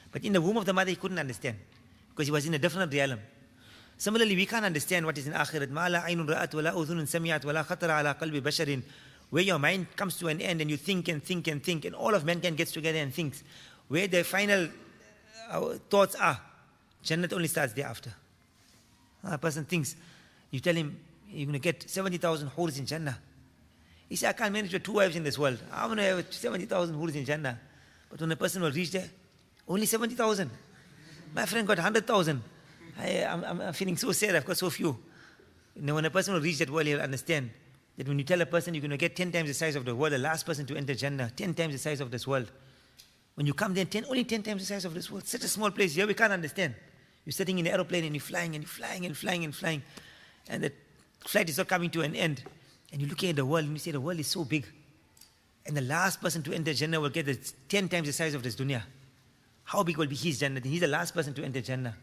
Speaker 1: But in the womb of the mother, he couldn't understand because he was in a different realm. Similarly, we can't understand what is in akhirat. مَا لَا عَيْنٌ رَأَتْ وَلَا أُذُنٌ سَمِعَتْ وَلَا خَطَرَ عَلَىٰ قَلْبِ بَشَرٍ, where your mind comes to an end and you think and think and think, and all of mankind gets together and thinks. Where the final thoughts are, Jannat only starts thereafter. A person thinks, you tell him, you're going to get 70,000 hurs in Jannah. He says, I can't manage with 2 wives in this world. I'm going to have 70,000 hurs in Jannah. But when a person will reach there, only 70,000. My friend got 100,000. I'm feeling so sad, I've got so few. Now when a person will reach that world, he'll understand that when you tell a person you're going to get 10 times the size of the world, the last person to enter Jannah, 10 times the size of this world. When you come there, only 10 times the size of this world. Such a small place, here we can't understand. You're sitting in the aeroplane and you're flying and you're flying and flying and flying. And the flight is not coming to an end. And you're looking at the world and you say the world is so big. And the last person to enter Jannah will get 10 times the size of this dunya. How big will be his Jannah? He's the last person to enter Jannah.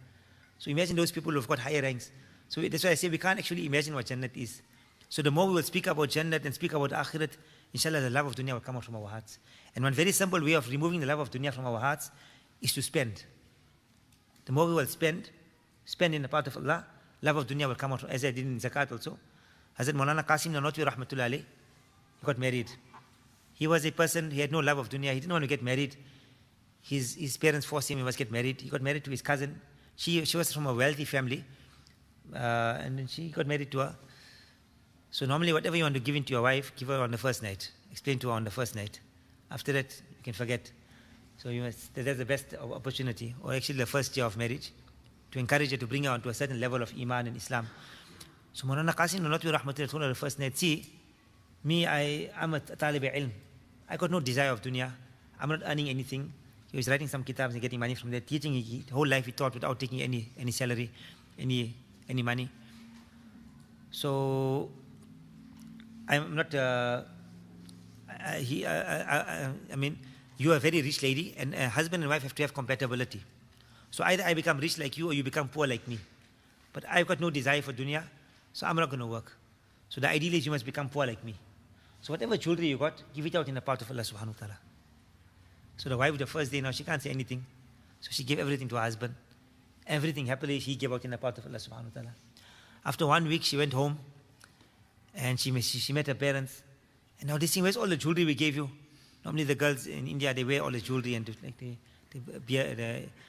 Speaker 1: So imagine those people who've got higher ranks. So that's why I say we can't actually imagine what Jannat is. So the more we will speak about Jannat and speak about Akhirat, inshallah the love of dunya will come out from our hearts. And one very simple way of removing the love of dunya from our hearts is to spend. The more we will spend in the path of Allah, love of dunya will come out, as I did in Zakat also. Hazrat Maulana Qasim Nanotwi Rahmatullah Alayh, he got married. He was a person, he had no love of dunya, he didn't want to get married. His parents forced him, he must get married. He got married to his cousin. She was from a wealthy family, and then she got married to her. So normally whatever you want to give in to your wife, give her on the first night. Explain to her on the first night. After that, you can forget. So that's the best opportunity, or actually the first year of marriage, to encourage her to bring her onto a certain level of Iman and Islam. So Maulana Qasim Nanotwi Rahmatullah told her the first night, see, me, I'm a talib ilm. I got no desire of dunya. I'm not earning anything. He was writing some kitabs and getting money from there, teaching his whole life he taught without taking any salary, any money. So I'm I mean, you are a very rich lady, and a husband and wife have to have compatibility. So either I become rich like you, or you become poor like me. But I've got no desire for dunya, so I'm not going to work. So the ideal is you must become poor like me. So whatever jewelry you got, give it out in the path of Allah subhanahu wa ta'ala. So the wife, the first day, now she can't say anything. So she gave everything to her husband. Everything happily she gave out in the path of Allah subhanahu wa ta'ala. After 1 week, she went home, and she met her parents. And now they say, where's all the jewelry we gave you? Normally the girls in India, they wear all the jewelry, and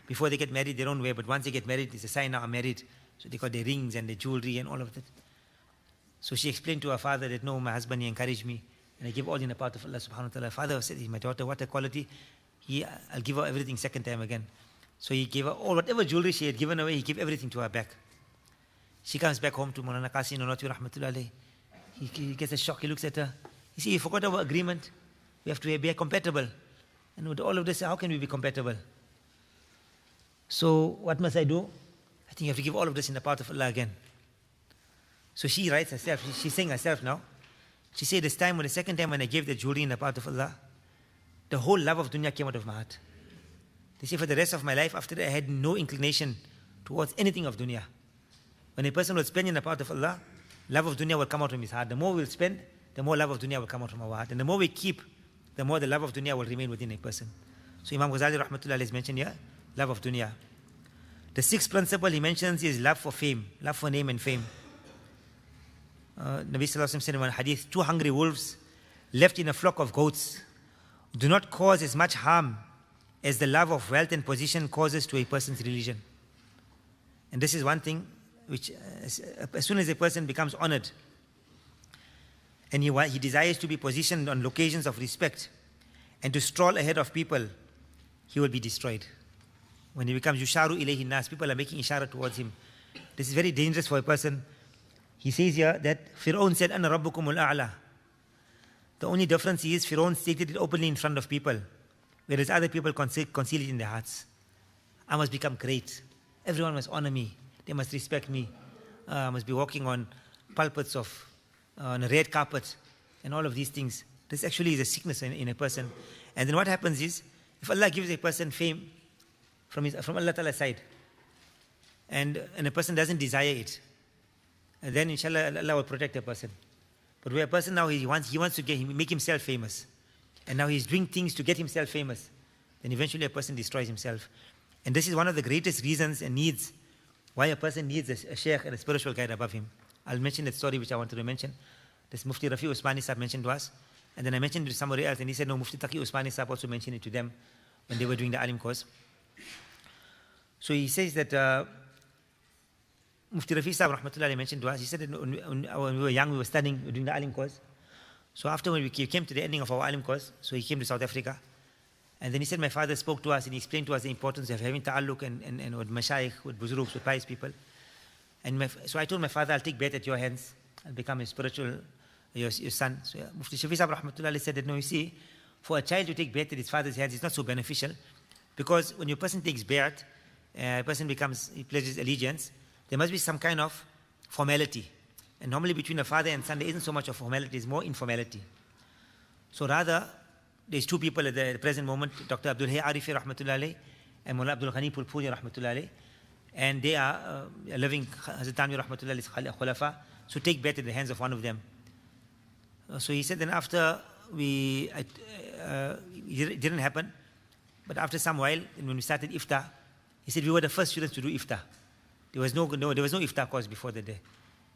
Speaker 1: before they get married, they don't wear, but once they get married, it's a sign now I'm married. So they got their rings and their jewelry and all of that. So she explained to her father that, no, my husband, he encouraged me, and I give all in the path of Allah subhanahu wa ta'ala. Father said, my daughter, what a quality. I'll give her everything second time again. So he gave her all, whatever jewelry she had given away, he gave everything to her back. She comes back home to Maulana Qasi Nanotwi rahmatullah alayhi. He gets a shock, he looks at her. You see, you forgot our agreement. We have to be compatible. And with all of this, how can we be compatible? So what must I do? I think you have to give all of this in the path of Allah again. So she writes herself, she's saying herself now. She said, this time, the second time when I gave the jewelry in the path of Allah, the whole love of dunya came out of my heart. They say, for the rest of my life, after that, I had no inclination towards anything of dunya. When a person will spend in the path of Allah, love of dunya will come out from his heart. The more we'll spend, the more love of dunya will come out from our heart. And the more we keep, the more the love of dunya will remain within a person. So Imam Ghazali rahmatullah has mentioned here, love of dunya. The sixth principle he mentions is love for fame, love for name and fame. Nabi Sallallahu Alaihi Wasallam said in one hadith, 2 hungry wolves left in a flock of goats do not cause as much harm as the love of wealth and position causes to a person's religion. And this is one thing which, as soon as a person becomes honored and he desires to be positioned on locations of respect and to stroll ahead of people, he will be destroyed. When he becomes yusharu ilayhi nas, people are making ishara towards him. This is very dangerous for a person. He says here that Fir'aun said, Ana rabbukumul a'la. The only difference is Fir'aun stated it openly in front of people, whereas other people conceal it in their hearts. I must become great. Everyone must honor me. They must respect me. I must be walking on pulpits on a red carpet and all of these things. This actually is a sickness in a person. And then what happens is, if Allah gives a person fame from Allah Ta'ala's side, and a person doesn't desire it, then inshallah Allah will protect a person. But where a person now he wants to make himself famous, and now he's doing things to get himself famous, then eventually a person destroys himself. And this is one of the greatest reasons and needs why a person needs a sheikh and a spiritual guide above him. I'll mention that story which I wanted to mention. This Mufti Rafi Usmani Sahib mentioned to us, and then I mentioned it to somebody else, and he said, no, Mufti Taqi Usmani Sahib also mentioned it to them when they were doing the alim course. So he says that Mufti Rafi Sahib rahmatullahi mentioned to us, he said that when we were young, we were studying, we were doing the alim course. So after when we came to the ending of our alim course, so he came to South Africa, and then he said my father spoke to us and he explained to us the importance of having ta'alluq and with mashayikh, with buzurgs, with pious people. And so I told my father, I'll take bet at your hands. I'll become a spiritual, your son. So Mufti Shafi Sahib rahmatullahi said that, no, you see, for a child to take bet at his father's hands is not so beneficial, because when your person takes bet, a person he pledges allegiance, there must be some kind of formality. And normally between a father and son, there isn't so much of formality, it's more informality. So rather, there's 2 people at the present moment, Dr. Abdul Hayy Arifi rahmatullahi and Mullah Abdul Ghani Pulpuri rahmatullahi, and they are living Hazrat Tanvi rahmatullahi khulafa, so take bet at the hands of one of them. So he said then after it didn't happen, but after some while, when we started iftar, he said we were the first students to do iftar. There was no iftar course before the day.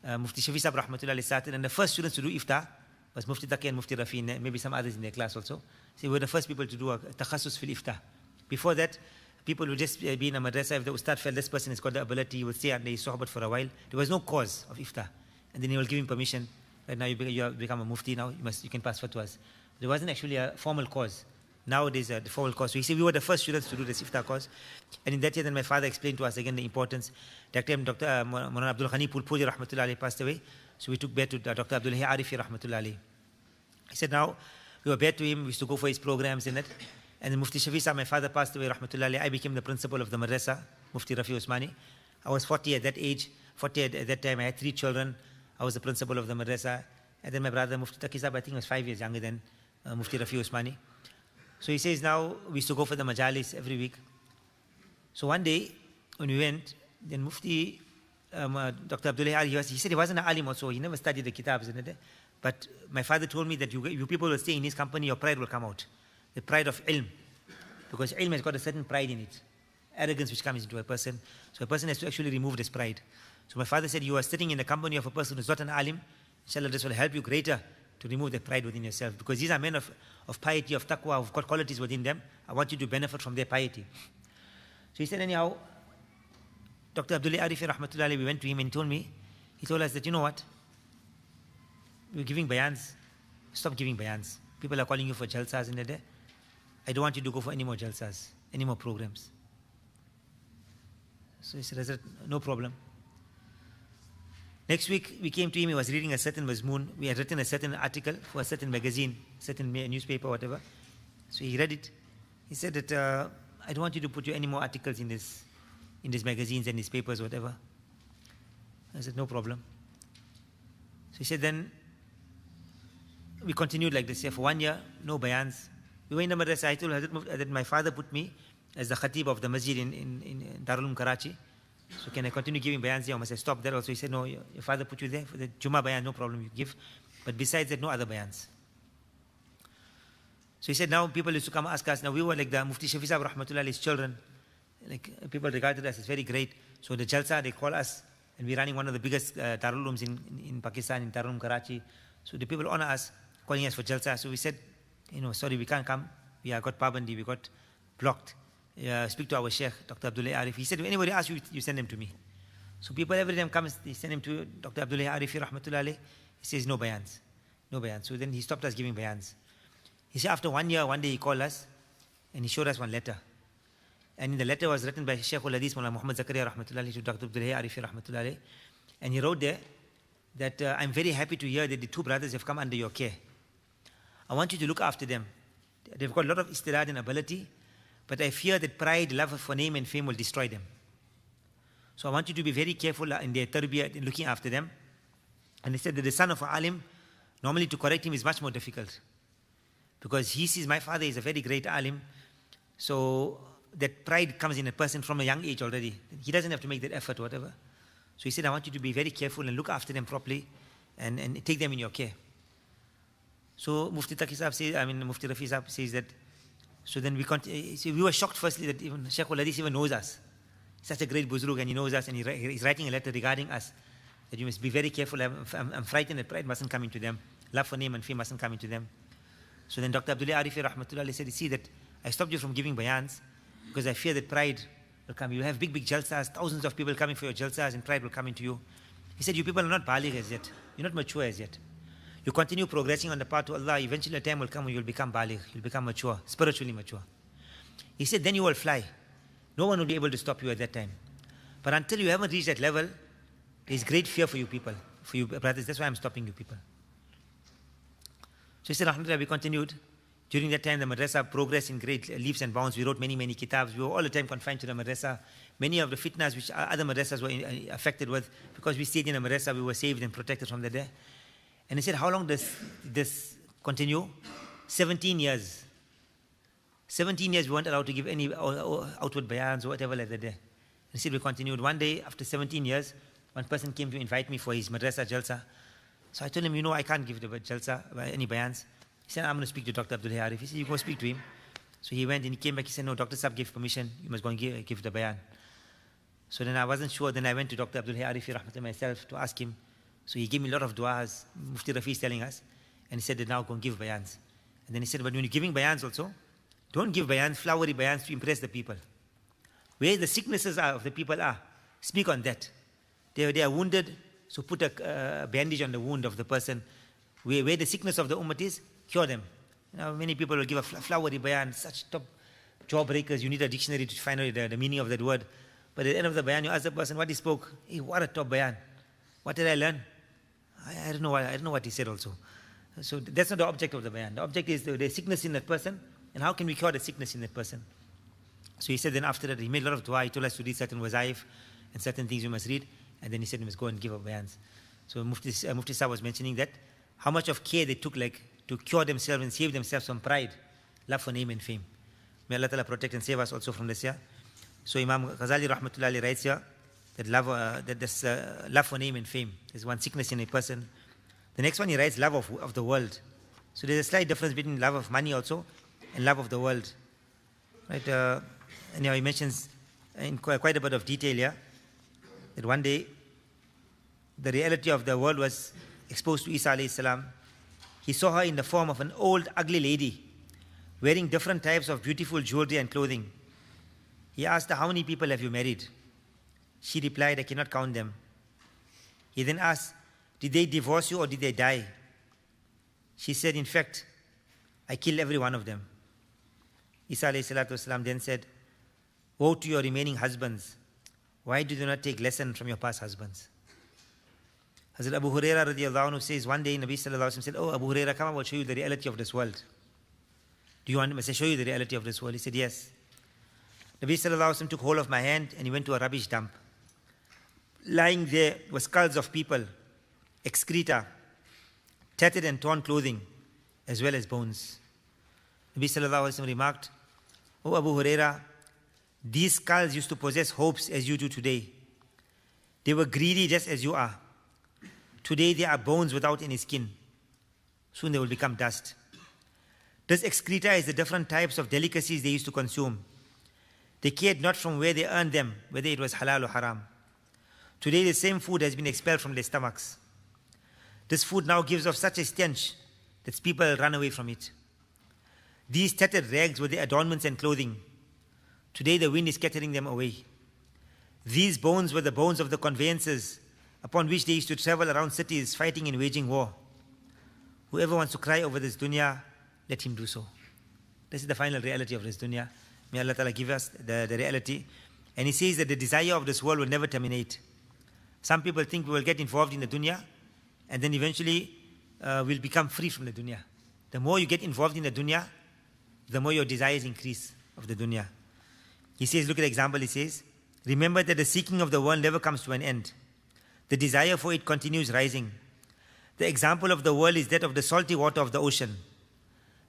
Speaker 1: Mufti Shafi Sahib rahmatullahi started, and the first students to do iftar was Mufti Taqi and Mufti Rafi, and maybe some others in their class also. So we were the first people to do a takhasus fil iftar. Before that, people would just be in a madrasa. If the ustad felt this person has got the ability, he would stay under his sohbat for a while. There was no cause of iftar. And then he will give him permission. Right now you have become a mufti now, you can pass fatwas. There wasn't actually a formal cause. Nowadays, the formal cause. So he said we were the first students to do this iftar cause. And in that year, then my father explained to us again the importance. That time, Dr. Maulana Abdul Ghani Pulpuri rahmatullahi passed away. So we took bet to Dr. Abdul Hayy Arifi rahmatullahi. He said now, we were bet to him, we used to go for his programs in it. And then Mufti Shafi Sahib, my father passed away rahmatullahi. I became the principal of the madrasa, Mufti Rafi Usmani. I was 40 at that age. 40 at that time, I had 3 children. I was the principal of the madrasa. And then my brother, Mufti Taqi Sahib, I think was 5 years younger than Mufti Rafi Usmani. So he says now we used to go for the majalis every week. So one day when we went, then Mufti, Dr. Abdullah, he said he wasn't an alim also, he never studied the kitabs. But my father told me that you people will stay in his company, your pride will come out. The pride of ilm. Because ilm has got a certain pride in it. Arrogance which comes into a person. So a person has to actually remove this pride. So my father said, you are sitting in the company of a person who is not an alim. Inshallah, this will help you greater to remove the pride within yourself. Because these are men of piety, of taqwa, who've got qualities within them. I want you to benefit from their piety. So he said, anyhow, Dr. Abdullah Arifi Rahmatullahi, we went to him and he told us that, you know what? We're giving bayans. Stop giving bayans. People are calling you for jalsas in the day. I don't want you to go for any more jalsas, any more programs. So he said, no problem. Next week, we came to him, he was reading a certain mazmoon. We had written a certain article for a certain magazine, certain newspaper, whatever. So he read it. He said that, I don't want you to put any more articles in these magazines and these papers, whatever. I said, no problem. So he said, then we continued like this here for 1 year, no bayans. We were in the madrasa. I told Hazrat that my father put me as the khatib of the masjid in Darul Karachi. So can I continue giving bayans here or must I stop there also? He said, no, your father put you there for the Jummah bayan, no problem, you give. But besides that, no other bayans. So he said, now people used to come ask us. Now we were like the Mufti Shafi Sahib Rahmatullah's children. Like people regarded us as very great. So the Jalsa, they call us, and we're running one of the biggest Darul Ulooms in Pakistan, in Darul Karachi. So the people honor us, calling us for Jalsa. So we said, sorry, we can't come. We got pabandi, we got blocked. Speak to our Sheikh, Dr. Abdullah Arif. He said, if anybody asks you, you send them to me. So people every time comes, they send him to Dr. Abdullah Arifi Rahmatullah. He says, no bayans. No bayans. So then he stopped us giving bayans. He said, after 1 year, one day he called us and he showed us one letter. And in the letter was written by Shaykh al-Hadith Mullah Muhammad Zakaria Rahmatullah to Dr. Abdullah Arifi Rahmatullah. And he wrote there that I'm very happy to hear that the two brothers have come under your care. I want you to look after them. They've got a lot of istirad and ability, but I fear that pride, love for name and fame will destroy them. So I want you to be very careful in their tarbiyah, in looking after them. And he said that the son of an alim, normally to correct him is much more difficult. Because he sees my father is a very great alim. So that pride comes in a person from a young age already. He doesn't have to make that effort or whatever. So he said, I want you to be very careful and look after them properly and take them in your care. So Mufti Taqi Sahib says, Mufti Rafi Sahib says that, so then we were shocked firstly that even Shaykh al-Hadith even knows us. Such a great buzrug and he knows us and he's writing a letter regarding us. That you must be very careful. I'm frightened that pride mustn't come into them. Love for name and fame mustn't come into them. So then Dr. Abdullah Arifi Rahmatullah said, you see that I stopped you from giving bayans because I fear that pride will come. You have big jalsas, thousands of people coming for your jalsas and pride will come into you. He said, you people are not baligh as yet. You're not mature as yet. You continue progressing on the path to Allah, eventually a time will come when you'll become baligh, you'll become mature, spiritually mature. He said, then you will fly. No one will be able to stop you at that time. But until you haven't reached that level, there's great fear for you people, for you brothers. That's why I'm stopping you people. So he said, alhamdulillah, we continued. During that time, the madrasa progressed in great leaps and bounds. We wrote many kitabs. We were all the time confined to the madrasa. Many of the fitnas which other madrasas were affected with, because we stayed in the madrasa, we were saved and protected from the day. And he said, how long does this continue? 17 years. 17 years we weren't allowed to give any outward bayans or whatever like that day. He said we continued. One day, after 17 years, one person came to invite me for his madrasa jalsa. So I told him, I can't give the jalsa, any bayans. He said, I'm going to speak to Dr. Abdullah Arif. He said, you go speak to him. So he went and he came back. He said, no, Dr. Sahib gave permission. You must go and give the bayan. So then I wasn't sure. Then I went to Dr. Abdullah Arif Rahmatullah myself to ask him. So he gave me a lot of du'as. Mufti Rafi is telling us. And he said that now go and give bayans. And then he said, but when you're giving bayans also, don't give bayans, flowery bayans to impress the people. Where the sicknesses of the people are, speak on that. They are wounded, so put a bandage on the wound of the person. Where the sickness of the ummah is, cure them. Many people will give a flowery bayan, such top jawbreakers. You need a dictionary to find out the meaning of that word. But at the end of the bayan, you ask the person what he spoke. Hey, what a top bayan. What did I learn? I don't know what he said also. So that's not the object of the bayan. The object is the sickness in that person, and how can we cure the sickness in that person? So he said then after that, he made a lot of dua. He told us to read certain wazaif and certain things we must read. And then he said we must go and give our bayans. So Mufti Sahib was mentioning that, how much of care they took, like to cure themselves and save themselves from pride, love for name and fame. May Allah Ta'ala protect and save us also from this here. So Imam Ghazali Rahmatullahi writes here that love for name and fame is one sickness in a person. The next one he writes love of the world. So there's a slight difference between love of money also and love of the world. Right? And he mentions in quite a bit of detail here that one day the reality of the world was exposed to Isa alayhi salam. He saw her in the form of an old, ugly lady wearing different types of beautiful jewelry and clothing. He asked her, how many people have you married? She replied, I cannot count them. He then asked, did they divorce you or did they die? She said, in fact, I killed every one of them. Isa alayhi salatu wasalam then said, woe to your remaining husbands. Why did you not take lesson from your past husbands? Hazrat Abu Huraira radiallahu anhu says, one day Nabi sallallahu alayhi wa sallam said, oh Abu Huraira, come, I will show you the reality of this world. Do you want me to show you the reality of this world? He said, yes. Nabi sallallahu alayhi wa sallam took hold of my hand and he went to a rubbish dump. Lying there were skulls of people, excreta, tattered and torn clothing, as well as bones. Nabi sallallahu alayhi wa sallam remarked, oh Abu Huraira, these skulls used to possess hopes as you do today. They were greedy just as you are. Today they are bones without any skin. Soon they will become dust. This excreta is the different types of delicacies they used to consume. They cared not from where they earned them, whether it was halal or haram. Today the same food has been expelled from their stomachs. This food now gives off such a stench that people run away from it. These tattered rags were their adornments and clothing. Today the wind is scattering them away. These bones were the bones of the conveyances upon which they used to travel around cities fighting and waging war. Whoever wants to cry over this dunya, let him do so. This is the final reality of this dunya. May Allah Ta'ala give us the reality. And he says that the desire of this world will never terminate. Some people think we will get involved in the dunya and then eventually we'll become free from the dunya. The more you get involved in the dunya, the more your desires increase of the dunya. He says, look at the example, he says, remember that the seeking of the world never comes to an end. The desire for it continues rising. The example of the world is that of the salty water of the ocean.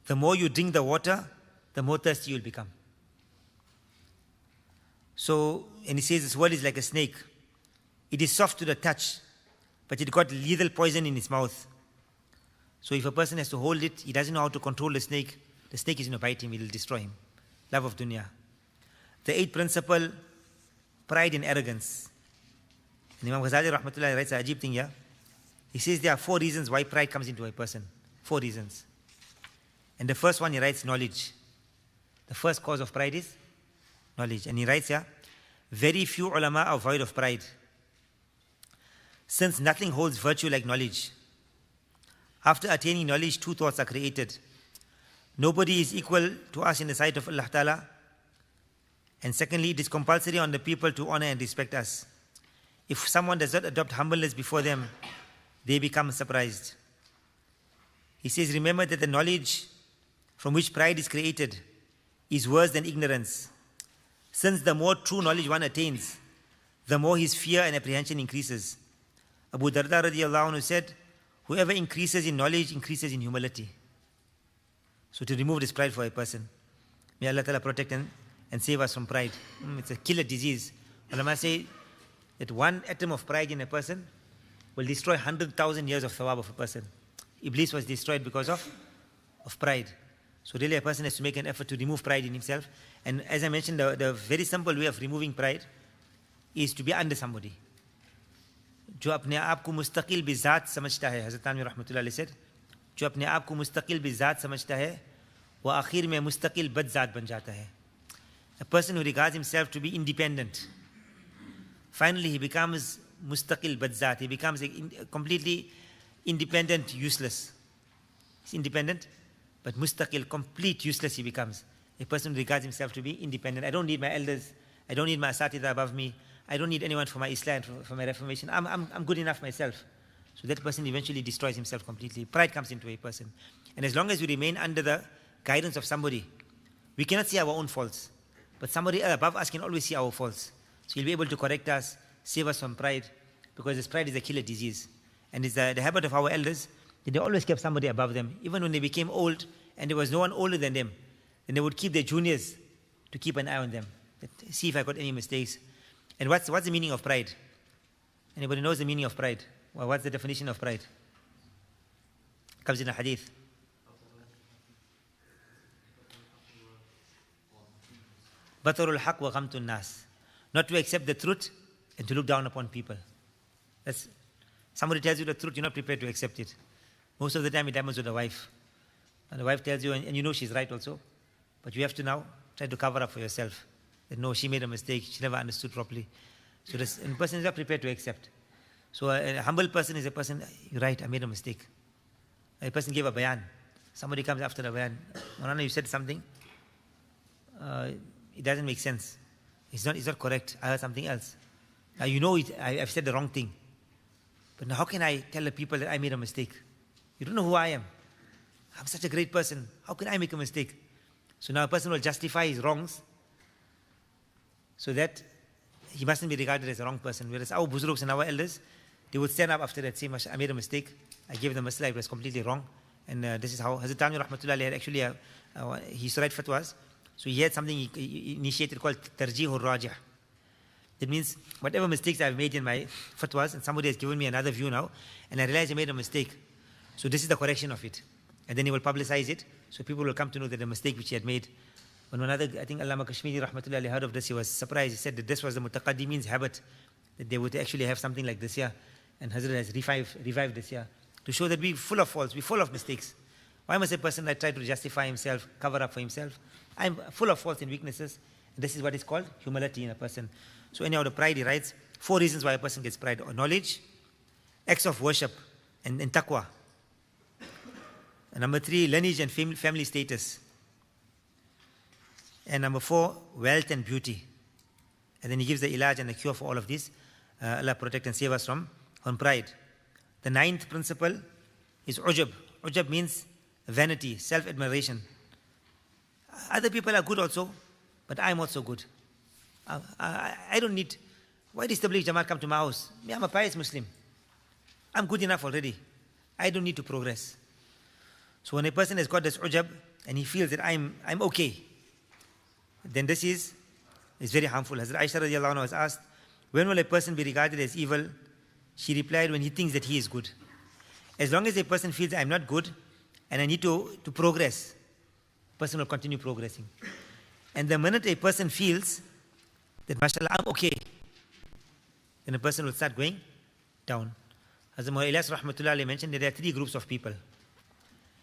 Speaker 1: The more you drink the water, the more thirsty you will become. So, and he says this world is like a snake. It is soft to the touch, but it got lethal poison in its mouth. So if a person has to hold it, he doesn't know how to control the snake is going to bite him, it will destroy him. Love of dunya. The eighth principle, pride and arrogance. And Imam Ghazali Rahmatullah writes an ajib thing here. He says there are 4 reasons why pride comes into a person. 4 reasons. And the first one he writes knowledge. The first cause of pride is knowledge. And he writes here, very few ulama are void of pride, since nothing holds virtue like knowledge. After attaining knowledge, 2 thoughts are created. Nobody is equal to us in the sight of Allah Ta'ala. And secondly, it is compulsory on the people to honor and respect us. If someone does not adopt humbleness before them, they become surprised. He says, remember that the knowledge from which pride is created is worse than ignorance. Since the more true knowledge one attains, the more his fear and apprehension increases. Abu Darda radiallahu anhu said, whoever increases in knowledge increases in humility. So to remove this pride for a person, may Allah Ta'ala protect and save us from pride. It's a killer disease. Ulama say that one atom of pride in a person will destroy 100,000 years of thawab of a person. Iblis was destroyed because of pride. So really a person has to make an effort to remove pride in himself. And as I mentioned, the very simple way of removing pride is to be under somebody. जो अपने आप को मुस्तकिल बिज़ात समझता है, हज़रत तानवी रहमतुल्लाह अलैह said, जो अपने आप को मुस्तकिल बिज़ात समझता है, वो आखिर में मुस्तकिल बदज़ात बन जाता है. A person who regards himself to be independent, finally he becomes mustaqil badzat. He becomes a completely independent, useless. He's independent, but mustaqil, complete useless he becomes. A person who regards himself to be independent. I don't need my elders. I don't need my asatidha above me. I don't need anyone for my Islam, for my reformation. I'm good enough myself. So that person eventually destroys himself completely. Pride comes into a person. And as long as we remain under the guidance of somebody, we cannot see our own faults. But somebody above us can always see our faults. So he'll be able to correct us, save us from pride, because this pride is a killer disease. And it's the habit of our elders They always kept somebody above them. Even when they became old and there was no one older than them, then they would keep their juniors to keep an eye on them. See if I got any mistakes. And what's the meaning of pride? Anybody knows the meaning of pride? Well, what's the definition of pride? Comes in a hadith. Batarul haq wa ghamtun nas. Not to accept the truth and to look down upon people. That's, somebody tells you the truth, you're not prepared to accept it. Most of the time it happens with the wife. And the wife tells you, and you know she's right also, but you have to now try to cover up for yourself. That no, she made a mistake, she never understood properly. So this, and the person is not prepared to accept. So a humble person is a person, you're right, I made a mistake. A person gave a bayan. Somebody comes after the bayan. Maulana, you said something. It doesn't make sense. It's not correct. I heard something else. Now you know it, I've said the wrong thing. But now how can I tell the people that I made a mistake? You don't know who I am. I'm such a great person. How can I make a mistake? So now a person will justify his wrongs so that he mustn't be regarded as a wrong person. Whereas our buzrugs and our elders, they would stand up after that, say, I made a mistake. I gave them a masla, it was completely wrong. And this is how Hazrat Tamir Rahmatullah had actually, he used to write fatwas. So he had something he initiated called Tarjihur Rajah. That means whatever mistakes I've made in my fatwas, and somebody has given me another view now, and I realize I made a mistake. So this is the correction of it. And then he will publicize it, so people will come to know that the mistake which he had made. When another, I think Allama Kashmiri Rahmatullah heard of this, he was surprised. He said that this was the Mutaqaddimin's habit, that they would actually have something like this here. And Hazrat has revived this here, to show that we're full of faults, we're full of mistakes. Why must a person that try to justify himself, cover up for himself? I'm full of faults and weaknesses. And this is what is called humility in a person. So anyhow, the pride, he writes, 4 reasons why a person gets pride. Knowledge, acts of worship, and taqwa. And number 3, lineage and family status. And number 4, wealth and beauty. And then he gives the ilaj and the cure for all of this. Allah protect and save us from pride. The 9th principle is ujab. Ujab means vanity, self-admiration. Other people are good also, but I'm also good. I don't need, why does Tabligh Jamaat come to my house? Me, I'm a pious Muslim. I'm good enough already. I don't need to progress. So when a person has got this ujab and he feels that I'm okay, then this is very harmful. Hazrat Aisha radiallahu anha was asked, when will a person be regarded as evil? She replied, when he thinks that he is good. As long as a person feels I'm not good and I need to progress, a person will continue progressing. And the minute a person feels that, mashallah, I'm okay, then a person will start going down. Hazrat Mullah Ilyas Rahmatullah alayhi mentioned that there are 3 groups of people.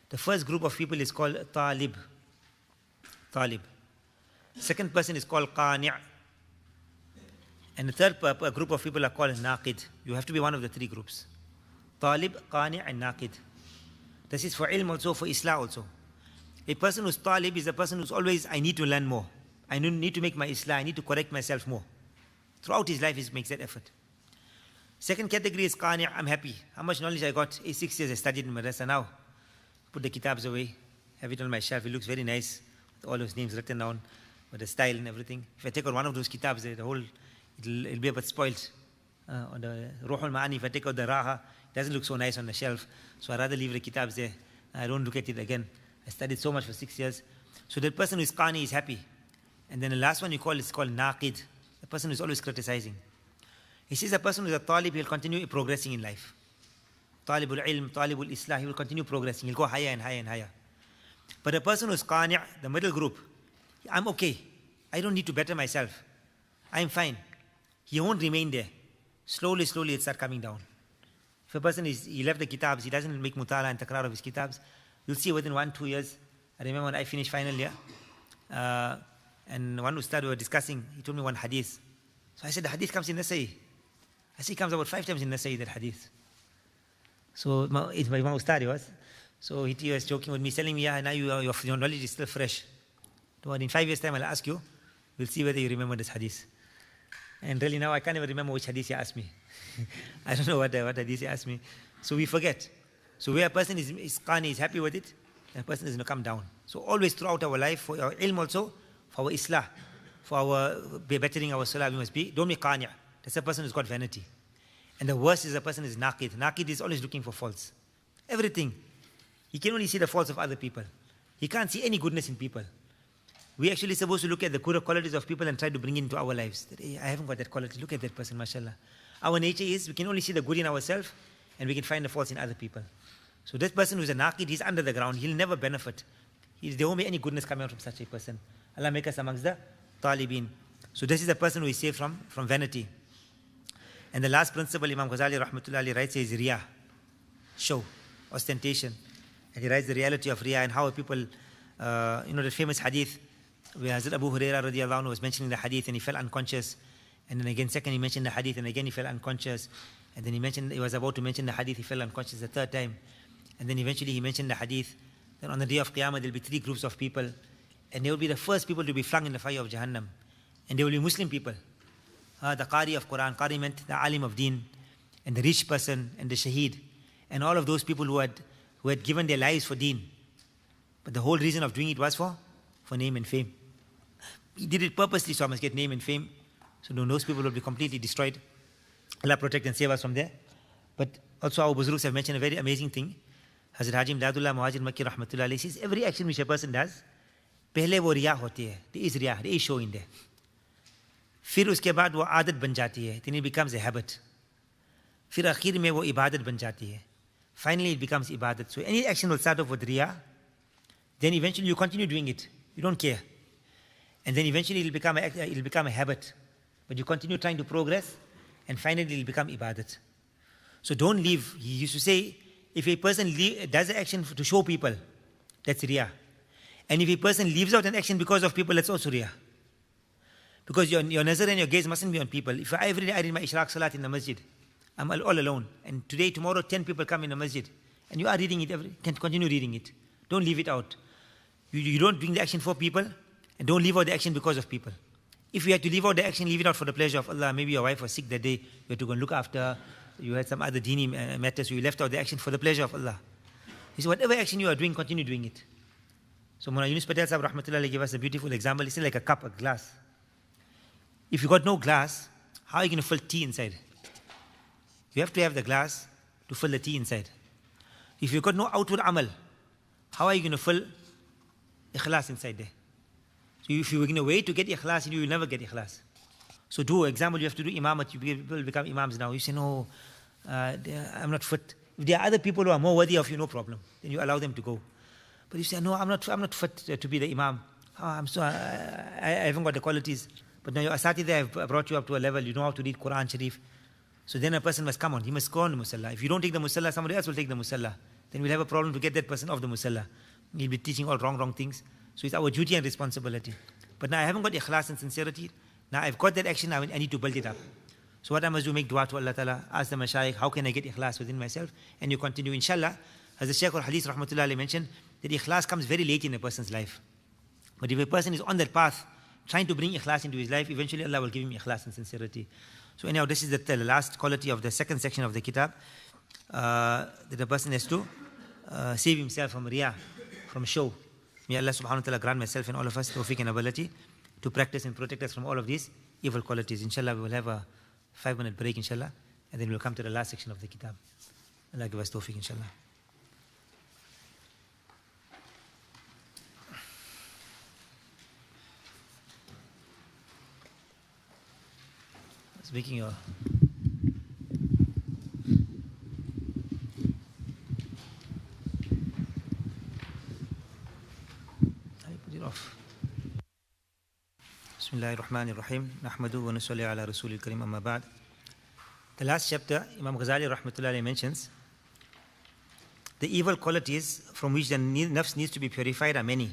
Speaker 1: The first group of people is called talib. Talib. Second person is called qani'. And the third group of people are called naqid. You have to be one of the 3 groups. Talib, qani' and naqid. This is for ilm also, for islah also. A person who's talib is a person who's always, I need to learn more. I need to make my islah, I need to correct myself more. Throughout his life, he makes that effort. Second category is qani', I'm happy. How much knowledge I got? 6 years I studied in madrasa now. Put the kitabs away, have it on my shelf. It looks very nice, with all those names written down, with the style and everything. If I take out one of those kitabs, the whole, it'll be a bit spoiled. On the Ruhul Ma'ani, if I take out the Raha, it doesn't look so nice on the shelf. So I'd rather leave the kitabs there. I don't look at it again. I studied so much for 6 years. So the person who is qani is happy. And then the last one you call is called naqid. The person who is always criticizing. He says a person who is a talib, he'll continue progressing in life. Talibul ilm, talibul islah, he will continue progressing. He'll go higher and higher and higher. But a person who is qani', the middle group, I'm okay. I don't need to better myself. I'm fine. He won't remain there. Slowly, it starts coming down. If a person he left the kitabs, he doesn't make mutala and takrar of his kitabs, you'll see within 1-2 years. I remember when I finished final year, and one ustad we were discussing, he told me one hadith. So I said, the hadith comes in Nasai. I said, it comes about 5 times in Nasai, that hadith. So it's my ustad he was. So he was joking with me, telling me, yeah, now your knowledge is still fresh. But in 5 years' time, I'll ask you, we'll see whether you remember this hadith. And really now I can't even remember which hadith he asked me. I don't know what hadith he asked me. So we forget. So where a person is qani, is happy with it, and a person is going to come down. So always throughout our life, for our ilm also, for our islah, for our bettering our salah, we must be, don't be qani'. That's a person who's got vanity. And the worst is a person is naqid. Naqid is always looking for faults. Everything. He can only see the faults of other people. He can't see any goodness in people. We're actually supposed to look at the good qualities of people and try to bring it into our lives. That, hey, I haven't got that quality. Look at that person, mashallah. Our nature is we can only see the good in ourselves and we can find the faults in other people. So this person who's a naqid, he's under the ground. He'll never benefit. There won't be any goodness coming out from such a person. Allah make us amongst the talibin. So this is the person who is saved from vanity. And the last principle Imam Ghazali rahmatullahi writes is riya, show, ostentation. And he writes the reality of riya and how people, the famous hadith where Hazrat Abu Hurairah radiallahu anhu was mentioning the hadith and he fell unconscious. And then again, second he mentioned the hadith and again he fell unconscious. And then he was about to mention the hadith, he fell unconscious the third time. And then eventually he mentioned the hadith. Then on the day of Qiyamah there will be 3 groups of people. And they will be the first people to be flung in the fire of Jahannam. And they will be Muslim people. The Qari of Quran, Qari meant the Alim of Deen, and the rich person, and the Shaheed. And all of those people who had given their lives for Deen. But the whole reason of doing it was for name and fame. He did it purposely so I must get name and fame. So those people will be completely destroyed. Allah protect and save us from there. But also our Buzruks have mentioned a very amazing thing. Hazrat Haji Imdadullah Muhajir Makki Rahmatullah Alayhi says, every action which a person does, pehle wo riya hoti hai. There is riya, there is show in there. फिर उसके बाद वो आदत बन जाती है, then it becomes a habit. फिर आखिर में वो इबादत बन जाती है. Finally it becomes ibadat. So any action will start off with riya, then eventually you continue doing it. You don't care. And then eventually it'll become a habit. But you continue trying to progress, and finally it'll become ibadat. So don't leave. He used to say, if a person does an action to show people, that's riya. And if a person leaves out an action because of people, that's also riya. Because your nazar and your gaze mustn't be on people. If every day I read my Ishraq Salat in the masjid, I'm all alone. And today, tomorrow, 10 people come in the masjid. And you are reading it, can continue reading it. Don't leave it out. You don't bring the action for people, and don't leave out the action because of people. If you had to leave out the action, leave it out for the pleasure of Allah. Maybe your wife was sick that day, you had to go and look after, you had some other dini matters, so you left out the action for the pleasure of Allah. He said, whatever action you are doing, continue doing it. So Mullah Yunus Patel Sahib Rahmatullah gave us a beautiful example. He said like a cup, a glass. If you got no glass, how are you going to fill tea inside? You have to have the glass to fill the tea inside. If you've got no outward amal, how are you going to fill ikhlas inside there? So if you're going to wait to get ikhlas, you will never get ikhlas. So example, you have to do imamat, you will become imams now. You say, no, I'm not fit. If there are other people who are more worthy of you, no problem. Then you allow them to go. But you say, no, I'm not fit to be the imam. I haven't got the qualities. But now your asatidha have brought you up to a level, you know how to read Quran Sharif. So then a person must come on, he must go on the musalla. If you don't take the musalla, somebody else will take the musalla. Then we'll have a problem to get that person off the musalla. He'll be teaching all wrong things. So it's our duty and responsibility. But now I haven't got ikhlas and sincerity. Now I've got that action, I need to build it up. So what I must do, make dua to Allah Ta'ala, ask the mashayikh, how can I get ikhlas within myself? And you continue, inshallah. As the Shaykh al-Hadith rahmatullah mentioned, that ikhlas comes very late in a person's life. But if a person is on that path, trying to bring ikhlas into his life, eventually Allah will give him ikhlas and sincerity. So anyhow, this is the last quality of the second section of the kitab, that a person has to save himself from riya, from show. May Allah subhanahu wa ta'ala grant myself and all of us tawfiq and ability to practice and protect us from all of these evil qualities. Inshallah, we will have a 5-minute break, inshallah, and then we'll come to the last section of the kitab. Allah give us tawfiq, inshallah. Speaking your... put it off. Bismillahir Rahmanir Rahim. Nahmadu wa nusalli ala Rasulil Karim amma ba'd. The last chapter, Imam Ghazali rahmatullahi mentions the evil qualities from which the nafs needs to be purified are many.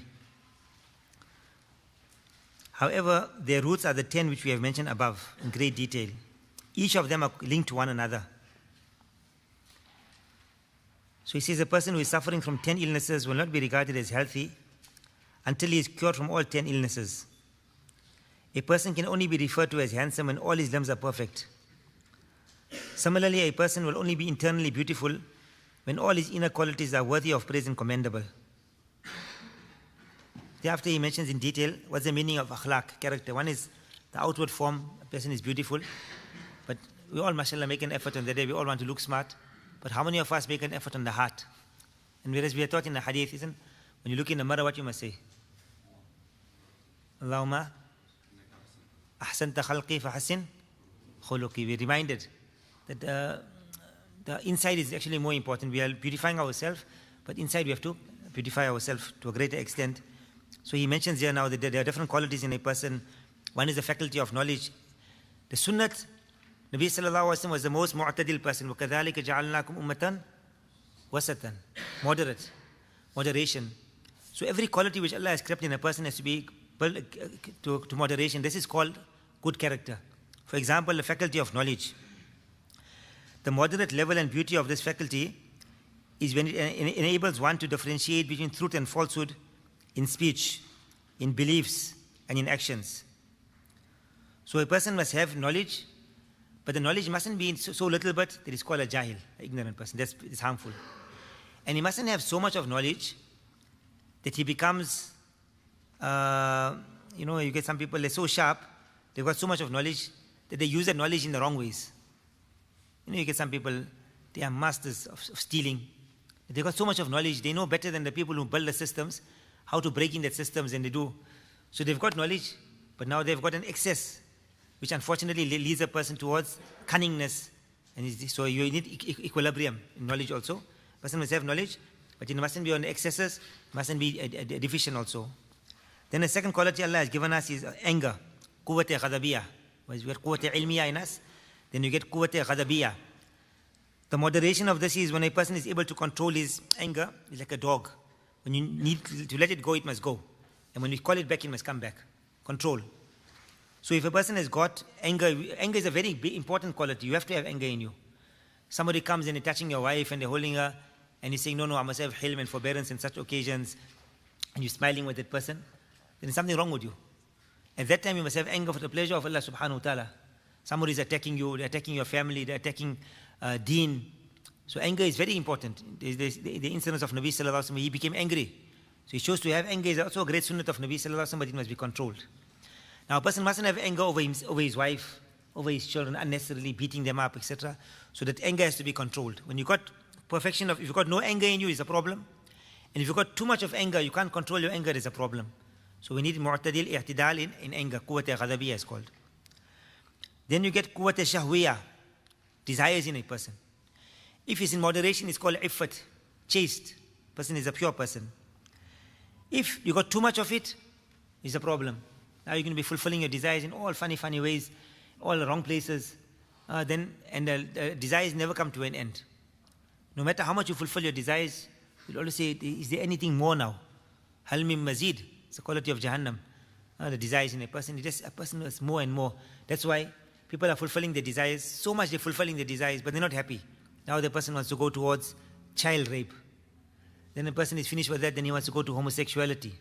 Speaker 1: However, their roots are the 10 which we have mentioned above in great detail. Each of them are linked to one another. So he says a person who is suffering from 10 illnesses will not be regarded as healthy until he is cured from all 10 illnesses. A person can only be referred to as handsome when all his limbs are perfect. Similarly, a person will only be internally beautiful when all his inner qualities are worthy of praise and commendable. Thereafter he mentions in detail what's the meaning of akhlaq, character. One is the outward form, a person is beautiful, but we all, mashallah, make an effort on the day. We all want to look smart, but how many of us make an effort on the heart? And whereas we are taught in the hadith, isn't, when you look in the mirror, what you must say? Allahumma ahsanta khalqi fahassin khuluqi. We're reminded that the inside is actually more important. We are beautifying ourselves, but inside we have to beautify ourselves to a greater extent. So he mentions here now that there are different qualities in a person. One is the faculty of knowledge. The sunnat, Nabi sallallahu alaihi wasallam was the most mu'tadil person. وَكَذَلِكَ جَعَلْنَاكُمْ أُمَّةً وَسَطًا. Moderate, moderation. So every quality which Allah has kept in a person has to be to moderation. This is called good character. For example, the faculty of knowledge. The moderate level and beauty of this faculty is when it enables one to differentiate between truth and falsehood in speech, in beliefs, and in actions. So a person must have knowledge, but the knowledge mustn't be so little but that is called a jahil, an ignorant person. That's harmful. And he mustn't have so much of knowledge that he becomes, you get some people, they're so sharp, they've got so much of knowledge that they use that knowledge in the wrong ways. You get some people, they are masters of stealing. They've got so much of knowledge, they know better than the people who build the systems, how to break in that systems, and they do. So they've got knowledge, but now they've got an excess, which unfortunately leads a person towards cunningness. And so you need equilibrium in knowledge also. A person must have knowledge, but it mustn't be on the excesses, mustn't be deficient also. Then the second quality Allah has given us is anger, quwwat ghadabiyah. We have quwwat ilmiyah in us, then you get quwwat ghadabiyah. The moderation of this is when a person is able to control his anger, it's like a dog. When you need to let it go, it must go. And when you call it back, it must come back. Control. So if a person has got anger, anger is a very big, important quality. You have to have anger in you. Somebody comes and they're touching your wife and they're holding her and you're saying, no, I must have hilm and forbearance in such occasions, and you're smiling with that person, then there's something wrong with you. At that time, you must have anger for the pleasure of Allah subhanahu wa ta'ala. Somebody is attacking you, they're attacking your family, they're attacking Deen. So anger is very important. There's the incidents of Nabi sallallahu alaihi wasallam, he became angry. So he chose to have anger. Is also a great sunnah of Nabi sallallahu alaihi wasallam, but it must be controlled. Now a person mustn't have anger over his wife, over his children, unnecessarily beating them up, etc. So that anger has to be controlled. When you got perfection if you've got no anger in you, it's a problem. And if you've got too much of anger, you can't control your anger, it's a problem. So we need mu'tadil, i'tidal in anger. Quwwat ghadabiyah is called. Then you get quwwat shahwiyah, desires in a person. If it's in moderation, it's called iffat, chaste. Person is a pure person. If you got too much of it, it's a problem. Now you're going to be fulfilling your desires in all funny ways, all the wrong places. The desires never come to an end. No matter how much you fulfill your desires, you'll always say, is there anything more now? Hal min mazid. It's the quality of Jahannam. The desires in a person, a person wants more and more. That's why people are fulfilling their desires. So much they're fulfilling their desires, but they're not happy. Now the person wants to go towards child rape. Then the person is finished with that, then he wants to go to homosexuality.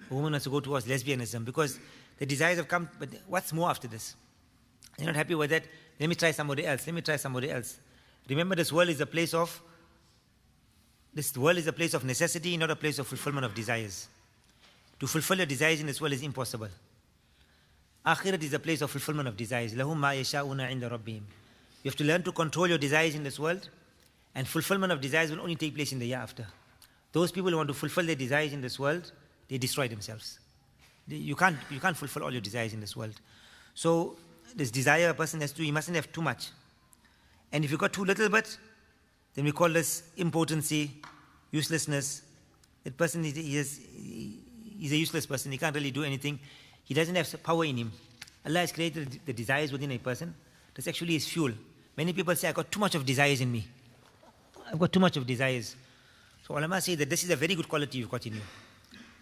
Speaker 1: A woman wants to go towards lesbianism because the desires have come, but what's more after this? You're not happy with that? Let me try somebody else. Remember, this world is a place of necessity, not a place of fulfillment of desires. To fulfill your desires in this world is impossible. Akhirat is a place of fulfillment of desires. لَهُمْ مَا يَشَاءُونَ عِنْدَ رَبِّهِمْ. You have to learn to control your desires in this world, and fulfillment of desires will only take place in the year after. Those people who want to fulfill their desires in this world, they destroy themselves. You can't fulfill all your desires in this world. So this desire a person has to, he mustn't have too much. And if you got too little bit, then we call this impotency, uselessness. That person he's a useless person. He can't really do anything. He doesn't have power in him. Allah has created the desires within a person. That's actually his fuel. Many people say, I got too much of desires in me. I've got too much of desires. So ulama say that this is a very good quality you've got in you.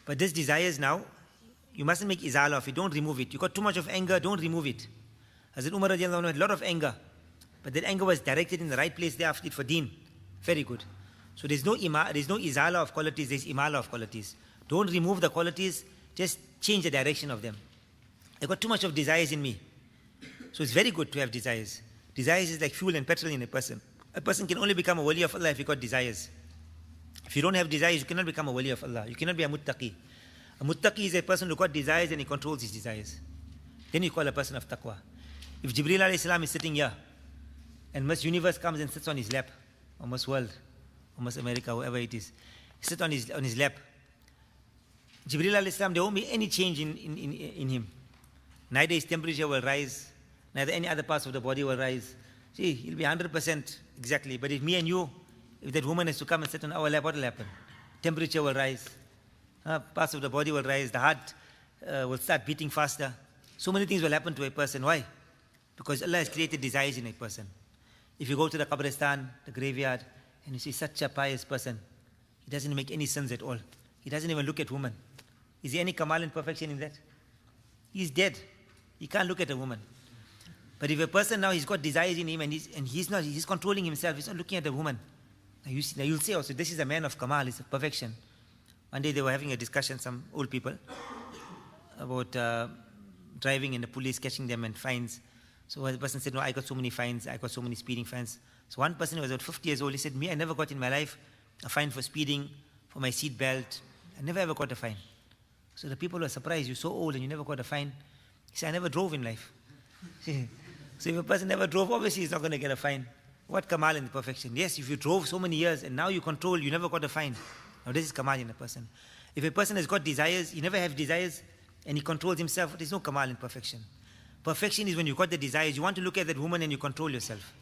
Speaker 1: But this desires now, you mustn't make izala of it. Don't remove it. You got too much of anger, don't remove it. Hazrat Umar radiallahu anhu had a lot of anger. But that anger was directed in the right place thereafter it for deen. Very good. So there's no izala of qualities, there's imala of qualities. Don't remove the qualities, just change the direction of them. I got too much of desires in me. So it's very good to have desires. Desires is like fuel and petrol in a person. A person can only become a wali of Allah if he got desires. If you don't have desires, you cannot become a wali of Allah. You cannot be a muttaqi. A muttaqi is a person who got desires and he controls his desires. Then you call a person of taqwa. If Jibreel alayhi salam is sitting here, and Miss Universe comes and sits on his lap, or Miss World, almost America, wherever it is. Sit on his lap. Jibreel alayhi salam, there won't be any change in him. Neither his temperature will rise, neither any other parts of the body will rise. See, he'll be 100% exactly. But if me and you, if that woman is to come and sit on our lap, what will happen? Temperature will rise, parts of the body will rise, the heart will start beating faster. So many things will happen to a person. Why? Because Allah has created desires in a person. If you go to the qabristan, the graveyard, and you see such a pious person, he doesn't make any sins at all. He doesn't even look at women. Is there any kamal and perfection in that? He's dead. He can't look at a woman. But if a person now, he's got desires in him and he's controlling himself, he's not looking at a woman. Now you'll say also, this is a man of kamal, it's of perfection. One day they were having a discussion, some old people, about driving and the police catching them and fines. So one person said, no, I got so many fines, I got so many speeding fines. So one person who was about 50 years old, he said, me, I never got in my life a fine for speeding, for my seat belt. I never ever got a fine. So the people were surprised, you're so old and you never got a fine. He said, I never drove in life. So if a person never drove, obviously he's not going to get a fine. What kamal in the perfection? Yes, if you drove so many years and now you control, you never got a fine. Now this is kamal in a person. If a person has got desires, he never has desires and he controls himself, there's no kamal in perfection. Perfection is when you got the desires, you want to look at that woman and you control yourself.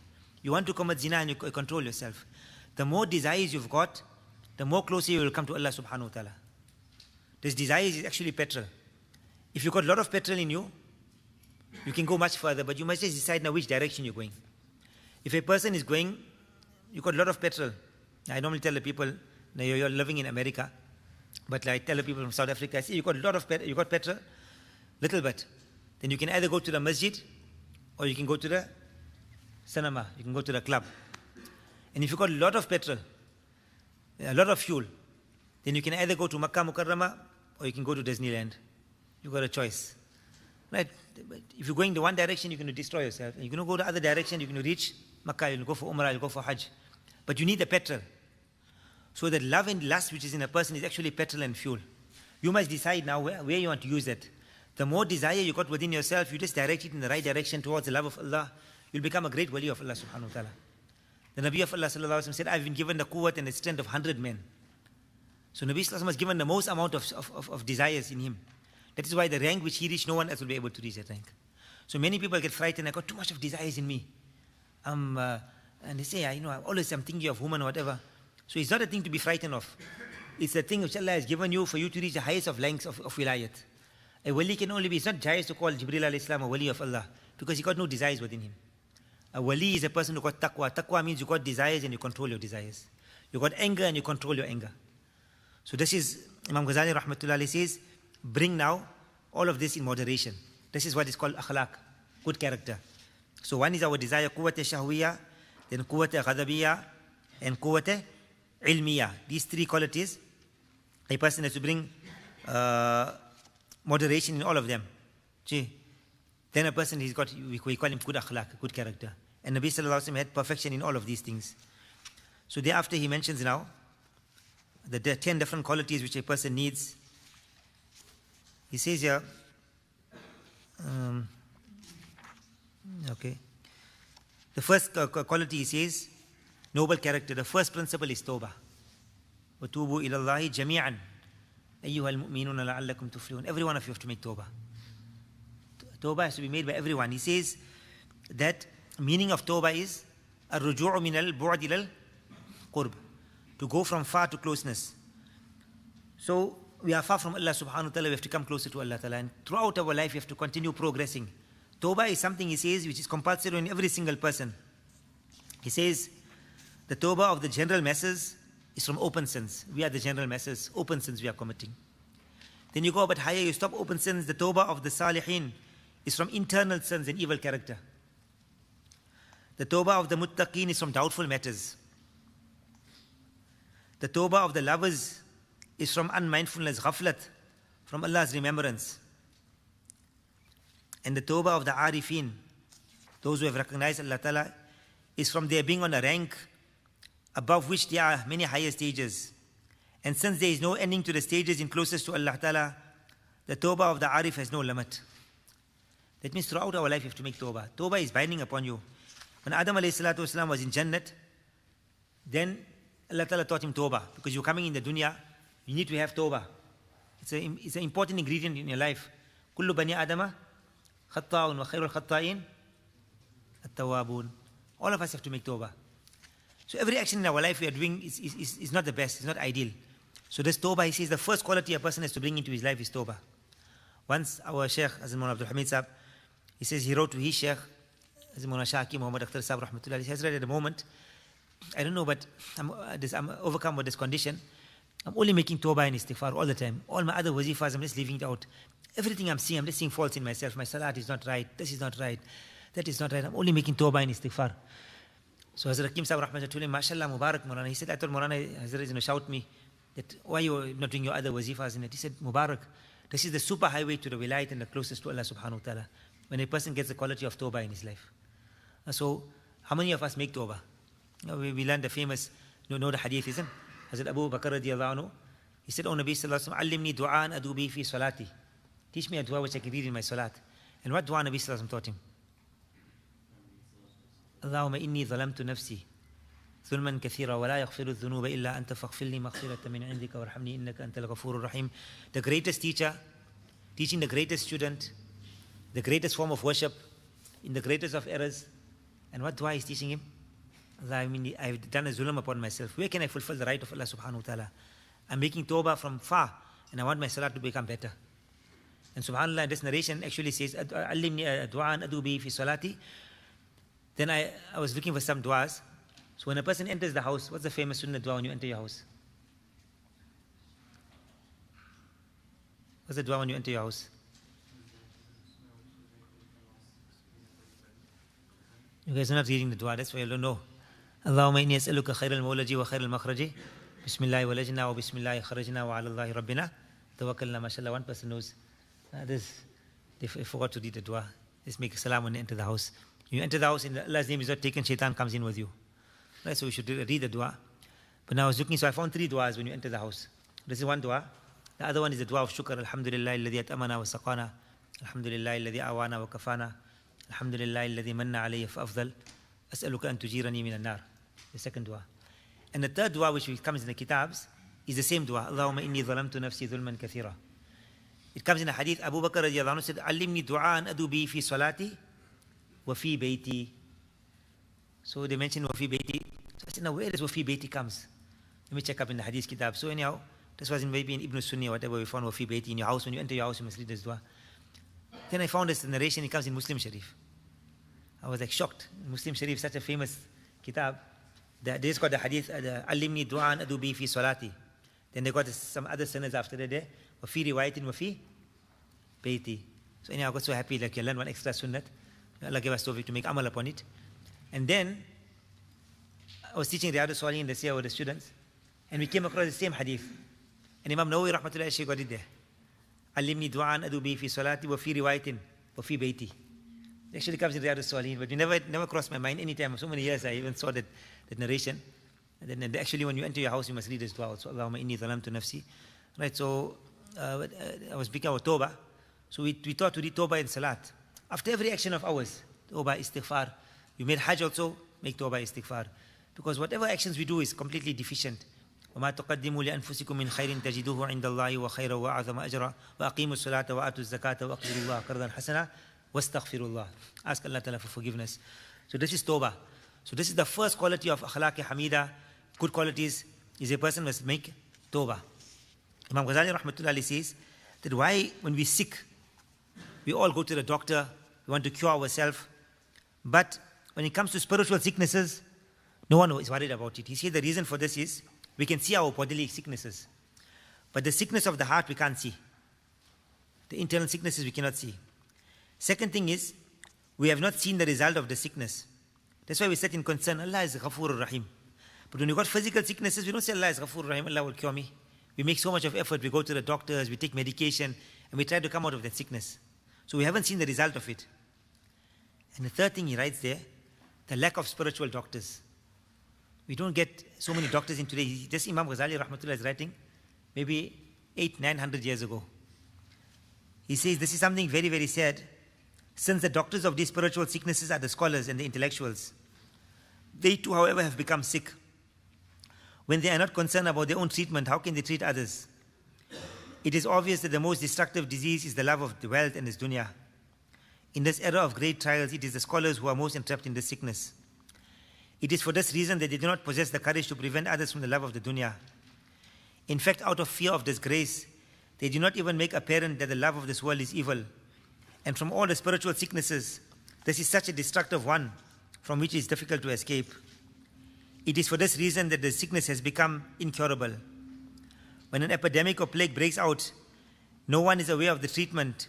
Speaker 1: You want to commit zina and you control yourself. The more desires you've got, the more closer you will come to Allah subhanahu wa ta'ala. This desires is actually petrol. If you've got a lot of petrol in you, you can go much further, but you must just decide now which direction you're going. If a person is going, you've got a lot of petrol. I normally tell the people, now you're living in America, but I tell the people from South Africa, I say, you've got a lot of petrol, you've got petrol, little bit. Then you can either go to the masjid, or you can go to the cinema, you can go to the club. And if you've got a lot of petrol, a lot of fuel, then you can either go to Makkah Mukarramah, or you can go to Disneyland. You've got a choice. Right? But if you're going the one direction, you're going to destroy yourself. And you're going to go the other direction, you're going to reach Makkah, you'll go for Umrah, you'll go for Hajj. But you need the petrol. So that love and lust which is in a person is actually petrol and fuel. You must decide now where you want to use it. The more desire you got within yourself, you just direct it in the right direction towards the love of Allah, you'll become a great wali of Allah subhanahu wa ta'ala. The Nabi of Allah sallallahu alaihi wasallam said, I've been given the quwwat and the strength of 100 men. So Nabi sallallahu alaihi wasallam was given the most amount of desires in him. That is why the rank which he reached, no one else will be able to reach that rank. So many people get frightened, I got too much of desires in me. And they say, I'm thinking of women or whatever. So it's not a thing to be frightened of. It's a thing which Allah has given you for you to reach the highest of lengths of wilayat. A wali can only be, it's not jais to call Jibreel alayhi salam a wali of Allah, because he got no desires within him. A wali is a person who got taqwa. Taqwa means you got desires and you control your desires. You got anger and you control your anger. So this is, Imam Ghazali rahmatullah alayhi says, bring now all of this in moderation. This is what is called akhlaq, good character. So one is our desire, quwwat shahwiyya, then quwwat ghadabiyya, and quwwat ilmiyya. These three qualities, a person has to bring moderation in all of them. Then a person, we call him good akhlaq, good character. And Nabi sallallahu alaihi wasallam had perfection in all of these things. So thereafter he mentions now the 10 different qualities which a person needs. He says here, the first quality he says, noble character. The first principle is tawbah. وَتُوبُوا إِلَى اللَّهِ جَمِيعًا أَيُّهَا الْمُؤْمِنُونَ لَعَلَّكُمْ تُفْلِحُونَ. Every one of you have to make tawbah. Tawbah has to be made by everyone. He says that meaning of tawbah is الرجوع من البعد إلى القرب, to go from far to closeness. So we are far from Allah subhanahu wa ta'ala, we have to come closer to Allah ta'ala. And throughout our life, we have to continue progressing. Tawbah is something, he says, which is compulsory on every single person. He says, the tawbah of the general masses is from open sins. We are the general masses, open sins we are committing. Then you go a bit higher, you stop open sins. The tawbah of the salihin is from internal sins and evil character. The tawbah of the muttaqeen is from doubtful matters. The tawbah of the lovers is from unmindfulness, ghaflat, from Allah's remembrance. And the tawbah of the arifin, those who have recognized Allah Ta'ala, is from their being on a rank above which there are many higher stages. And since there is no ending to the stages in closest to Allah Ta'ala, the tawbah of the arif has no limit. That means throughout our life you have to make tawbah. Tawbah is binding upon you. When Adam alayhi salatu wasalam was in Jannat, then Allah Ta'ala taught him tawbah. Because you're coming in the dunya, you need to have tawbah. It's an important ingredient in your life. كل بني آدم خطاء وخير الخطائين التوابون. All of us have to make tawbah. So every action in our life we are doing is not the best, it's not ideal. So this tawbah, he says, the first quality a person has to bring into his life is tawbah. Once our Shaykh, Hazrat Maulana Abdul Hamid Sahib, he says he wrote to his Shaykh, Hazrat Maulana Shaki Muhammad Akhtar Sahib Rahmatullah, he has read at the moment, I don't know, but I'm overcome with this condition. I'm only making tawbah and istighfar all the time. All my other wazifas, I'm just leaving it out. Everything I'm seeing, I'm just seeing faults in myself. My salat is not right, this is not right, that is not right. I'm only making tawbah and istighfar. So Hazrat Hakim Sahib Rahmatullah told him, MashaAllah, Mubarak Maulana. He said, I told Maulana, Hazrat, shout me, that why you not doing your other wazifas in it? He said, Mubarak, this is the super highway to the wilayat and the closest to Allah subhanahu wa ta'ala. When a person gets the quality of tawbah in his life. So, how many of us make tawbah? We learned the famous, know the hadith, isn't it? Hazrat Abu Bakr radiallahu anhu, he said, Oh Nabi sallallahu alayhi wa sallam, Allimni du'an adu bi fi salati. Teach me a dua which I can read in my salat. And what dua Nabi sallallahu alayhi wa sallam taught him? Allahumma inni zalamtu nafsi. ظلما كثيرا ولا يغفر الذنوب إلا أنت فاغفر لي مغفرة من عندك وارحمني إنك أنت الغفور الرحيم. The greatest teacher, teaching the greatest student, the greatest form of worship, in the greatest of errors. And what dua is teaching him? Allah, I mean, I've done a zulm upon myself. Where can I fulfill the right of Allah subhanahu wa ta'ala? I'm making tawbah from far, and I want my salat to become better. And subhanAllah, this narration actually says, Allimni du'an adu bi fi salati. Then I was looking for some du'as. So when a person enters the house, what's the famous sunnah dua when you enter your house? What's the dua when you enter your house? You guys are not reading the dua, that's why you don't know. Allahumma inni as'aluka khairal mawlaji wa khairal makhraji. Bismillah walajna wa bismillah kharajna wa ala Allahi rabbina. Tawakkalna, mashallah. One person knows. They forgot to read the dua. Just make a salam when you enter the house. You enter the house and Allah's name is not taken, shaitan comes in with you. Right, so we should read the dua. But now I was looking, so I found 3 duas when you enter the house. This is one dua. The other one is the dua of shukr. Alhamdulillah alladhi at'amana wa saqana. Alhamdulillah alladhi awana wa kafana. Alhamdulillah alladhi manna alayya fa afdal. As'aluka an tujirani min an-nar. The second dua. And the third dua, which comes in the kitabs, is the same dua. Allahumma inni zalamtu nafsi dhulman kathira. It comes in a hadith. Abu Bakr radiallahu anhu said, Allimni du'an adu bi fi salati wa fi bayti. So they mentioned Wafi Baiti. So I said, now where does Wafi Baiti comes? Let me check up in the Hadith Kitab. So anyhow, this was maybe in Ibn Sunni or whatever, we found Wafi Baiti in your house. When you enter your house, you must read this dua. Then I found this narration, it comes in Muslim Sharif. I was like shocked. Muslim Sharif, such a famous kitab. They just got the Hadith, Allimni du'an adu bi fi salati. Then they got some other sunnahs after that there. Wafi riwayatin Wafi Baiti. So anyhow, I got so happy, like you learn one extra sunnat. Allah gave us tawfiq to make amal upon it. And then, I was teaching Riyadh al-Salihin this year with the students, and we came across the same hadith. And Imam Nawawi rahmatullahi alayhi got it there. Allimni du'an adu bi fi salati wa fi riwayatin wa fi bayti. It actually comes in Riyadh al-Salihin, but it never crossed my mind any time. So many years I even saw that narration. And then actually when you enter your house, you must read this dua also. Allahumma inni zalamtu nafsi. Right, so I was speaking about tawbah. So we thought to read tawbah in salat. After every action of ours, tawbah, istighfar. You made Hajj also, make tawbah, istighfar. Because whatever actions we do is completely deficient. وَمَا تُقَدِّمُوا لِأَنفُسِكُم مِّن خَيْرٍ تَجِدُوهُ عِندَ اللَّهِ وَخَيْرًا وَأَعْظَمَ أَجْرًا وَأَقِيمُوا الصَّلَاةَ وَآتُوا الزَّكَاةَ وَأَقْرِضُوا اللَّهَ قَرْضًا حَسَنًا وَاسْتَغْفِرُوا اللَّهَ. Ask Allah Ta'ala for forgiveness. So this is tawbah. So this is the first quality of akhlaq hamida, good qualities, is a person must make tawbah. Imam Ghazali rahmatullahi says that why when we're sick, we all go to the doctor, we want to cure ourselves, but when it comes to spiritual sicknesses, no one is worried about it. He said the reason for this is, we can see our bodily sicknesses, but the sickness of the heart we can't see. The internal sicknesses we cannot see. Second thing is, we have not seen the result of the sickness. That's why we set in concern, Allah is Ghafurur Rahim. But when we got physical sicknesses, we don't say Allah is Ghafurur Rahim, Allah will cure me. We make so much of effort, we go to the doctors, we take medication, and we try to come out of that sickness. So we haven't seen the result of it. And the third thing he writes there, the lack of spiritual doctors. We don't get so many doctors in today. This Imam Ghazali rahmatullah is writing maybe 800-900 years ago. He says this is something very, very sad. Since the doctors of these spiritual sicknesses are the scholars and the intellectuals, they too, however, have become sick. When they are not concerned about their own treatment, how can they treat others? It is obvious that the most destructive disease is the love of the wealth and this dunya. In this era of great trials, it is the scholars who are most entrapped in this sickness. It is for this reason that they do not possess the courage to prevent others from the love of the dunya. In fact, out of fear of disgrace, they do not even make apparent that the love of this world is evil. And from all the spiritual sicknesses, this is such a destructive one from which it is difficult to escape. It is for this reason that the sickness has become incurable. When an epidemic or plague breaks out, no one is aware of the treatment,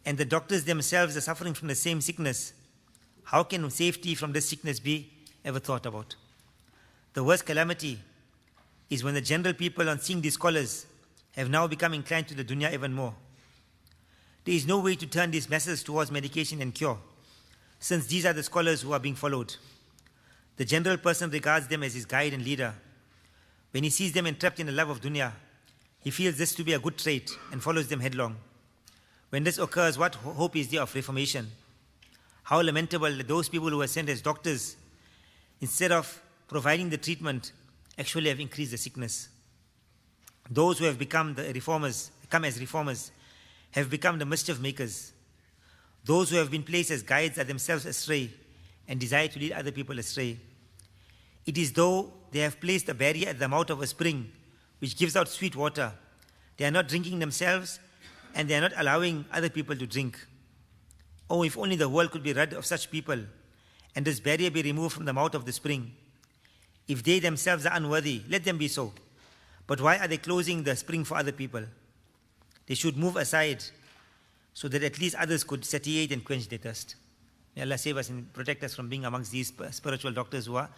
Speaker 1: and the doctors themselves are suffering from the same sickness. How can safety from this sickness be ever thought about? The worst calamity is when the general people, on seeing these scholars, have now become inclined to the dunya even more. There is no way to turn these masses towards medication and cure, since these are the scholars who are being followed. The general person regards them as his guide and leader. When he sees them entrapped in the love of dunya, he feels this to be a good trait and follows them headlong. When this occurs, what hope is there of reformation? How lamentable that those people who were sent as doctors, instead of providing the treatment, actually have increased the sickness. Those who have become as reformers, have become the mischief makers. Those who have been placed as guides are themselves astray and desire to lead other people astray. It is though they have placed a barrier at the mouth of a spring which gives out sweet water. They are not drinking themselves, and they are not allowing other people to drink. Oh, if only the world could be rid of such people, and this barrier be removed from the mouth of the spring. If they themselves are unworthy, let them be so. But why are they closing the spring for other people? They should move aside so that at least others could satiate and quench their thirst. May Allah save us and protect us from being amongst these spiritual doctors who are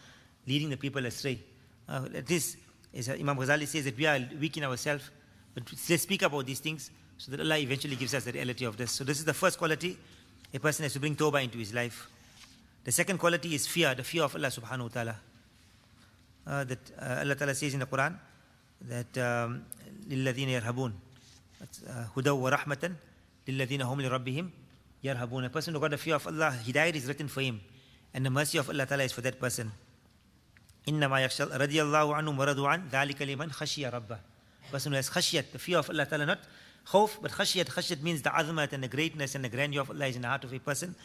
Speaker 1: leading the people astray. At least, as Imam Ghazali says, that we are weak in ourselves, but let's speak about these things so that Allah eventually gives us the reality of this. So this is the first quality. A person has to bring tawbah into his life. The second quality is fear, the fear of Allah subhanahu wa ta'ala. Allah ta'ala says in the Quran that لِلَّذِينَ يَرْهَبُونَ هُدَوْ وَرَحْمَةً لِلَّذِينَ هُمْ لِرَبِّهِمْ يَرْهَبُونَ. A person who got the fear of Allah, hidayat is written for him, and the mercy of Allah ta'ala is for that person. إِنَّمَا يَخْشَى رَضِيَ اللَّهُ عَنْهُمْ وَرَضُوا عَنْهُ ذَلِكَ لِمَنْ خَشِيَ رَبَّهُ. Person who has khashiyat, the fear of Allah ta'ala, not khawf, but khashiyat. Khashiyat means the azamat and the greatness and the grandeur of Allah is in the heart of a person.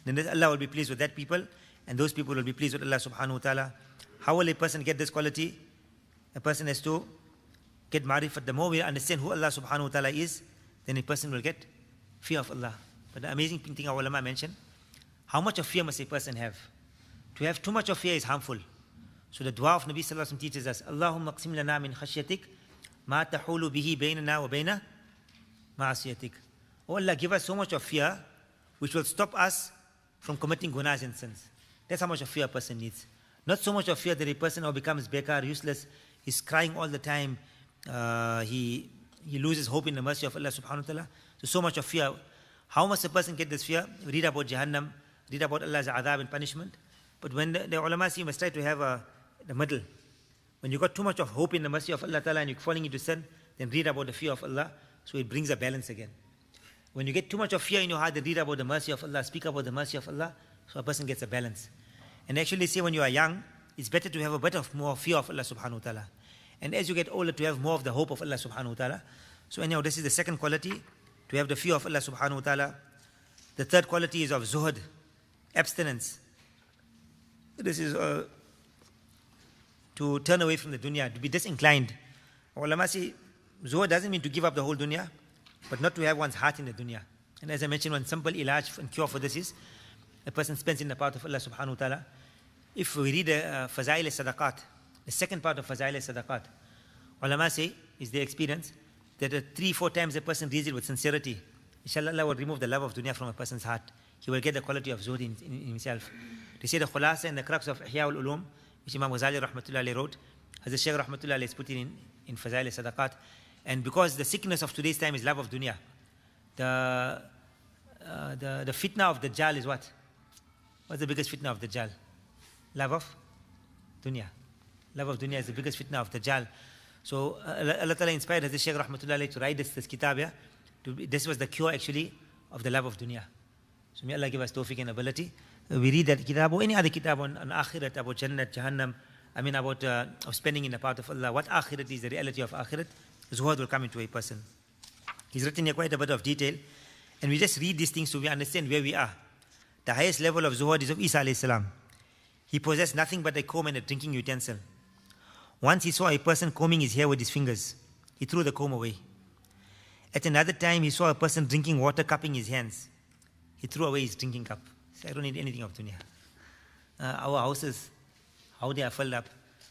Speaker 1: Then Allah will be pleased with that people, and those people will be pleased with Allah subhanahu wa ta'ala. How will a person get this quality? A person has to get marifat. The more we understand who Allah subhanahu wa ta'ala is, then a person will get fear of Allah. But the amazing thing our ulama mentioned, how much of fear must a person have? To have too much of fear is harmful. So the dua of Nabi sallallahu alaihi wasallam teaches us, Allahumma qsim lana min khashyatik ma tahulu bihi baynana wa bayna ma'asiyatik. Oh Allah, give us so much of fear which will stop us from committing gunas and sins. That's how much of fear a person needs. Not so much of fear that a person now becomes bekar, useless, he's crying all the time, he loses hope in the mercy of Allah subhanahu wa ta'ala. So much of fear. How must a person get this fear? Read about Jahannam, read about Allah's adhab and punishment. But when the ulama say you must try to have the middle. When you got too much of hope in the mercy of Allah ta'ala and you're falling into sin, then read about the fear of Allah, so it brings a balance again. When you get too much of fear in your heart, then read about the mercy of Allah, speak about the mercy of Allah, so a person gets a balance. And actually say when you are young, it's better to have a bit of more fear of Allah subhanahu wa ta'ala. And as you get older, to have more of the hope of Allah subhanahu wa ta'ala. So anyhow, this is the second quality, to have the fear of Allah subhanahu wa ta'ala. The third quality is of zuhud, abstinence. This is to turn away from the dunya, to be disinclined. Ulama say, zuhud doesn't mean to give up the whole dunya, but not to have one's heart in the dunya. And as I mentioned, one simple ilaj and cure for this is, a person spends in the path of Allah subhanahu wa ta'ala. If we read Fazail al-Sadaqat, the second part of Fazail al-Sadaqat, ulama say, is their experience, that 3-4 times a person reads it with sincerity, inshallah Allah will remove the love of dunya from a person's heart. He will get the quality of zuhud in himself. They say the khulasa and the crux of Ihya al-Ulum, which Imam Ghazali rahmatullahi wrote, Hazrat Shaykh rahmatullahi is put in Fazail al-Sadaqat. And because the sickness of today's time is love of dunya, the fitna of Dajjal is what? What's the biggest fitna of Dajjal? Love of dunya. Love of dunya is the biggest fitna of Dajjal. So Allah Ta'ala inspired Hazrat Shaykh rahmatullahi to write this kitab. Yeah? This was the cure actually of the love of dunya. So may Allah give us tawfiq and ability. We read that kitab or any other kitab on akhirat, about Jannat, Jahannam, about of spending in the path of Allah, what akhirat is, the reality of akhirat, zuhud will come into a person. He's written here quite a bit of detail, and we just read these things so we understand where we are. The highest level of zuhud is of Isa alayhi salam. He possessed nothing but a comb and a drinking utensil. Once he saw a person combing his hair with his fingers. He threw the comb away. At another time, he saw a person drinking water, cupping his hands. He threw away his drinking cup. He said, I don't need anything of dunya. Our houses, how they are filled up.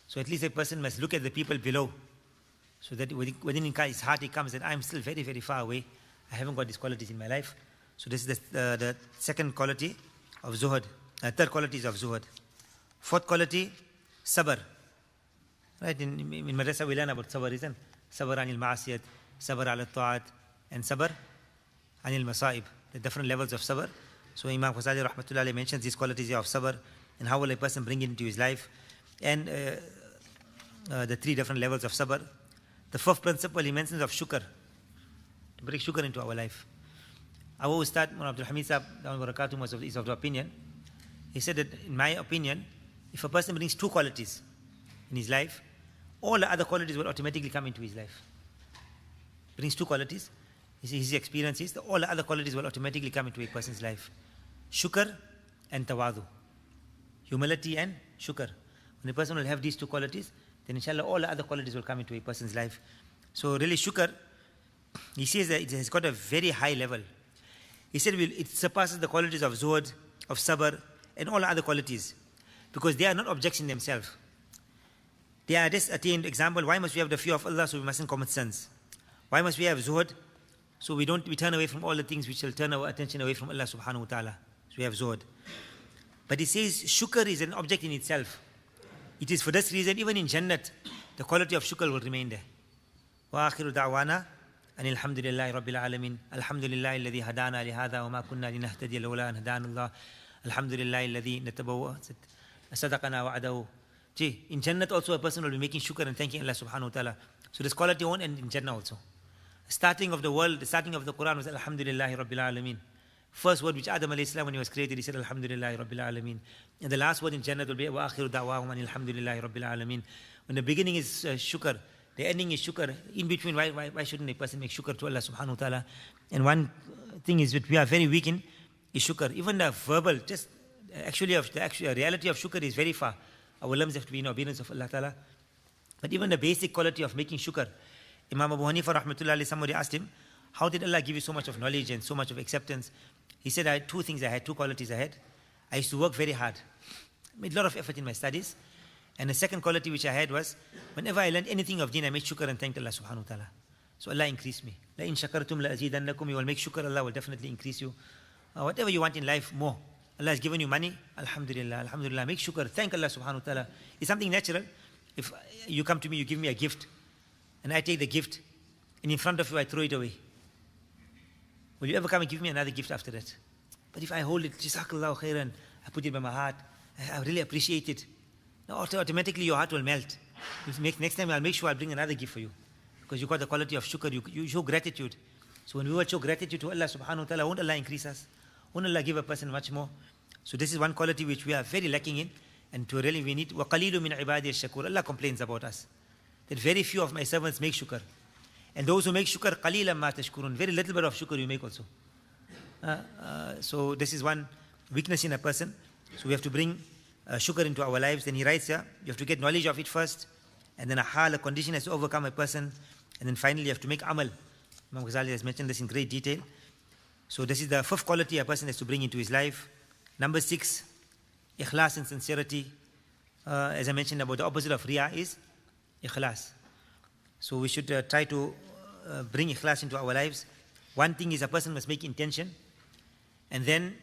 Speaker 1: So at least a person must look at the people below. So that within his heart he comes that I'm still very, very far away. I haven't got these qualities in my life. So this is the second quality of zuhud. Third quality is of zuhud. Fourth quality, sabr. Right, in madrasa we learn about sabr, isn't it? Sabr anil ma'asiyat, sabr ala ta'at, and sabr anil masa'ib. The different levels of sabr. So Imam Ghazali rahmatullahi mentions these qualities of sabr and how will a person bring it into his life. And the three different levels of sabr. The fourth principle he mentions of shukr. To bring shukr into our life. Our Ustad, Abdul Hamid Sahib, is of the opinion. He said that, in my opinion, if a person brings two qualities in his life, all the other qualities will automatically come into his life. Brings two qualities, his experience is that all the other qualities will automatically come into a person's life. Shukr and tawadu. Humility and shukr. When a person will have these two qualities, then inshallah all the other qualities will come into a person's life. So really shukr, he says that it has got a very high level. He said it surpasses the qualities of zuhud, of sabr, and all the other qualities. Because they are not objects in themselves. They are just attained. Example, why must we have the fear of Allah so we mustn't commit sins? Why must we have zuhud? So we turn away from all the things which will turn our attention away from Allah subhanahu wa ta'ala. So we have zuhud. But he says shukr is an object in itself. It is for this reason, even in Jannat, the quality of shukr will remain there. وآخر دعوانا أن الحمد لله رب العالمين الحمد لله الذي هدانا لهذا وما كنا لنهتدي لولا أن هدانا الله الحمد لله الذي نتبوأ صدقنا وعده. In Jannat also a person will be making shukr and thanking Allah subhanahu wa ta'ala. So this quality won't end in Jannah also. Starting of the world, the starting of the Quran was Alhamdulillahi Rabbil Alameen. First word which Adam alayhi salam when he was created, he said Alhamdulillahi Rabbil Alameen. And the last word in Jannah will be Wa akhiru da'wahum anil hamdulillahi Rabbil Alameen. When the beginning is shukr, the ending is shukr. In between, why shouldn't a person make shukr to Allah subhanahu wa ta'ala? And one thing is that we are very weak in is shukr. Even the verbal, just the actual reality of shukr is very far. Our limbs have to be in obedience of Allah ta'ala. But even the basic quality of making shukr. Imam Abu Hanifa rahmatullahi, somebody asked him, how did Allah give you so much of knowledge and so much of acceptance? He said, I had two qualities I had. I used to work very hard. Made a lot of effort in my studies. And the second quality which I had was, whenever I learned anything of deen, I made shukr and thanked Allah subhanahu wa ta'ala. So Allah increased me. La in shakartum la azidannakum, you will make shukr, Allah will definitely increase you. Whatever you want in life, more. Allah has given you money, alhamdulillah, alhamdulillah, make shukr, thank Allah subhanahu wa ta'ala. It's something natural. If you come to me, you give me a gift, and I take the gift, and in front of you I throw it away. Will you ever come and give me another gift after that? But if I hold it, Jazakullahu Khairun, I put it by my heart, I really appreciate it. Now automatically your heart will melt. Next time I'll make sure I'll bring another gift for you. Because you got the quality of shukr, you show gratitude. So when we will show gratitude to Allah subhanahu wa ta'ala, won't Allah increase us? Won't Allah give a person much more? So this is one quality which we are very lacking in, and to really we need. وَقَلِيلٌ مِنْ عِبَادِيَ الشَّكُورِ. Allah complains about us, that very few of my servants make shukr. And those who make shukr, قَلِيلًا مَا تَشْكُرُونَ. Very little bit of shukr you make also. So this is one weakness in a person. So we have to bring shukr into our lives. Then he writes here, you have to get knowledge of it first, and then a condition has to overcome a person, and then finally you have to make amal. Imam Ghazali has mentioned this in great detail. So this is the fifth quality a person has to bring into his life. Number 6, ikhlas and sincerity. As I mentioned about the opposite of riya is ikhlas. So we should try to bring ikhlas into our lives. One thing is a person must make intention, and then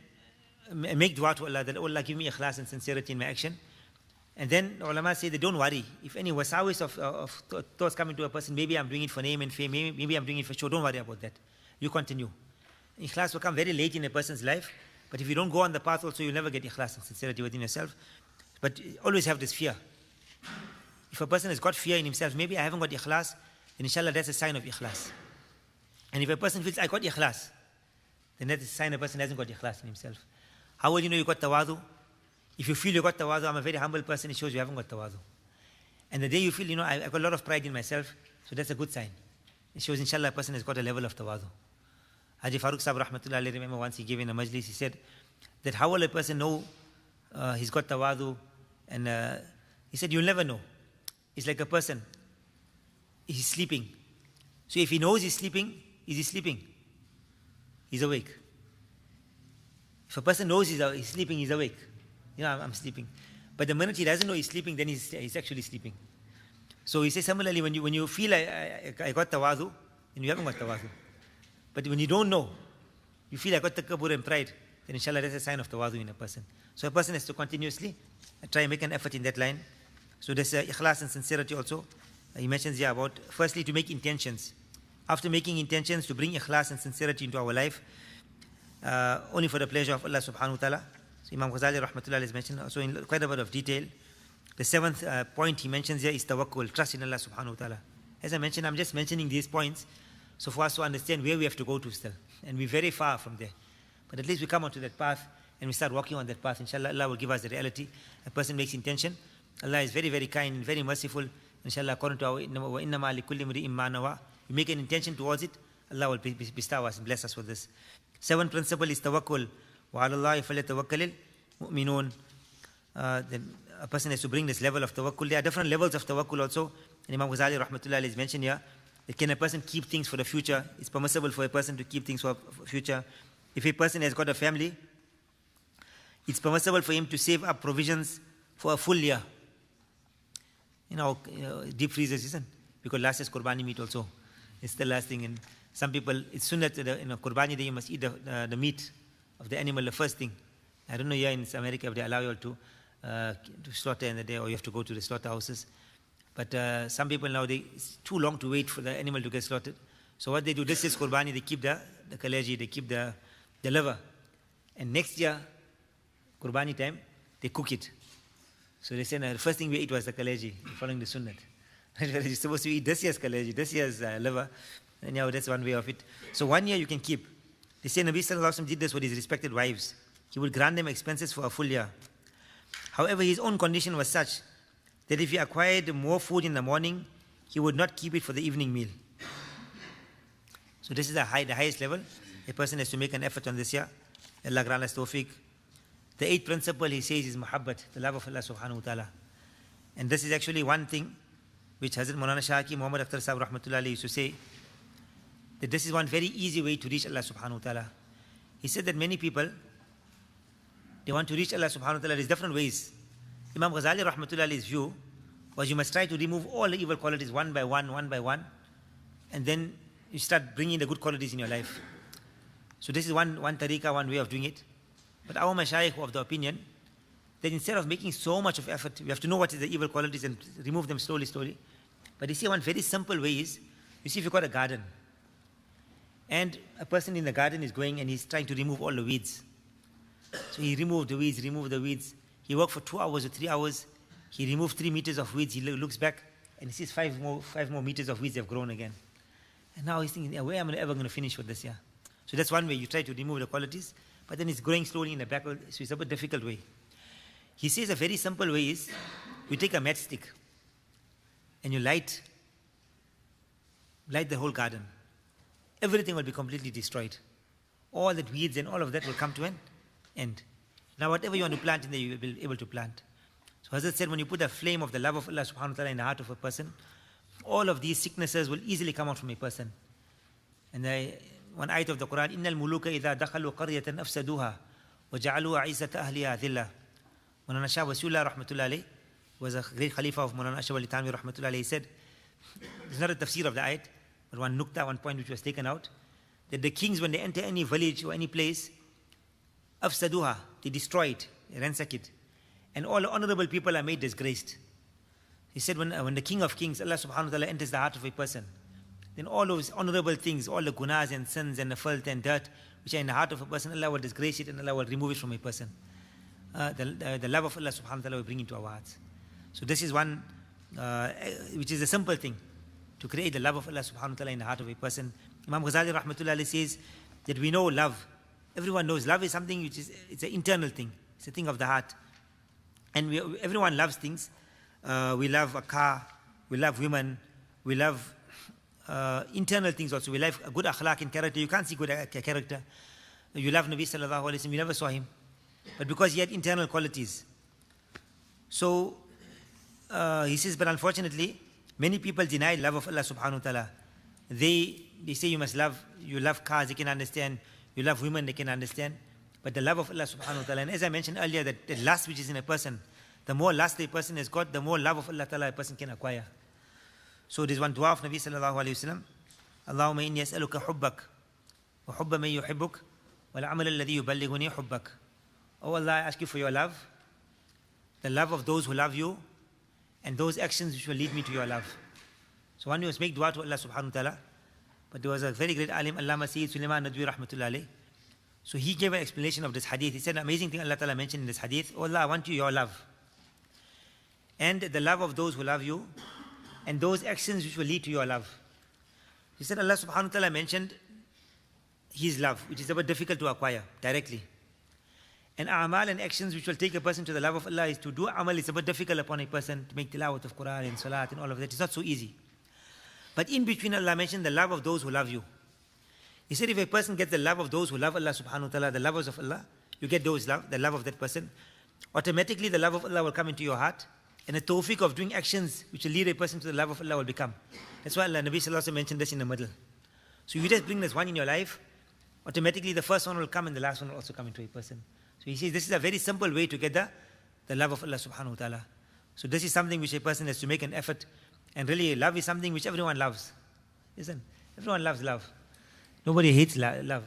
Speaker 1: make dua to Allah that, oh Allah, give me ikhlas and sincerity in my action. And then ulama say that don't worry. If any wasawis of thoughts come into a person, maybe I'm doing it for name and fame, maybe I'm doing it for show, don't worry about that. You continue. Ikhlas will come very late in a person's life, but if you don't go on the path also, you'll never get ikhlas and sincerity within yourself. But always have this fear. If a person has got fear in himself, maybe I haven't got ikhlas, then inshallah that's a sign of ikhlas. And if a person feels, I got ikhlas, then that's a sign a person hasn't got ikhlas in himself. How will you know you got tawadu? If you feel you got tawadu, I'm a very humble person, it shows you haven't got tawadu. And the day you feel, I've got a lot of pride in myself, so that's a good sign. It shows, inshallah, a person has got a level of tawadu. Haji Farooq Sahib Rahmatullah alayhi, remember once he gave in a majlis, he said that how will a person know he's got tawadu? And he said, you'll never know. It's like a person, he's sleeping. So if he knows he's sleeping, is he sleeping? He's awake. If a person knows he's sleeping, he's awake. I'm sleeping. But the minute he doesn't know he's sleeping, then he's actually sleeping. So he says similarly, when you feel I got tawadu, then you haven't got tawadu. But when you don't know, you feel I got takabbur and pride, then inshallah that's a sign of tawadu in a person. So a person has to continuously try and make an effort in that line. So there's ikhlas and sincerity also. He mentions here about, firstly, to make intentions. After making intentions, to bring ikhlas and sincerity into our life, only for the pleasure of Allah subhanahu wa ta'ala. So Imam Ghazali rahmatullah has mentioned also in quite a bit of detail. The seventh point he mentions here is tawakkul, trust in Allah subhanahu wa ta'ala. As I mentioned, I'm just mentioning these points so for us to understand where we have to go to still. And we're very far from there. But at least we come onto that path and we start walking on that path. Inshallah, Allah will give us the reality. A person makes intention. Allah is very, very kind and very merciful. Inshallah, according to our وَإِنَّمَا لِكُلِّ امْرِئٍ مَّا نَوَىٰ, we make an intention towards it, Allah will bestow us and bless us with this. Seventh principle is tawakkul. وَعَلَى اللَّهِ فَلْيَتَوَكَّلِ الْمُؤْمِنُونَ. Then a person has to bring this level of tawakkul. There are different levels of tawakkul also. And Imam Ghazali rahmatullah is mentioned here. That can a person keep things for the future? It's permissible for a person to keep things for future. If a person has got a family, it's permissible for him to save up provisions for a full year. Deep freezers, isn't it? Because last is Qurbani meat also. It's the last thing. And some people, it's sunnah to Qurbani day you must eat the meat of the animal, the first thing. I don't know here in America if they allow you to slaughter in the day, or you have to go to the slaughterhouses. But some people now, it's too long to wait for the animal to get slaughtered. So what they do, this is Qurbani, they keep the Kajee, they keep the liver. And next year, Qurbani time, they cook it. So they say, the first thing we ate was the Kajee, following the sunnah. You're supposed to eat this year's Kajee, this year's liver. And that's one way of it. So 1 year you can keep. They say Nabi Sallallahu Alaihi Wasallam did this with his respected wives. He would grant them expenses for a full year. However, his own condition was such that if he acquired more food in the morning, he would not keep it for the evening meal. So this is the highest level. A person has to make an effort on this year. Allah grant us tawfiq. The eighth principle, he says, is muhabbat, the love of Allah subhanahu wa ta'ala. And this is actually one thing which Hazrat Maulana Shaki Muhammad Akhtar Sahib rahmatullah used to say, that this is one very easy way to reach Allah subhanahu wa ta'ala. He said that many people, they want to reach Allah subhanahu wa ta'ala. There's different ways. Imam Ghazali rahmatullah's view was you must try to remove all the evil qualities one by one, and then you start bringing the good qualities in your life. So this is one tariqah, one way of doing it. But our mashayikh of the opinion that instead of making so much of effort, we have to know what is the evil qualities and remove them slowly. But you see, one very simple way is, you see if you've got a garden, and a person in the garden is going and he's trying to remove all the weeds. So he removed the weeds. He worked for 2 hours or 3 hours. He removed 3 meters of weeds. He looks back and he sees 5 more meters of weeds have grown again. And now he's thinking, where am I ever going to finish with this year? So that's one way. You try to remove the qualities, but then it's growing slowly in the back. So it's a bit difficult way. He says a very simple way is, you take a matchstick and you light the whole garden. Everything will be completely destroyed. All the weeds and all of that will come to an end. Now whatever you want to plant in there, you will be able to plant. So Hazrat said, when you put the flame of the love of Allah subhanahu wa ta'ala in the heart of a person, all of these sicknesses will easily come out from a person. And one ayat of the Quran, إِنَّ الْمُلُوكَ إِذَا دَخَلُوا قَرْيَةً أَفْسَدُوهَا وَجَعَلُوا عِزَّةَ أَهْلِهَا ذِلَّةً. Maulana Shah Wasiullah rahmatullah alayhi was a great Khalifa of Maulana Ashraf Ali Thanvi rahmatullah alayhi. He said, it's not a tafsir of the ayat, but one nukta, one point which was taken out, that the kings, when they enter any village or any place, afsaduha, they destroy it, they ransack it, and all the honorable people are made disgraced. He said, when the King of Kings, Allah subhanahu wa ta'ala, enters the heart of a person, then all those honorable things, all the gunas and sins and the filth and dirt which are in the heart of a person, Allah will disgrace it and Allah will remove it from a person. The love of Allah subhanahu wa ta'ala will bring into our hearts. So this is one which is a simple thing, to create the love of Allah subhanahu wa ta'ala in the heart of a person. Imam Ghazali rahmatullah alayhi says that we know love. Everyone knows love is something which is, it's an internal thing. It's a thing of the heart. And everyone loves things. we love a car, we love women, we love internal things also. We love a good akhlaq and character. You can't see good character. You love Nabi sallallahu alayhi wa sallam, you never saw him. But because he had internal qualities. So, he says, but unfortunately, many people deny love of Allah subhanahu wa ta'ala. They say you love cars, they can understand. You love women, they can understand. But the love of Allah subhanahu wa ta'ala, and as I mentioned earlier, that the lust which is in a person, the more lust a person has got, the more love of Allah ta'ala a person can acquire. So there's one dua of Nabi sallallahu alayhi wa sallam, Allahumma inni as'aluka hubbak, wa hubba man yuhibbuk, wal amal alladhi yuballighuni hubbak. Oh Allah, I ask you for your love, the love of those who love you, and those actions which will lead me to your love. So one was make dua to Allah subhanahu wa ta'ala, but there was a very great alim, Allama Sayyid Sulaiman Nadwi rahmatullah alayh. So he gave an explanation of this hadith. He said an amazing thing Allah ta'ala mentioned in this hadith. Oh Allah, I want you your love. And the love of those who love you, and those actions which will lead to your love. He said Allah subhanahu wa ta'ala mentioned His love, which is a bit difficult to acquire directly. And a'mal and actions which will take a person to the love of Allah is to do amal. It's a bit difficult upon a person to make tilawat of Quran and salat and all of that. It's not so easy. But in between, Allah mentioned the love of those who love you. He said if a person gets the love of those who love Allah subhanahu wa ta'ala, the lovers of Allah, you get those love, the love of that person, automatically the love of Allah will come into your heart, and the tawfiq of doing actions which will lead a person to the love of Allah will become. That's why Allah, Nabi sallallahu alaihi wasallam mentioned this in the middle. So you just bring this one in your life, automatically the first one will come and the last one will also come into a person. So he says this is a very simple way to get the love of Allah subhanahu wa ta'ala. So this is something which a person has to make an effort, and really love is something which everyone loves. Isn't? Everyone loves love. Nobody hates love.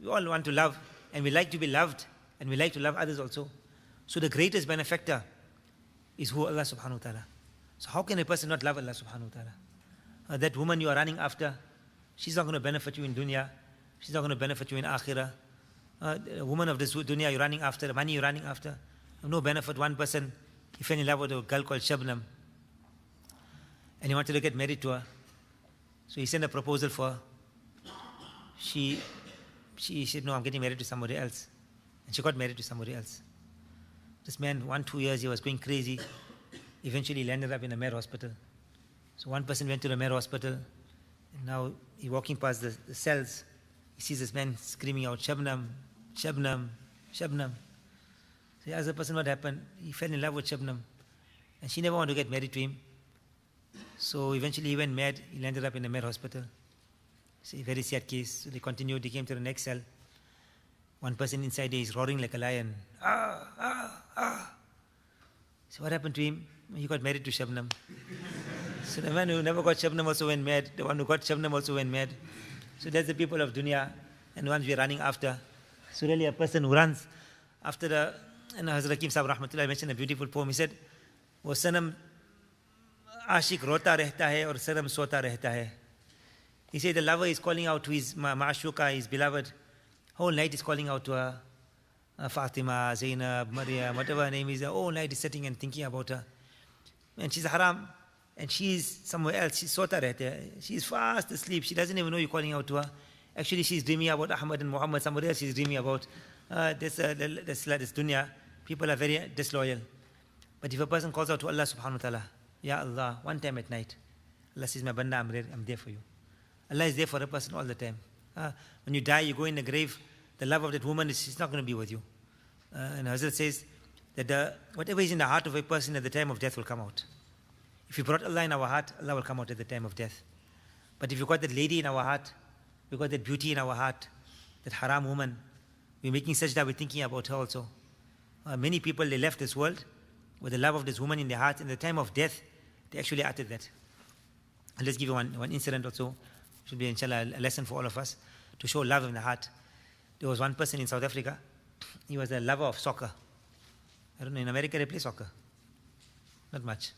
Speaker 1: We all want to love, and we like to be loved, and we like to love others also. So the greatest benefactor is who? Allah subhanahu wa ta'ala. So how can a person not love Allah subhanahu wa ta'ala? That woman you are running after, she's not going to benefit you in dunya, she's not going to benefit you in akhirah. A woman of this dunya you're running after, the money you're running after, no benefit. One person, he fell in love with a girl called Shabnam, and he wanted to get married to her. So he sent a proposal for her. She said, no, I'm getting married to somebody else. And she got married to somebody else. This man, 1-2 years, he was going crazy. Eventually, he landed up in a Mer hospital. So one person went to the Mer hospital, and now he's walking past the cells. He sees this man screaming out, Shabnam, Shabnam, Shabnam. So he asked the person what happened. He fell in love with Shabnam, and she never wanted to get married to him. So eventually he went mad. He landed up in a Mer hospital. It's a very sad case. So they continued. They came to the next cell. One person inside there is roaring like a lion. Ah, ah, ah. So what happened to him? He got married to Shabnam. So the man who never got Shabnam also went mad. The one who got Shabnam also went mad. So that's the people of dunya, and the ones we're running after. So really a person who runs after the, and Hazrat Hakim Sahib Rahmatullah mentioned a beautiful poem. He said, "वो सनम आशिक रोता रहता है और सनम सोता रहता है." He said the lover is calling out to his ma'ashuka, his beloved. Whole night is calling out to her. Fatima, Zainab, Maryam, whatever her name is. The whole night is sitting and thinking about her. And she's haram. And she's somewhere else. She's sota rehte hai. She's fast asleep. She doesn't even know you're calling out to her. Actually, she's dreaming about Ahmad and Muhammad. Somebody else she's dreaming about. This dunya. People are very disloyal. But if a person calls out to Allah subhanahu wa ta'ala, Ya Allah, one time at night, Allah says, my banda, I'm there for you. Allah is there for a person all the time. When you die, you go in the grave, the love of that woman is not going to be with you. And Hazrat says that whatever is in the heart of a person at the time of death will come out. If you brought Allah in our heart, Allah will come out at the time of death. But if you got that lady in our heart, we got that beauty in our heart, that haram woman, we're making sajda, we're thinking about her also. Many people, they left this world with the love of this woman in their heart. In the time of death, they actually uttered that. I'll just give you one incident also. It should be, inshallah, a lesson for all of us to show love in the heart. There was one person in South Africa. He was a lover of soccer. I don't know, in America they play soccer. Not much.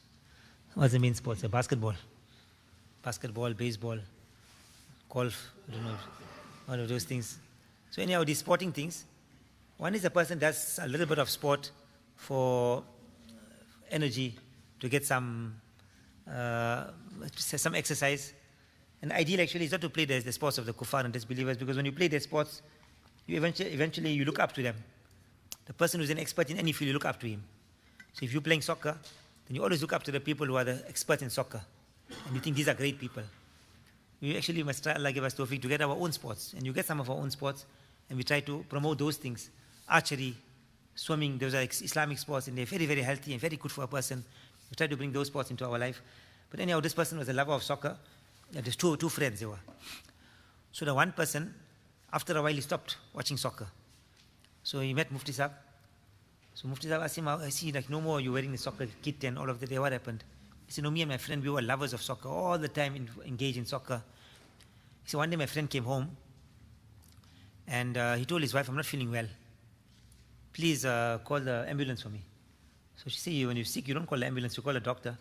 Speaker 1: What's the main sports? Basketball. Basketball, baseball, golf, I don't know, one of those things. So anyhow, these sporting things, one is a person does a little bit of sport for energy, to get some exercise. And the ideal actually is not to play the sports of the kuffar and disbelievers, because when you play their sports, you eventually you look up to them. The person who's an expert in any field, you look up to him. So if you're playing soccer, then you always look up to the people who are the experts in soccer. And you think these are great people. We actually must try, Allah give us tawfiq, to get our own sports. And you get some of our own sports, and we try to promote those things. Archery, swimming, those are Islamic sports, and they're very, very healthy and very good for a person. We try to bring those sports into our life. But anyhow, this person was a lover of soccer. There's two friends they were. So the one person, after a while, he stopped watching soccer. So he met Mufti Sahib. So Mufti Sahib asked him, I see like no more you're wearing the soccer kit and all of the day. What happened? He said, no, me and my friend, we were lovers of soccer, all the time engaged in soccer. He said, one day my friend came home and he told his wife, I'm not feeling well. Please call the ambulance for me. So she said, when you're sick, you don't call the ambulance, you call a doctor.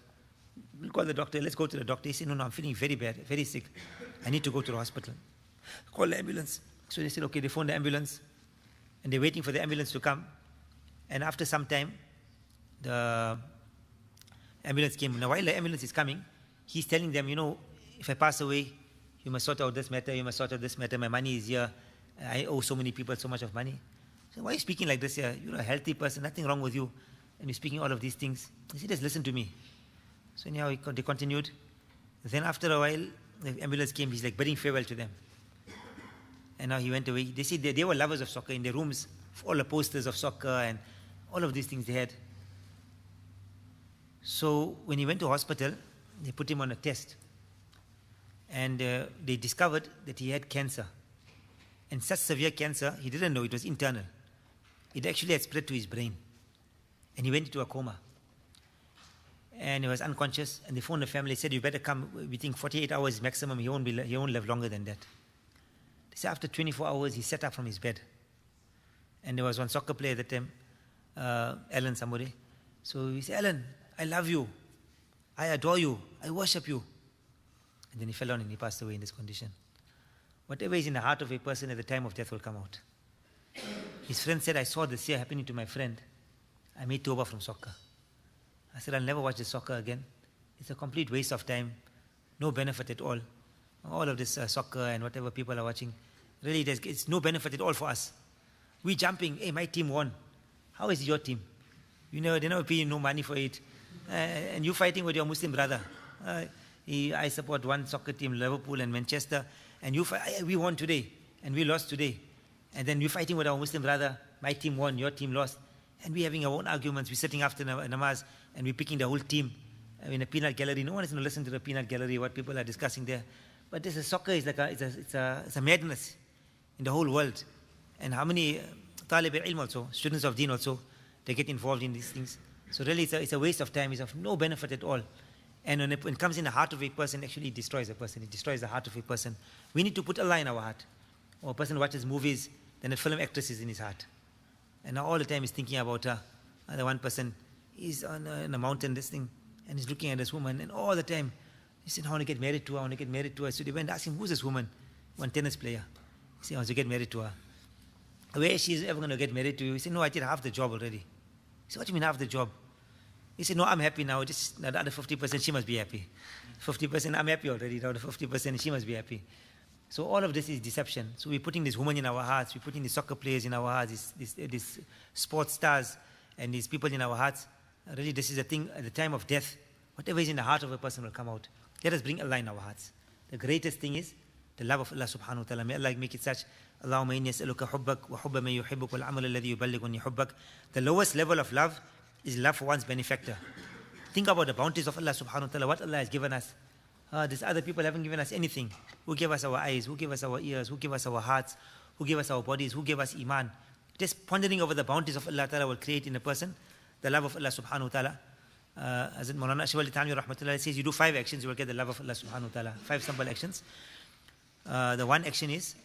Speaker 1: We'll call the doctor, let's go to the doctor. He said, no, I'm feeling very bad, very sick. I need to go to the hospital. Call the ambulance. So they said, okay, they phoned the ambulance and they're waiting for the ambulance to come. And after some time, the ambulance came. Now, while the ambulance is coming, he's telling them, if I pass away, you must sort out this matter, you must sort out this matter, my money is here, I owe so many people so much of money. So why are you speaking like this here? You're a healthy person, nothing wrong with you, and you're speaking all of these things. He said, just listen to me. So anyhow, they continued. Then after a while, the ambulance came, he's like bidding farewell to them. And now he went away. They said they were lovers of soccer in their rooms, all the posters of soccer and all of these things they had. So when he went to hospital, they put him on a test. And they discovered that he had cancer. And such severe cancer, he didn't know, it was internal. It actually had spread to his brain. And he went into a coma. And he was unconscious. And they phoned the family, said, you better come, we think 48 hours maximum, he won't live longer than that. They said after 24 hours, he sat up from his bed. And there was one soccer player at the time, Alan somebody. So he said, Alan, I love you. I adore you. I worship you. And then he fell down and he passed away in this condition. Whatever is in the heart of a person at the time of death will come out. His friend said, I saw this here happening to my friend. I made tawbah from soccer. I said, I'll never watch this soccer again. It's a complete waste of time. No benefit at all. All of this soccer and whatever people are watching, really it's no benefit at all for us. We jumping, hey, my team won. How is your team? They're not paying no money for it. And you fighting with your Muslim brother. I support one soccer team, Liverpool and Manchester, and we won today, and we lost today. And then we're fighting with our Muslim brother, my team won, your team lost. And we're having our own arguments. We're sitting after namaz, and we're picking the whole team in a peanut gallery. No one is going to listen to the peanut gallery, what people are discussing there. But this soccer is like it's a madness in the whole world. And how many talib al-ilm also, students of Deen also, they get involved in these things. So really it's a waste of time, it's of no benefit at all. And when it comes in the heart of a person, actually it destroys a person, it destroys the heart of a person. We need to put Allah in our heart. Or a person watches movies, then a film actress is in his heart. And now all the time he's thinking about her. The one person is on a mountain, this thing, and he's looking at this woman, and all the time he said, I want to get married to her, I want to get married to her. So they went and asked him, who's this woman? One tennis player. He said, I want to get married to her. Where is she ever going to get married to you? He said, no, I did half the job already. He said, what do you mean half the job? He said, no, I'm happy now. Just the other 50%, she must be happy. 50%, I'm happy already. Now the 50%, she must be happy. So all of this is deception. So we're putting this woman in our hearts. We're putting these soccer players in our hearts, these sports stars, and these people in our hearts. Really, this is a thing at the time of death. Whatever is in the heart of a person will come out. Let us bring Allah in our hearts. The greatest thing is the love of Allah subhanahu wa ta'ala. May Allah make it such. Allahumma inni as'aluka hubbak wa hubba man yuhibbuk wal amal alladhi yuballighuni hubbak. The lowest level of love is love for one's benefactor. Think about the bounties of Allah subhanahu wa ta'ala, what Allah has given us. These other people haven't given us anything. Who gave us our eyes? Who gave us our ears? Who gave us our hearts? Who gave us our bodies? Who gave us iman? Just pondering over the bounties of Allah ta'ala will create in a person the love of Allah subhanahu wa ta'ala. As Maulana Ashwali Tanwi rahmatullah says, you do 5 actions, you will get the love of Allah subhanahu wa ta'ala. 5 simple actions. The one action is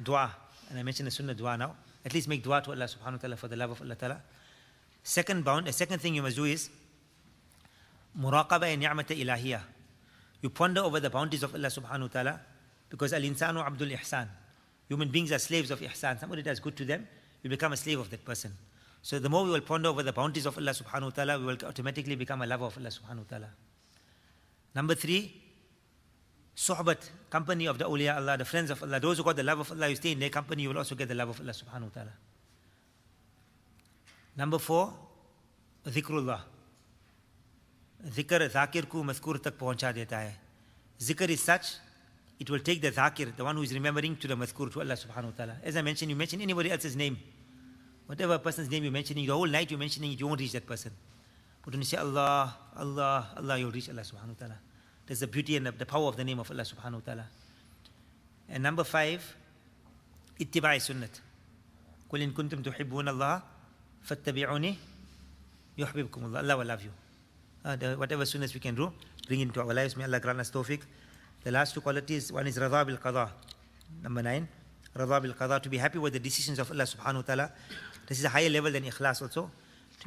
Speaker 1: dua. And I mentioned the sunnah dua now. At least make dua to Allah subhanahu wa ta'ala for the love of Allah ta'ala. Second thing you must do is muraqaba ni'mata ilahiyah. You ponder over the bounties of Allah subhanahu wa ta'ala, because al-insanu abdul ihsan. Human beings are slaves of ihsan. Somebody does good to them, you become a slave of that person. So the more we will ponder over the bounties of Allah subhanahu wa ta'ala, we will automatically become a lover of Allah subhanahu wa ta'ala. Number 3, suhbat, company of the awliya Allah, the friends of Allah. Those who got the love of Allah, you stay in their company, you will also get the love of Allah subhanahu wa ta'ala. Number 4, dhikrullah. Zikr zakir ko mazkur tak pahuncha deta hai. Zikr is such, it will take the zakir, the one who is remembering, to the mazkur, to Allah subhanahu wa ta'ala. As I mentioned, you mention anybody else's name. Whatever person's name you're mentioning, the whole night you're mentioning it, you won't reach that person. But when you say Allah, Allah, Allah, you'll reach Allah subhanahu wa ta'ala. That's the beauty and the power of the name of Allah subhanahu wa ta'ala. And number 5, ittiba'i sunnat. قُلْ إِن كُنْتُمْ تُحِبُّونَ اللَّهَ فَاتَّبِعُونِي يُحْبِبْكُمُ اللَّهُ. Allah will love you. Whatever sunnahs we can do, bring into our lives. May Allah grant us tawfiq. The last 2 qualities, one is radha bil qada. Number 9, radha bil qada, to be happy with the decisions of Allah subhanahu wa ta'ala. This is a higher level than ikhlas also.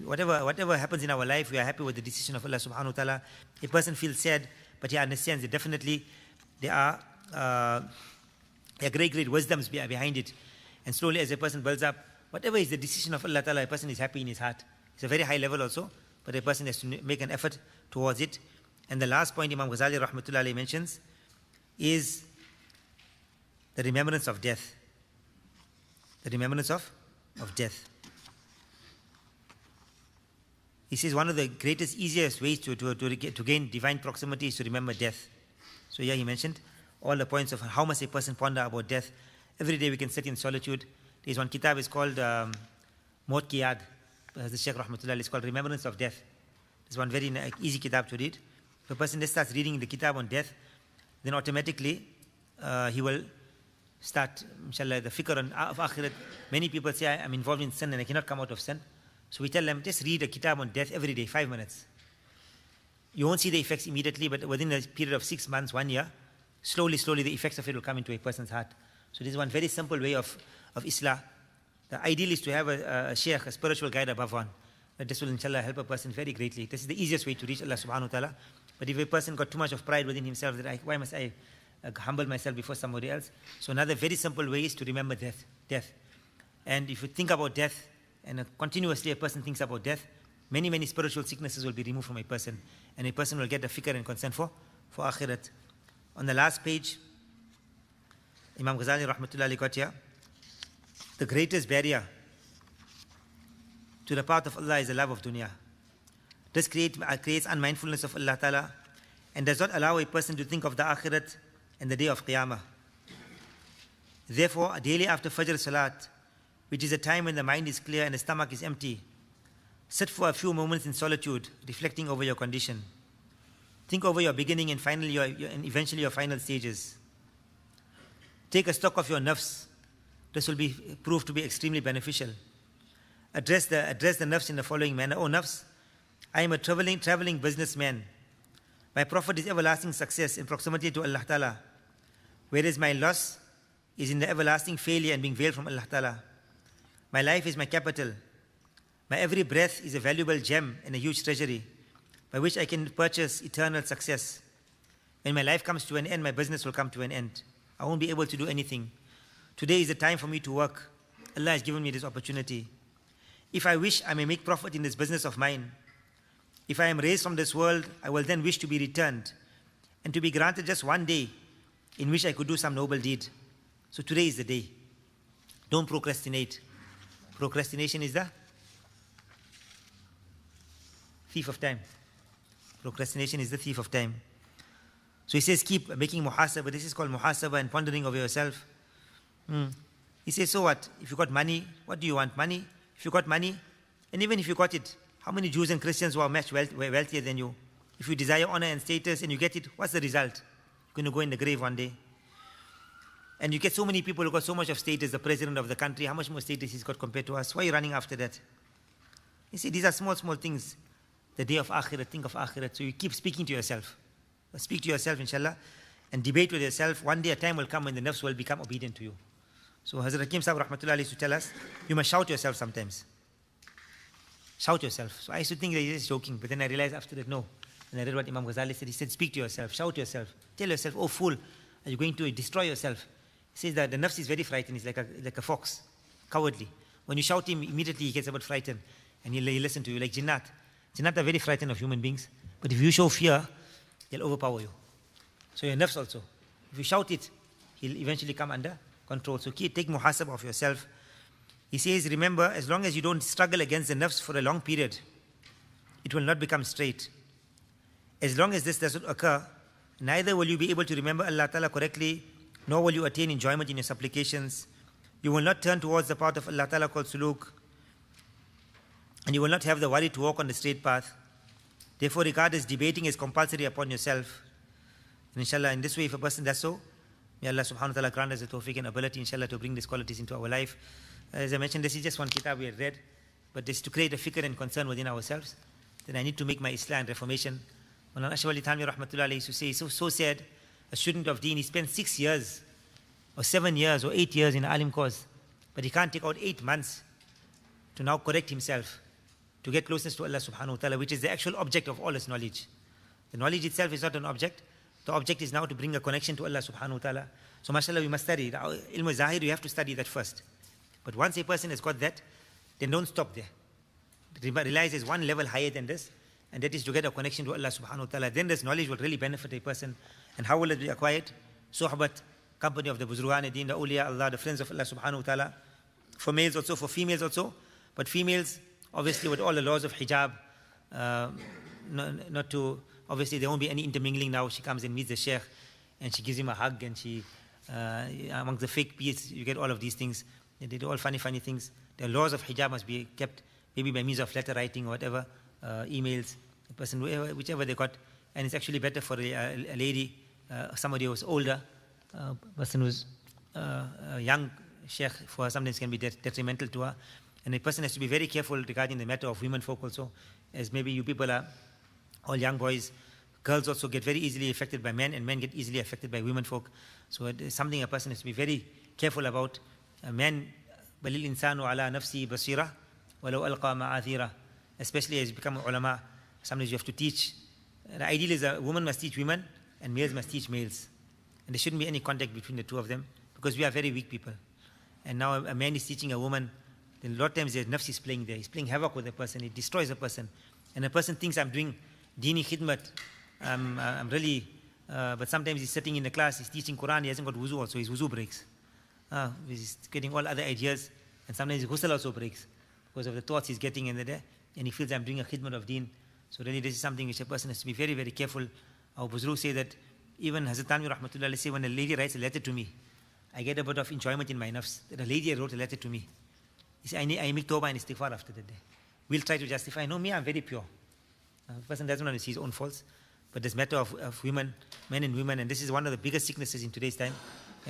Speaker 1: Whatever happens in our life, we are happy with the decision of Allah subhanahu wa ta'ala. A person feels sad, but he understands that definitely there are great wisdoms behind it. And slowly as a person builds up, whatever is the decision of Allah ta'ala, a person is happy in his heart. It's a very high level also, but a person has to make an effort towards it. And the last point Imam Ghazali rahmatullahi alayhi mentions is the remembrance of death. The remembrance of death. He says one of the greatest, easiest ways to gain divine proximity is to remember death. So here he mentioned all the points of how must a person ponder about death. Every day we can sit in solitude. There's one kitab, is called Maut Ki Yaad. The Shaykh rahmatullahi is called Remembrance of Death. It's one very easy kitab to read. If a person just starts reading the kitab on death, then automatically he will start, inshallah, the fikr of akhirat. Many people say, I'm involved in sin and I cannot come out of sin. So we tell them, just read a kitab on death every day, 5 minutes. You won't see the effects immediately, but within a period of 6 months, 1 year, slowly the effects of it will come into a person's heart. So this is one very simple way of Islah. The ideal is to have a shaykh, a spiritual guide above one. But this will inshallah help a person very greatly. This is the easiest way to reach Allah subhanahu wa ta'ala. But if a person got too much of pride within himself, that why must I humble myself before somebody else? So another very simple way is to remember death. And if you think about death, and continuously a person thinks about death, many spiritual sicknesses will be removed from a person, and a person will get the fikr and concern for akhirat. On the last page, Imam Ghazali rahmatullahi got here, the greatest barrier to the path of Allah is the love of dunya. This creates unmindfulness of Allah Ta'ala and does not allow a person to think of the akhirat and the day of qiyamah. Therefore, daily after Fajr Salat, which is a time when the mind is clear and the stomach is empty, sit for a few moments in solitude, reflecting over your condition. Think over your beginning and eventually your final stages. Take a stock of your nafs. This will prove to be extremely beneficial. Address the nafs in the following manner. O nafs, I am a traveling businessman. My profit is everlasting success in proximity to Allah Ta'ala, whereas my loss is in the everlasting failure and being veiled from Allah Ta'ala. My life is my capital. My every breath is a valuable gem and a huge treasury by which I can purchase eternal success. When my life comes to an end, my business will come to an end. I won't be able to do anything. Today is the time for me to work. Allah has given me this opportunity. If I wish, I may make profit in this business of mine. If I am raised from this world, I will then wish to be returned and to be granted just one day in which I could do some noble deed. So today is the day. Don't procrastinate. Procrastination is the thief of time. Procrastination is the thief of time. So he says, keep making muhasabah. This is called muhasabah and pondering over yourself. He says, so what? If you got money, what do you want? Money? If you got money, and even if you got it, how many Jews and Christians who are much wealthier than you? If you desire honor and status and you get it, what's the result? You're going to go in the grave one day. And you get so many people who got so much of status, the president of the country, how much more status he's got compared to us? Why are you running after that? You see, these are small things. The day of akhirat, think of akhirat. So you keep speaking to yourself. Speak to yourself, inshallah, and debate with yourself. One day a time will come when the nafs will become obedient to you. So Hazrat Hakim Sahib rahmatullahi used to tell us, you must shout yourself sometimes. Shout yourself. So I used to think that he's just joking, but then I realized after that, no. And I read what Imam Ghazali said. He said, speak to yourself, shout yourself. Tell yourself, oh fool, are you going to destroy yourself? He says that the nafs is very frightened. He's like a fox, cowardly. When you shout him, immediately he gets a bit frightened. And he'll listen to you, like jinnat. Jinnat are very frightened of human beings. But if you show fear, they'll overpower you. So your nafs also. If you shout it, he'll eventually come under control. So take muhasabah of yourself. He says, remember, as long as you don't struggle against the nafs for a long period, it will not become straight. as long as this doesn't occur, neither will you be able to remember Allah Ta'ala correctly, nor will you attain enjoyment in your supplications. You will not turn towards the path of Allah Ta'ala called suluk, and you will not have the worry to walk on the straight path. Therefore, regard this debating as compulsory upon yourself. And inshallah, in this way, if a person does so, may Allah subhanahu wa ta'ala grant us the tawfiq and ability, inshallah, to bring these qualities into our life. As I mentioned, this is just one kitab we had read, but this is to create a fikr and concern within ourselves. Then I need to make my Islah and reformation. Mawlana Ashraf Ali Thanvi rahmatullahi alayhi used to say, it's so sad, a student of Deen, he spent 6 years, or 7 years, or 8 years in alim course, but he can't take out 8 months to now correct himself, to get closeness to Allah subhanahu wa ta'ala, which is the actual object of all his knowledge. The knowledge itself is not an object. The object is now to bring a connection to Allah subhanahu wa ta'ala. So mashallah, we must study. Ilm zahir, you have to study that first. But once a person has got that, then don't stop there. Realize there's one level higher than this, and that is to get a connection to Allah subhanahu wa ta'ala. Then this knowledge will really benefit a person. And how will it be acquired? Suhbat, company of the Buzrugan Deen, the awliya Allah, the friends of Allah subhanahu wa ta'ala. For males also, for females also. But females, obviously with all the laws of hijab, not to, obviously there won't be any intermingling now. She comes and meets the sheikh, and she gives him a hug, and she, amongst the fake peace, you get all of these things. They do all funny things. The laws of hijab must be kept, maybe by means of letter writing or whatever, emails, the person, whichever they got. And it's actually better for a lady, somebody who's older, person who's a young sheikh, for her sometimes can be detrimental to her. And a person has to be very careful regarding the matter of women folk also, as maybe you people are all young boys. Girls also get very easily affected by men, and men get easily affected by women folk. So it is something a person has to be very careful about. Men, balil insanu ala nafsi basira, walau alqa ma'athira. Especially as you become ulama, sometimes you have to teach. The ideal is a woman must teach women, and males must teach males. And there shouldn't be any contact between the two of them, because we are very weak people. And now a man is teaching a woman, then a lot of times there's nafs is playing there. He's playing havoc with a person. He destroys a person. And a person thinks, I'm doing Deeni khidmat. I'm really, but sometimes he's sitting in the class, he's teaching Quran, he hasn't got wuzu also, his wuzu breaks. He's getting all other ideas, and sometimes his ghusl also breaks because of the thoughts he's getting in the day, and he feels I'm doing a khidmat of Deen. So really this is something which a person has to be very, very careful. Our Buzrug say that, even Hazrat Thanvi rahmatullahi say, when a lady writes a letter to me, I get a bit of enjoyment in my nafs, that a lady wrote a letter to me. He said, I make tawbah and istighfar after that day. We'll try to justify, no, me, I'm very pure. A person doesn't want to see his own faults. But this matter of women, men and women, and this is one of the biggest sicknesses in today's time.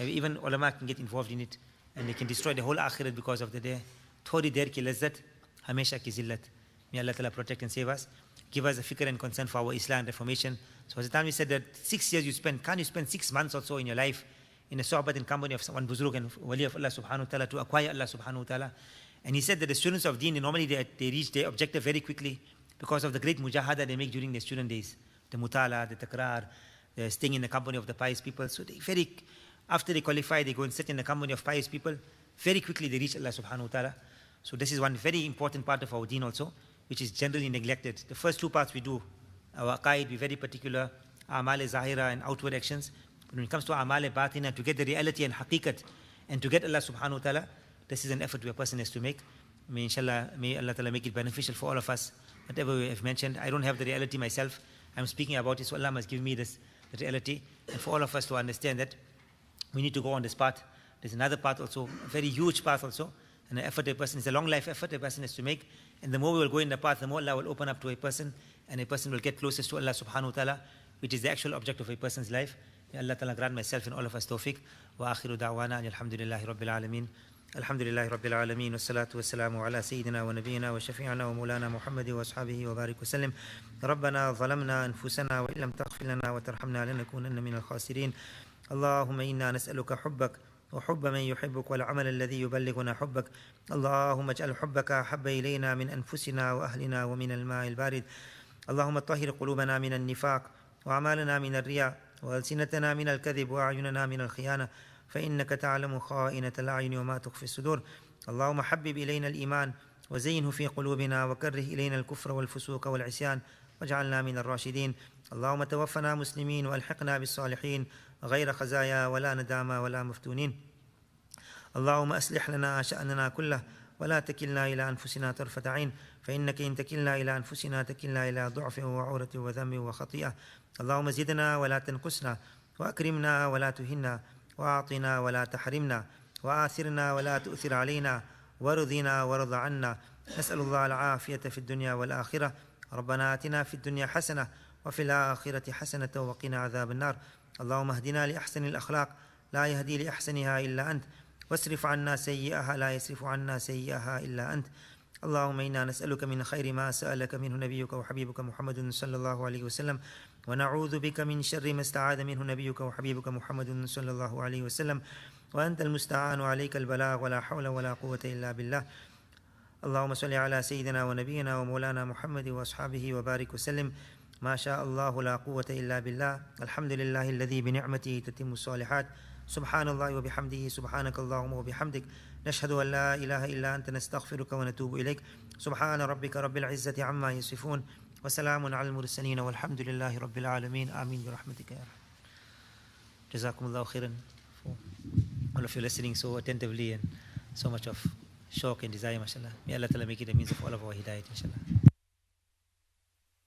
Speaker 1: Even ulama can get involved in it, and they can destroy the whole akhirat because of the day. Thodi der ki lazzat, hamesha ki zillat. May Allah Ta'ala protect and save us. Give us a fikr and concern for our Islam and reformation. So as the time we said that 6 years you spend, can't you spend 6 months or so in your life in a sohbat and company of one buzrug and wali of Allah subhanahu wa ta'ala to acquire Allah subhanahu wa ta'ala? And he said that the students of Deen, normally they reach their objective very quickly because of the great mujahada they make during their student days. The mutala, the takrar, the staying in the company of the pious people. So they after they qualify, they go and sit in the company of pious people. Very quickly they reach Allah subhanahu wa ta'ala. So this is one very important part of our Deen also, which is generally neglected. The first 2 parts we do, our aqaid, be very particular, a'mal zahira and outward actions. But when it comes to a'mal batina, to get the reality and haqiqat, and to get Allah subhanahu wa ta'ala, this is an effort a person has to make. May Allah ta'ala make it beneficial for all of us. Whatever we have mentioned, I don't have the reality myself. I'm speaking about it, so Allah must give me the reality, and for all of us to understand that we need to go on this path. There's another path also, a very huge path also, and an effort a person, it's a long life effort a person has to make, and the more we will go in the path, the more Allah will open up to a person, and a person will get closest to Allah subhanahu wa ta'ala, which is the actual object of a person's life. May Allah ta'ala grant myself and all of us tawfiq. Wa akhiru da'wana alhamdulillahi rabbil alameen. Alhamdulillahi rabbil alameen. Wassalatu wassalamu ala sayyidina wa nabiyyina wa shafi'ana wa maulana Muhammadi wa ashabihi wa barik wa sallim. ربنا ظلمنا أنفسنا وإن لم تغفر لنا وترحمنا لنكونن من الخاسرين. اللهم إنا نسألك حبك وحب من يحبك والعمل الذي يبلغنا حبك. اللهم اجعل حبك أحب إلينا من أنفسنا وأهلنا ومن الماء البارد. اللهم طهر قلوبنا من النفاق وأعمالنا من الرياء وألسنتنا من الكذب وأعيننا من الخيانة فإنك تعلم خائنة الأعين وما تخفي الصدور. اللهم حبب إلينا الإيمان وزينه في قلوبنا وكره إلينا الكفر والفسوق والعصيان واجعلنا من الراشدين. اللهم توفنا مسلمين والحقنا بالصالحين غير خزايا ولا ندامى ولا مفتونين. اللهم أصلح لنا شأننا كله ولا تكلنا إلى أنفسنا طرفة عين فإنك إن تكلنا إلى أنفسنا تكلنا إلى ضعف وعورة وذنب وخطيئة. اللهم زدنا ولا تنقصنا، وأكرمنا ولا تهنا، وأعطنا ولا تحرمنا، وآثرنا ولا تؤثر علينا، وارضنا وارض عنا. نسأل الله العافية في الدنيا والآخرة. ربنا آتنا في الدنيا حسنة وفي الآخرة حسنة وقنا عذاب النار. اللهم اهدنا لأحسن الأخلاق لا يهدي لأحسنها إلا أنت، واصرف عنا سيئها لا يصرف عنا سيئها إلا أنت. اللهم إنا نسألك من خير ما سألك منه نبيك وحبيبك محمد صلى الله عليه وسلم، ونعوذ بك من شر ما استعاذ منه نبيك وحبيبك محمد صلى الله عليه وسلم، وأنت المستعان وعليك البلاغ ولا حول ولا قوة إلا بالله. اللهم صل على سيدنا ونبينا ومولانا محمد وأصحابه وبارك وسلم. ما شاء الله لا قوة إلا بالله. الحمد لله الذي بنعمته تتم الصالحات. سبحان الله وبحمده، سبحانك اللهم وبحمدك، نشهد أن لا إله إلا أنت، نستغفرك ونتوب إليك. سبحان ربك رب العزة عما يصفون، وسلام على المرسلين، والحمد لله رب العالمين. آمين برحمتك يا رب. Jazakumullahu Khairun for all of you listening so attentively and so much of shauq and desire, mashallah. May Allah Ta'ala make it a means of all of our hidayat, inshallah.